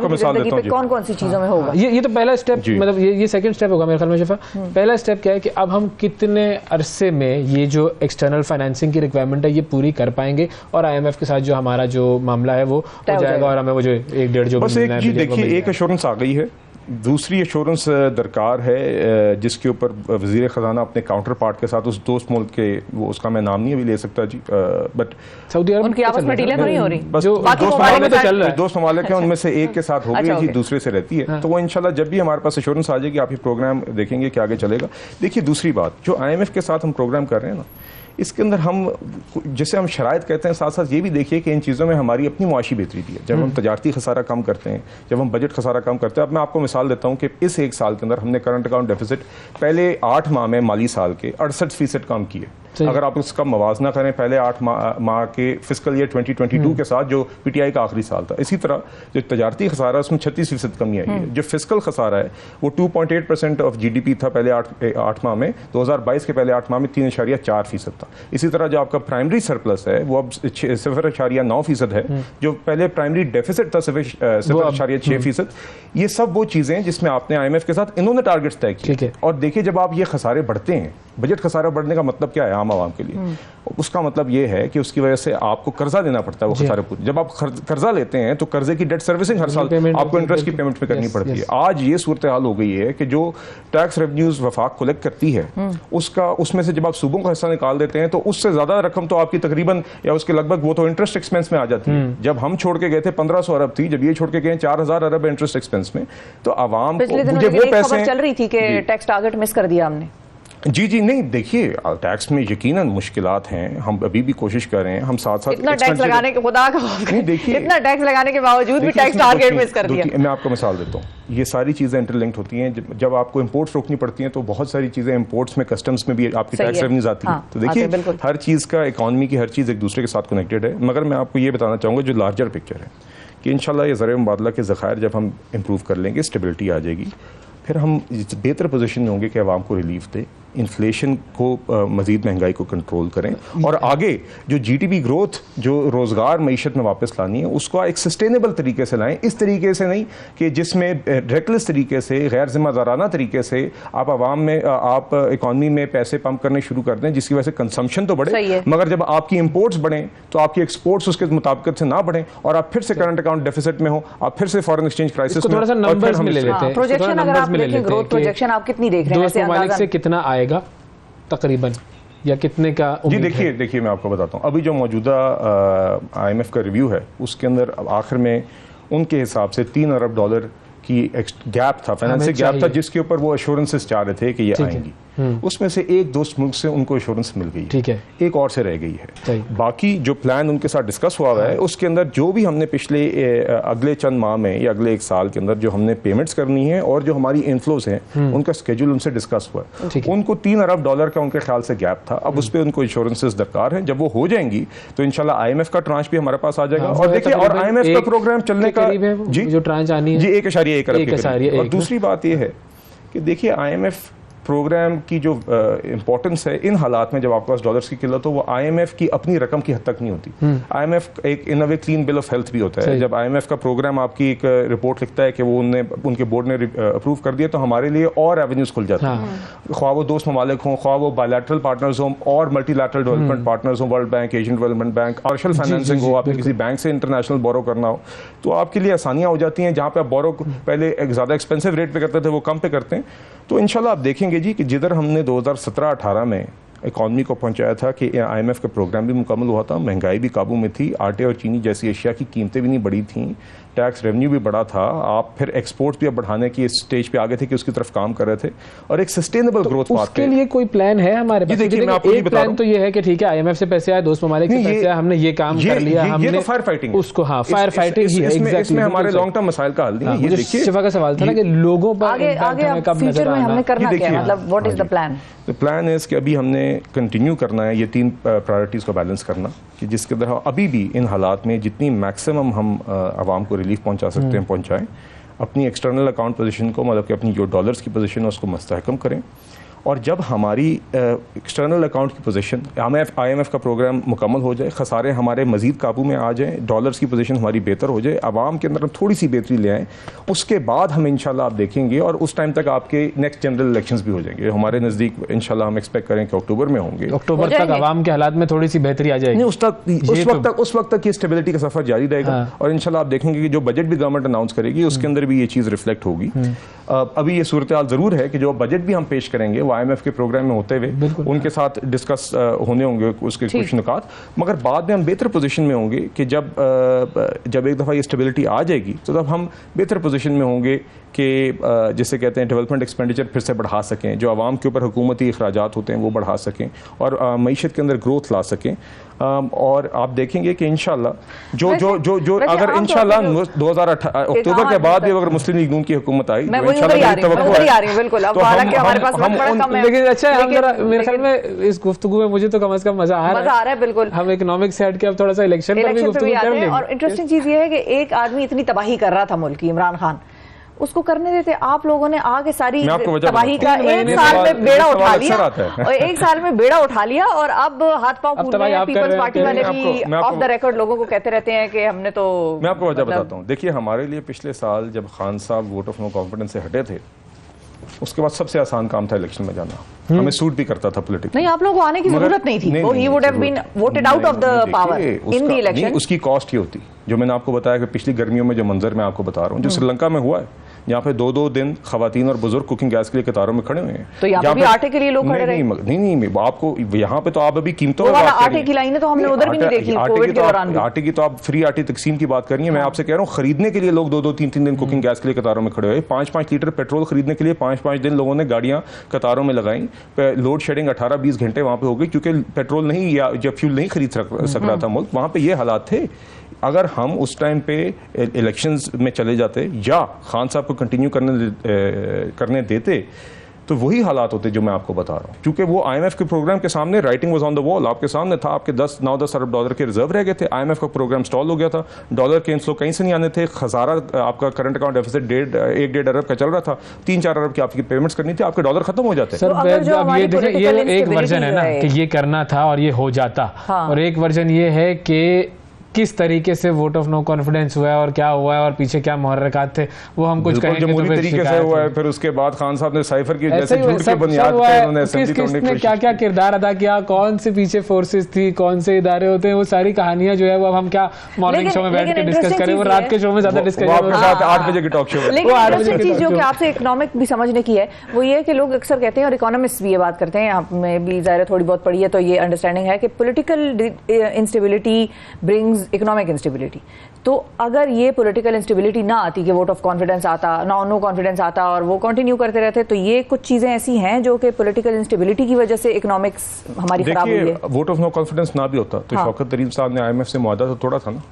मिसाल देता हूं, कौन कौन सी चीजों में होगा ये तो पहला स्टेप, मतलब ये सेकंड स्टेप होगा मेरे ख्याल में शिफा। पहला स्टेप क्या है कि अब हम कितने अरसे में ये जो एक्सटर्नल फाइनेंसिंग की रिक्वायरमेंट है ये पूरी कर पाएंगे और IMF के साथ जो हमारा जो मामला है वो हो जाएगा और हमें वो जो 1-1.5 जो बस एक चीज देखिए, एक एश्योरेंस आ गई है, दूसरी एश्योरेंस दरकार है जिसके ऊपर वज़ीर ख़जाना अपने काउंटर पार्ट के साथ उस दोस्त मुल्क के, वो उसका मैं नाम नहीं अभी ले सकता जी, बट सऊदी अरब उनकी आपस में डीलें तो नहीं हो रही, बस दोस्त ममालिक हैं उनमें से एक के साथ हो गई, दूसरे से रहती है। तो वो इंशाल्लाह जब भी हमारे पास एश्योरेंस आ जाएगी, आप ये प्रोग्राम देखेंगे कि आगे चलेगा। देखिए दूसरी बात, जो IMF के साथ हम प्रोग्राम कर रहे हैं ना, इसके अंदर हम जैसे हम शराइत कहते हैं, साथ साथ ये भी देखिए कि इन चीज़ों में हमारी अपनी मुआशी बेहतरी भी है। जब हम तजारती खसारा कम करते हैं, जब हम बजट खसारा कम करते हैं, अब मैं आपको मिसाल देता हूँ कि इस 1 साल के अंदर हमने करंट अकाउंट डेफिसिट पहले 8 माह में माली साल के 68% कम किए। अगर आप उसका मवाजना करें पहले 8 माह के फिस्कल ईयर 2022 के साथ जो PTI का आखिरी साल था, इसी तरह जो तजारती खसारा है उसमें 36% कमी आई है। जो फिस्कल खसारा है वो 2.8% ऑफ GDP था पहले 8 माह में, 2022 के पहले 8 माह में 3.4% था। इसी तरह जो आपका प्राइमरी सरप्लस है वो अब 0.9% है, जो पहले प्राइमरी डेफिसिट था 0.6%। ये सब वो चीज़ें जिसमें आपने IMF के साथ इन्होंने टारगेट्स तय किए। और देखिए जब आप ये खसारे बढ़ते हैं, बजट खसारा बढ़ने का मतलब क्या है आम आवाम के लिए? उसका मतलब ये है कि उसकी वजह से आपको कर्जा देना पड़ता है, वो खसारे पूरे। जब आप कर्जा लेते हैं तो कर्जे की डेट सर्विसिंग हर साल आपको इंटरेस्ट की पेमेंट पे करनी पड़ती है। आज ये सूरत हाल हो गई है कि जो टैक्स रेवेन्यूज वफाक कलेक्ट करती है उसमें से जब आप सूबों का हिस्सा निकाल देते हैं तो उससे ज्यादा रकम तो आपकी तकरीबन या उसके लगभग वो तो इंटरेस्ट एक्सपेंस में आ जाती है। जब हम छोड़ के गए थे 1500 अरब थी, जब ये छोड़ के गए 4000 अरब इंटरेस्ट एक्सपेंस में, तो आवाम को मुझे वो पैसे चल रही थी कि टैक्स टारगेट मिस कर दिया हमने। जी नहीं, देखिए टैक्स में यकीनन मुश्किलात हैं, हम अभी भी कोशिश कर रहे हैं, हम साथ साथ इतना टैक्स लगाने के खुदा का नहीं, देखिए इतना टैक्स लगाने के बावजूद भी टैक्स टारगेट मिस कर दिया। मैं आपको मिसाल देता हूँ, ये सारी चीज़ें इंटरलिंक्ड होती हैं। जब आपको इंपोर्ट्स रोकनी पड़ती हैं तो बहुत सारी चीज़ें इंपोर्ट्स में, कस्टम्स में भी आपकी टैक्स रेवेन्यूज आती है। तो देखिए हर चीज़ का, इकॉनमी की हर चीज़ एक दूसरे के साथ कनेक्टेड है। मगर मैं आपको ये बताना चाहूँगा जो लार्जर पिक्चर है कि इंशाल्लाह ये ज़र मुबादला के ज़खायर जब हम इम्प्रूव कर लेंगे, स्टेबिलिटी आ जाएगी, फिर हम बेहतर पोजीशन में होंगे कि आवाम को रिलीफ दें, इन्फ्लेशन को मज़ीद महंगाई को कंट्रोल करें और आगे जो GDP ग्रोथ, जो रोज़गार मईशत में वापस लानी है, उसको एक सस्टेनेबल तरीके से लाएं। इस तरीके से नहीं कि जिसमें रेकलेस तरीके से, गैर जिम्मेदाराना तरीके से आप आवाम में, आप इकॉनमी में पैसे पंप करने शुरू कर दें जिसकी वजह से कंजम्पशन तो बढ़े, मगर जब आपकी इंपोर्ट्स बढ़ें तो आपकी एक्सपोर्ट्स उसके मुताबिक से ना बढ़ें और आप फिर से करंट अकाउंट डेफिसिट में हो, आप फिर से फॉरेन एक्सचेंज क्राइसिस में। थोड़ा सा नंबर्स में ले लेते हैं, प्रोजेक्शन अगर आप देखें, ग्रोथ प्रोजेक्शन आप कितनी देख रहे हैं? दोस्त ममालिक से कितना आएगा तकरीबन, या कितने का? जी देखिए मैं आपको बताता हूँ, अभी जो मौजूदा IMF का रिव्यू है उसके अंदर आखिर में उनके हिसाब से 3 अरब डॉलर की गैप था, फाइनेंशियल गैप था, जिसके ऊपर वो एश्योरेंसेस चाह रहे थे कि ये आएंगी। उसमें से एक दोस्त मुल्क से उनको एश्योरेंस मिल गई, ठीक है, एक और से रह गई है। बाकी जो प्लान उनके साथ डिस्कस हुआ हुआ है उसके अंदर जो भी हमने पिछले अगले चंद माह में या अगले 1 साल के अंदर जो हमने पेमेंट्स करनी है और जो हमारी इनफ्लोज हैं उनका स्केड्यूल उनसे डिस्कस हुआ है। उनको 3 अरब डॉलर का उनके ख्याल से गैप था, अब उस पर उनको इंश्योरेंसेस दरकार है। जब वो हो जाएंगी तो इंशाल्लाह IMF का ट्रांच भी हमारे पास आ जाएगा। और देखिए, और IMF का प्रोग्राम चलने का जी जो ट्रांच आनी है जी 1.1 अरब। और दूसरी बात यह है कि देखिए IMF प्रोग्राम की जो इंपॉर्टेंस है इन हालात में जब आपके पास डॉलर्स की किल्लत हो, वो IMF की अपनी रकम की हद तक नहीं होती। IMF एक इन अ वे क्लीन बिल ऑफ हेल्थ भी होता है। जब IMF का प्रोग्राम आपकी एक रिपोर्ट लिखता है कि वो उनके बोर्ड ने अप्रूव कर दिया, तो हमारे लिए और एवेन्यूज खुल जाते हैं, ख्वाह वो दोस्त ममालिक हों, ख्वाह वो बायलैटरल पार्टनर्स हों और मल्टीलैटरल डेवलपमेंट पार्टनर्स हों, world bank, Asian development bank, partial financing हो, आपने किसी बैंक से इंटरनेशनल बोरो करना हो, तो आपके लिए आसानियाँ हो जाती हैं। जहाँ पे आप बोरो पहले ज़्यादा एक्सपेंसिव रेट पे करते थे वो कम पे करते हैं। तो इंशाल्लाह आप देखेंगे जी कि जिधर हमने 2017-18 में इकॉनमी को पहुंचाया था कि IMF का प्रोग्राम भी मुकम्मल हुआ था, महंगाई भी काबू में थी, आटे और चीनी जैसी अशिया की कीमतें भी नहीं बढ़ी थी, टैक्स रेवेन्यू भी बढ़ा था, आप फिर एक्सपोर्ट भी अब बढ़ाने की स्टेज पे आ गए थे कि उसकी तरफ काम कर रहे थे और एक सस्टेनेबल ग्रोथ पाथ उसके लिए कोई प्लान है हमारे पास? देखिए, मैं आपको एक प्लान तो ये है कि ठीक है IMF से पैसे आए, दोस्त ममालिक से पैसे आए, हमने ये काम कर लिया, हमने तो फायर फाइटिंग उसको, हाँ फायर फाइटिंग ही है, इसमें हमारे लॉन्ग टर्म मसाइल का हल नहीं है। ये देखिए, शिफा का सवाल था ना कि लोगों पर आगे फ्यूचर में हमने करना क्या है, मतलब व्हाट इज द प्लान? तो प्लान है कि अभी हमने कंटिन्यू करना है ये 3 प्रायोरिटीज़ को बैलेंस करना, कि जिसके अंदर अभी भी इन हालात में जितनी मैक्सिमम हम आवाम को रिलीफ पहुंचा सकते हैं पहुंचाएं, अपनी एक्सटर्नल अकाउंट पोजीशन को, मतलब कि अपनी जो डॉलर्स की पोजीशन है उसको मुस्तहकम करें, और जब हमारी एक्सटर्नल अकाउंट की पोजीशन IMF का प्रोग्राम मुकम्मल हो जाए, खसारे हमारे मजीद काबू में आ जाएं, डॉलर्स की पोजीशन हमारी बेहतर हो जाए, आवाम के अंदर हम थोड़ी सी बेहतरी ले आएँ, उसके बाद हम इंशाल्लाह आप देखेंगे, और उस टाइम तक आपके नेक्स्ट जनरल इलेक्शंस भी हो जाएंगे हमारे नज़दीक। इंशाल्लाह हम एक्सपेक्ट करें कि अक्टूबर में होंगे, अक्टूबर तक आवाम के हालात में थोड़ी सी बेहतरी आ जाएगी। उस वक्त तक ये स्टेबिलिटी का सफर जारी रहेगा, और इंशाल्लाह आप देखेंगे कि जो बजट भी गवर्नमेंट अनाउंस करेगी उसके अंदर भी ये चीज़ रिफ्लेक्ट होगी। अभी ये सूरत हाल जरूर है कि जो बजट भी हम पेश करेंगे वो IMF के प्रोग्राम में होते हुए उनके साथ डिस्कस होने होंगे उसके कुछ नुकात, मगर बाद में हम बेहतर पोजीशन में होंगे कि जब एक दफ़ा ये स्टेबिलिटी आ जाएगी तो तब हम बेहतर पोजीशन में होंगे कि जिसे कहते हैं डेवलपमेंट एक्सपेंडिचर फिर से बढ़ा सकें, जो आवाम के ऊपर हुकूमती अखराजात होते हैं वो बढ़ा सकें, और मईशत के अंदर ग्रोथ ला सकें। और आप देखेंगे कि इंशाल्लाह जो अगर इंशाल्लाह 2018 अक्टूबर के बाद भी अगर मुस्लिम लीग नून की हुकूमत आई, लेकिन अच्छा है, मेरे ख्याल में इस गुफ्तगू में मुझे तो कम से कम मजा आ रहा है। बिल्कुल, हम इकोनॉमिक साइड के अब थोड़ा सा इलेक्शन पर भी गुफ्तगू कर लेंगे। और इंटरेस्टिंग चीज ये है कि एक आदमी इतनी तबाही कर रहा था मुल्क की, इमरान खान, उसको करने देते, आप लोगों ने आगे सारी तबाही का एक साल में बेड़ा उठा लिया, और एक साल में बेड़ा उठा लिया, और अब हाथ पांव फूल रहे हैं। पीपल्स पार्टी वाले भी ऑफ द रिकॉर्ड लोगों को कहते रहते हैं कि हमने तो, मैं आपको वजह बताता हूँ। देखिए, हमारे लिए पिछले साल जब खान साहब वोट ऑफ नो कॉन्फिडेंस से हटे थे, उसके बाद सबसे आसान काम था इलेक्शन में जाना, हमें सूट भी करता था पॉलिटिक्स। नहीं, आप लोगों को आने की जरूरत नहीं थी, he would have been voted out of the power in the election. उसकी कॉस्ट ही होती, जो मैंने आपको बताया कि पिछली गर्मियों में जो मंजर मैं आपको बता रहा हूँ, जो श्रीलंका में हुआ है, यहाँ पे 2-2 दिन खवातीन और बुजुर्ग कुकिंग गैस के लिए कतारों में खड़े हुए हैं। तो यहाँ पे आटे के लिए लोग खड़े रहे? नहीं, आपको यहाँ पे तो आप अभी कीमतों आटे की लाइनें तो हमने उधर भी नहीं देखी कोविड के दौरान। आटे की तो आप फ्री आटे तकसीम की बात करिए, मैं आपसे कह रहा हूँ खरीदने के लिए लोग 2-2, 3-3 दिन कुकिंग गैस के लिए कतारों में खड़े हुए। 5-5 लीटर पेट्रोल खरीदने के लिए 5-5 दिन लोगों ने गाड़ियां कतारों में लगाई। लोड शेडिंग 18-20 घंटे वहां पे हो गई, क्योंकि पेट्रोल नहीं या जब फ्यूल नहीं खरीद सक रहा था मुल्क, वहां पे ये हालात थे। अगर हम उस टाइम पे इलेक्शंस में चले जाते या खान साहब को कंटिन्यू करने देते, तो वही हालात होते जो मैं आपको बता रहा हूँ, क्योंकि वो IMF के प्रोग्राम के सामने writing was on the wall, आपके सामने था। आपके 9-10 अरब डॉलर के रिजर्व रह गए थे, IMF का प्रोग्राम स्टॉल हो गया था, डॉलर के इनफ्लो कहीं से नहीं आने थे, खजारा आपका करंट अकाउंट डेफिसिट 1.5 अरब का चल रहा था, 3-4 अरब की आपकी पेमेंट्स करनी थी, आपके डॉलर खत्म हो जाते। सर, अब ये देखिए, ये एक वर्जन है ना कि ये करना था और ये हो जाता, और एक वर्जन ये है कि किस तरीके से वोट ऑफ नो कॉन्फिडेंस हुआ है और क्या हुआ है और पीछे क्या मुहर्रकात थे, वो हम कुछ कहेंगे तो फिर तरीके से हुआ है। फिर उसके बाद खान साहब ने साइफर की जैसे झूठ की बुनियाद पे उन्होंने असेंबली तोड़ने की कोशिश, क्या क्या किरदार अदा किया, कौन से पीछे फोर्सेस थी, कौन से इदारे होते हैं, वो सारी कहानियां जो है वो अब हम क्या मॉर्निंग शो में बैठ के डिस्कस करें, वो रात के शो में ज्यादा डिस्कस आपके साथ 8 बजे के टॉक शो में। लेकिन इंटरेस्टिंग चीज जो कि आपसे इकोनॉमिक भी समझने की है वो ये है कि लोग अक्सर कहते हैं, और इकोनॉमिस्ट भी ये बात करते हैं, आप में भी ज़ाहिर थोड़ी बहुत पढ़ी है तो ये अंडरस्टैंडिंग है कि political instability brings economic instability. तो अगर ये पॉलिटिकल इंस्टेबिलिटी ना आती कि वोट ऑफ कॉन्फिडेंस आता, नो कॉन्फिडेंस आता और वो कंटिन्यू करते रहते, तो ये कुछ चीजें ऐसी हैं जो कि पॉलिटिकल इंस्टेबिलिटी की वजह से इकोनॉमिक्स हमारी खराब हुई है। वोट ऑफ नो कॉन्फिडेंस ना भी होता तो शौकत तरीन साहब ने IMF से मुआहदा तो तोड़ा था ना।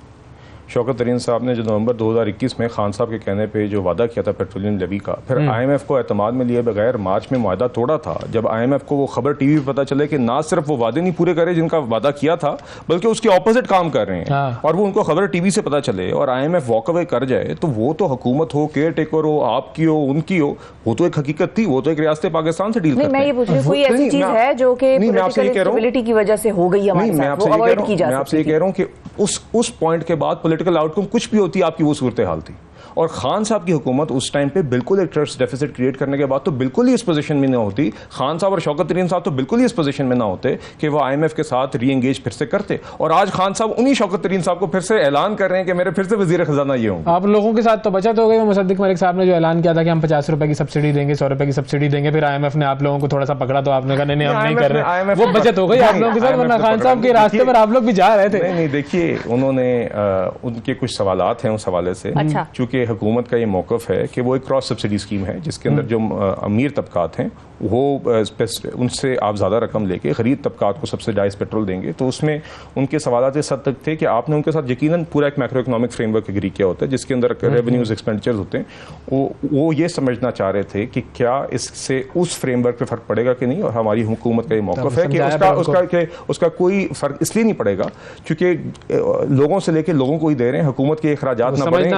शौकत तरीन साहब ने जो नवंबर 2021 में खान साहब के कहने पे जो वादा किया था पेट्रोलियम लेवी का, फिर IMF को एतमाद में लिए बगैर मार्च में मुआहदा तोड़ा था। जब IMF को वो खबर टीवी पे पता चले कि ना सिर्फ वो वादे नहीं पूरे करे जिनका वादा किया था, बल्कि उसके ऑपोजिट काम कर रहे हैं, और वो उनको खबर टीवी से पता चले और IMF वॉक अवे कर जाए, तो वो तो हुकूमत हो, केयर टेकर हो, आपकी हो, उनकी हो, वो तो एक हकीकत थी, वो तो एक रियासत पाकिस्तान से डील करते हैं। मैं ये पूछ रही हूँ, कोई ऐसी चीज है जो कि पॉलिटिकल इंस्टेबिलिटी की वजह से हो गई हमारे साथ, वो अवॉइड की जा सकती है? मैं आपसे ये कह रहा हूँ कि उस पॉइंट के बाद पॉलिटिकल आउटकम कुछ भी होती, आपकी वो सूरत हाल थी, और खान साहब की हुकूमत उस टाइम पे बिल्कुल एक ट्रस्ट डेफिसिट क्रिएट करने के बाद तो बिल्कुल ही इस पोजीशन में ना होती, खान साहब और शौकत तरीन साहब तो बिल्कुल ही इस पोजीशन में ना होते कि वो IMF के साथ री एंगेज फिर से करते, और आज खान साहब उन्हीं शौकत तरीन साहब को फिर से ऐलान कर रहे हैं कि मेरे फिर से वजीर खजाना ये होंगे। आप लोगों के साथ तो बचत हो गई। मुसद्दिक मलिक साहब ने जो ऐलान किया था कि हम 50 रुपए की सब्सिडी देंगे, 100 रुपए की सब्सिडी देंगे, फिर IMF ने आप लोगों को थोड़ा सा पकड़ा तो आपने कहा नहीं हम नहीं कर रहे, वो बचत हो गई आप लोगों के साथ, वरना खान साहब के रास्ते पर आप लोग भी जा रहे थे। नहीं देखिए, उन्होंने उनके कुछ सवालात हैं उस हवाले से, चूंकि हुकूमत का ये मौकफ है कि वो एक क्रॉस सब्सिडी स्कीम है जिसके अंदर जो अमीर तबकात हैं वो उनसे आप ज़्यादा रकम लेके गरीब तबकात को सब्सिडाइज पेट्रोल देंगे, तो उसमें उनके सवालात इस हद तक थे कि आपने उनके साथ यकीनन पूरा एक मैक्रो इकोनॉमिक फ्रेमवर्क एग्री किया होता है जिसके अंदर रेवेन्यूज एक्सपेंडिचर्स होते हैं, वो ये समझना चाह रहे थे कि क्या इससे उस फ्रेमवर्क पे फ़र्क पड़ेगा कि नहीं, और हमारी हुकूमत का ये मौक़िफ़ है कि उसका कोई फ़र्क इसलिए नहीं पड़ेगा क्योंकि लोगों से लेके लोगों को ही दे रहे हैं, हुकूमत के अखराजात ना बढ़े।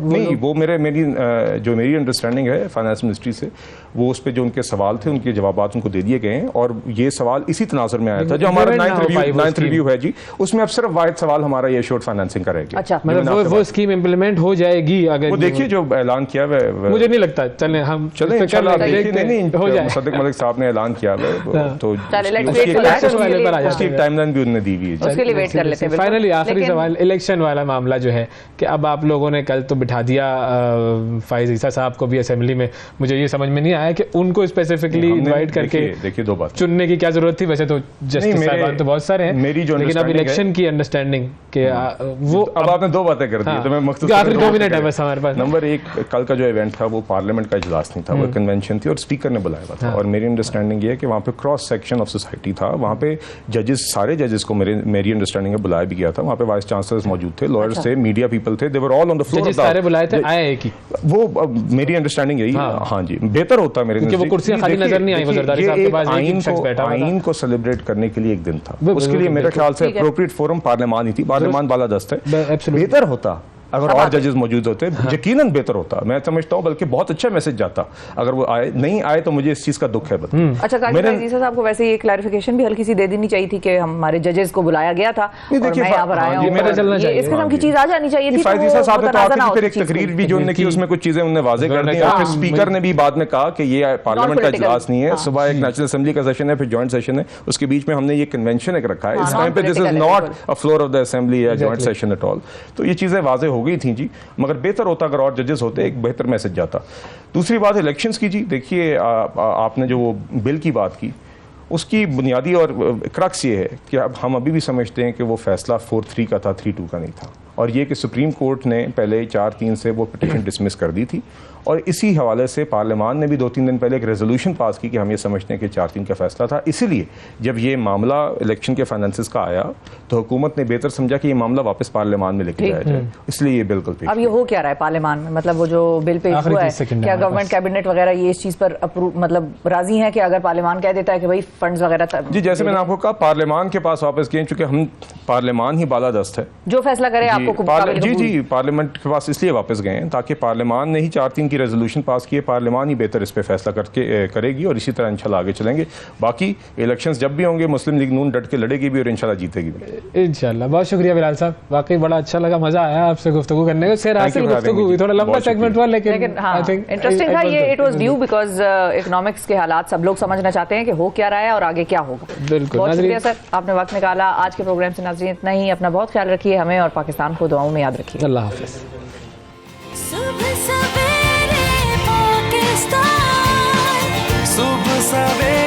नहीं, वो मेरी अंडरस्टैंडिंग है फाइनेंस मिनिस्ट्री से, वो उस पर जो उनके सवाल थे उनके जवाब उनको दे दिए गए हैं, और ये सवाल इसी तनाजुर में आया था जो हमारा 9th रिव्यू है जी, उसमें अब सिर्फ वाहिद सवाल हमारा ये एश्योर्ड फाइनेंसिंग का रह गया। अच्छा, मतलब वो स्कीम इंप्लीमेंट हो जाएगी अगर वो देखिए जो ऐलान किया हुआ, मुझे नहीं लगता, चलें हम मुसद्दिक मलिक साहब ने ऐलान किया हुआ तो उसकी टाइमलाइन भी उन्होंने दी हुई है। फाइनली आखिरी सवाल, इलेक्शन वाला मामला जो है कि अब आप लोगों ने कल तो बिठा दिया फाइज ईसा साहब को भी असेंबली में, मुझे ये समझ में नहीं आया कि उनको स्पेसिफिकली इनवाइट करके देखिए दो बात चुनने की क्या जरूरत थी, वैसे तो जस्टिस साहबान तो बहुत सारे हैं, मेरी जो लेकिन अब इलेक्शन की अंडरस्टैंडिंग के वो अब आपने दो बातें कर दी, तो मैं मख्सूस आखिरी 2 मिनट है बस हमारे पास। नंबर 1, कल का जो इवेंट था वो पार्लियामेंट का इजलास नहीं था, वो कन्वेंशन थी और स्पीकर ने बुलाया हुआ था, और मेरी अंडरस्टैंडिंग ये है कि वहाँ पे क्रॉस सेक्शन ऑफ सोसाइटी था, वहाँ पे जजेस, सारे जजेस को मेरी अंडरस्टैंडिंग में बुलाया भी गया था, वहाँ पे वाइस चांसलर्स मौजूद थे, लॉयर्स थे, मीडिया पीपल थे, they were all on the floor. सारे बुलाए थे, आए एक ही, वो मेरी अंडरस्टैंडिंग यही है। हाँ जी, बेहतर होता मेरे क्योंकि वो कुर्सियां खाली नजर नहीं आई वज़ीरदारी साहब के पास, आइन को सेलिब्रेट करने के लिए एक दिन था, उसके लिए मेरे ख्याल से अप्रोप्रिएट फोरम पार्लियामान ही थी, पार्लियामान बालादस्त है, बेहतर होता अगर और जजेस मौजूद होते, यकीनन बेहतर होता, मैं समझता हूँ, बल्कि बहुत अच्छा मैसेज जाता अगर वो आए, नहीं आए तो मुझे इस चीज का दुख है। अच्छा, साहब को वैसे ये क्लैरिफिकेशन भी हल्की सी दे देनी चाहिए थी कि हमारे जजेस को बुलाया गया था और मैं यहाँ पर आया हूँ, इस किस्म की चीज आ जानी चाहिए थी। साहब ने फिर एक तकरीर भी जो उन्होंने की, उसमें कुछ चीजें उन्होंने वाजे कर दी, और स्पीकर ने भी बाद में कहा कि ये पार्लियामेंट का इजलास नहीं है, सुबह एक नेशनल असेंबली का सेशन है, फिर जॉइंट सेशन है, उसके बीच में हमने ये कन्वेंशन एक रखा है, इस टाइम पे this is not a floor of the assembly या जॉइंट सेशन एट ऑल, तो ये चीजें वाजे हो गई थी जी, मगर बेहतर होता अगर और जजेस होते, एक बेहतर मैसेज जाता। दूसरी बात इलेक्शंस की जी, देखिए आपने जो वो बिल की बात की, उसकी बुनियादी और क्रक्स ये है कि अब हम अभी भी समझते हैं कि वो फैसला 4-3 का था, 3-2 का नहीं था, और ये कि सुप्रीम कोर्ट ने पहले 4-3 से वो पिटीशन डिसमिस कर दी थी, और इसी हवाले से पार्लियामान ने भी 2-3 दिन पहले एक रेजोल्यूशन पास की कि हम ये समझते हैं कि 4-3 का फैसला था। इसीलिए जब ये मामला इलेक्शन के फाइनेंसेस का आया तो हुकूमत ने बेहतर समझा कि ये मामला वापस पार्लियामान में लेके जाया जाए, इसलिए ये बिल्कुल अब ये हो क्या रहा है पार्लियामान में, मतलब वो जो बिल पेश हुआ है, क्या गवर्नमेंट कैबिनेट वगैरह ये इस चीज पर अप्रूव, मतलब राजी है कि अगर पार्लियामान कह देता है कि भाई फंड्स वगैरह जी, जैसे मैंने आपको कहा, पार्लियामान के पास वापस गए, चूंकि हम पार्लियामान ही बालादस्त है, जो फैसला करे आपको जी पार्लियामेंट के पास इसलिए वापस गए हैं ताकि पार्लियामान ने ही 4-3 की रेजोल्यूशन पास की है, पार्लियामान ही बेहतर इस पे फैसला करके करेगी, और इसी तरह इंशाल्लाह आगे चलेंगे। बाकी इलेक्शंस जब भी होंगे मुस्लिम लीग नून डट के लड़ेगी भी और इंशाल्लाह जीतेगी भी इंशाल्लाह। बहुत शुक्रिया बिलाल साहब, वाकई बड़ा अच्छा लगा, मजा आया आपसे गुफ्तगू करने को, शेर हासिल गुफ्तगू हुई, थोड़ा लंबा सेगमेंट हुआ लेकिन आई थिंक इंटरेस्टिंग था ये, it was due because economics के हालात सब लोग समझना चाहते हैं कि हो क्या रहा है और आगे क्या होगा। बिल्कुल, बहुत शुक्रिया सर, आपने वक्त निकाला। आज के प्रोग्राम से नाज़रीन इतना ही, अपना बहुत ख्याल रखिए, हमें और पाकिस्तान को दुआओं में याद रखिए। अल्लाह हाफ़िज़। सुबह सवेरे पाकिस्तान, सुबह सवेरे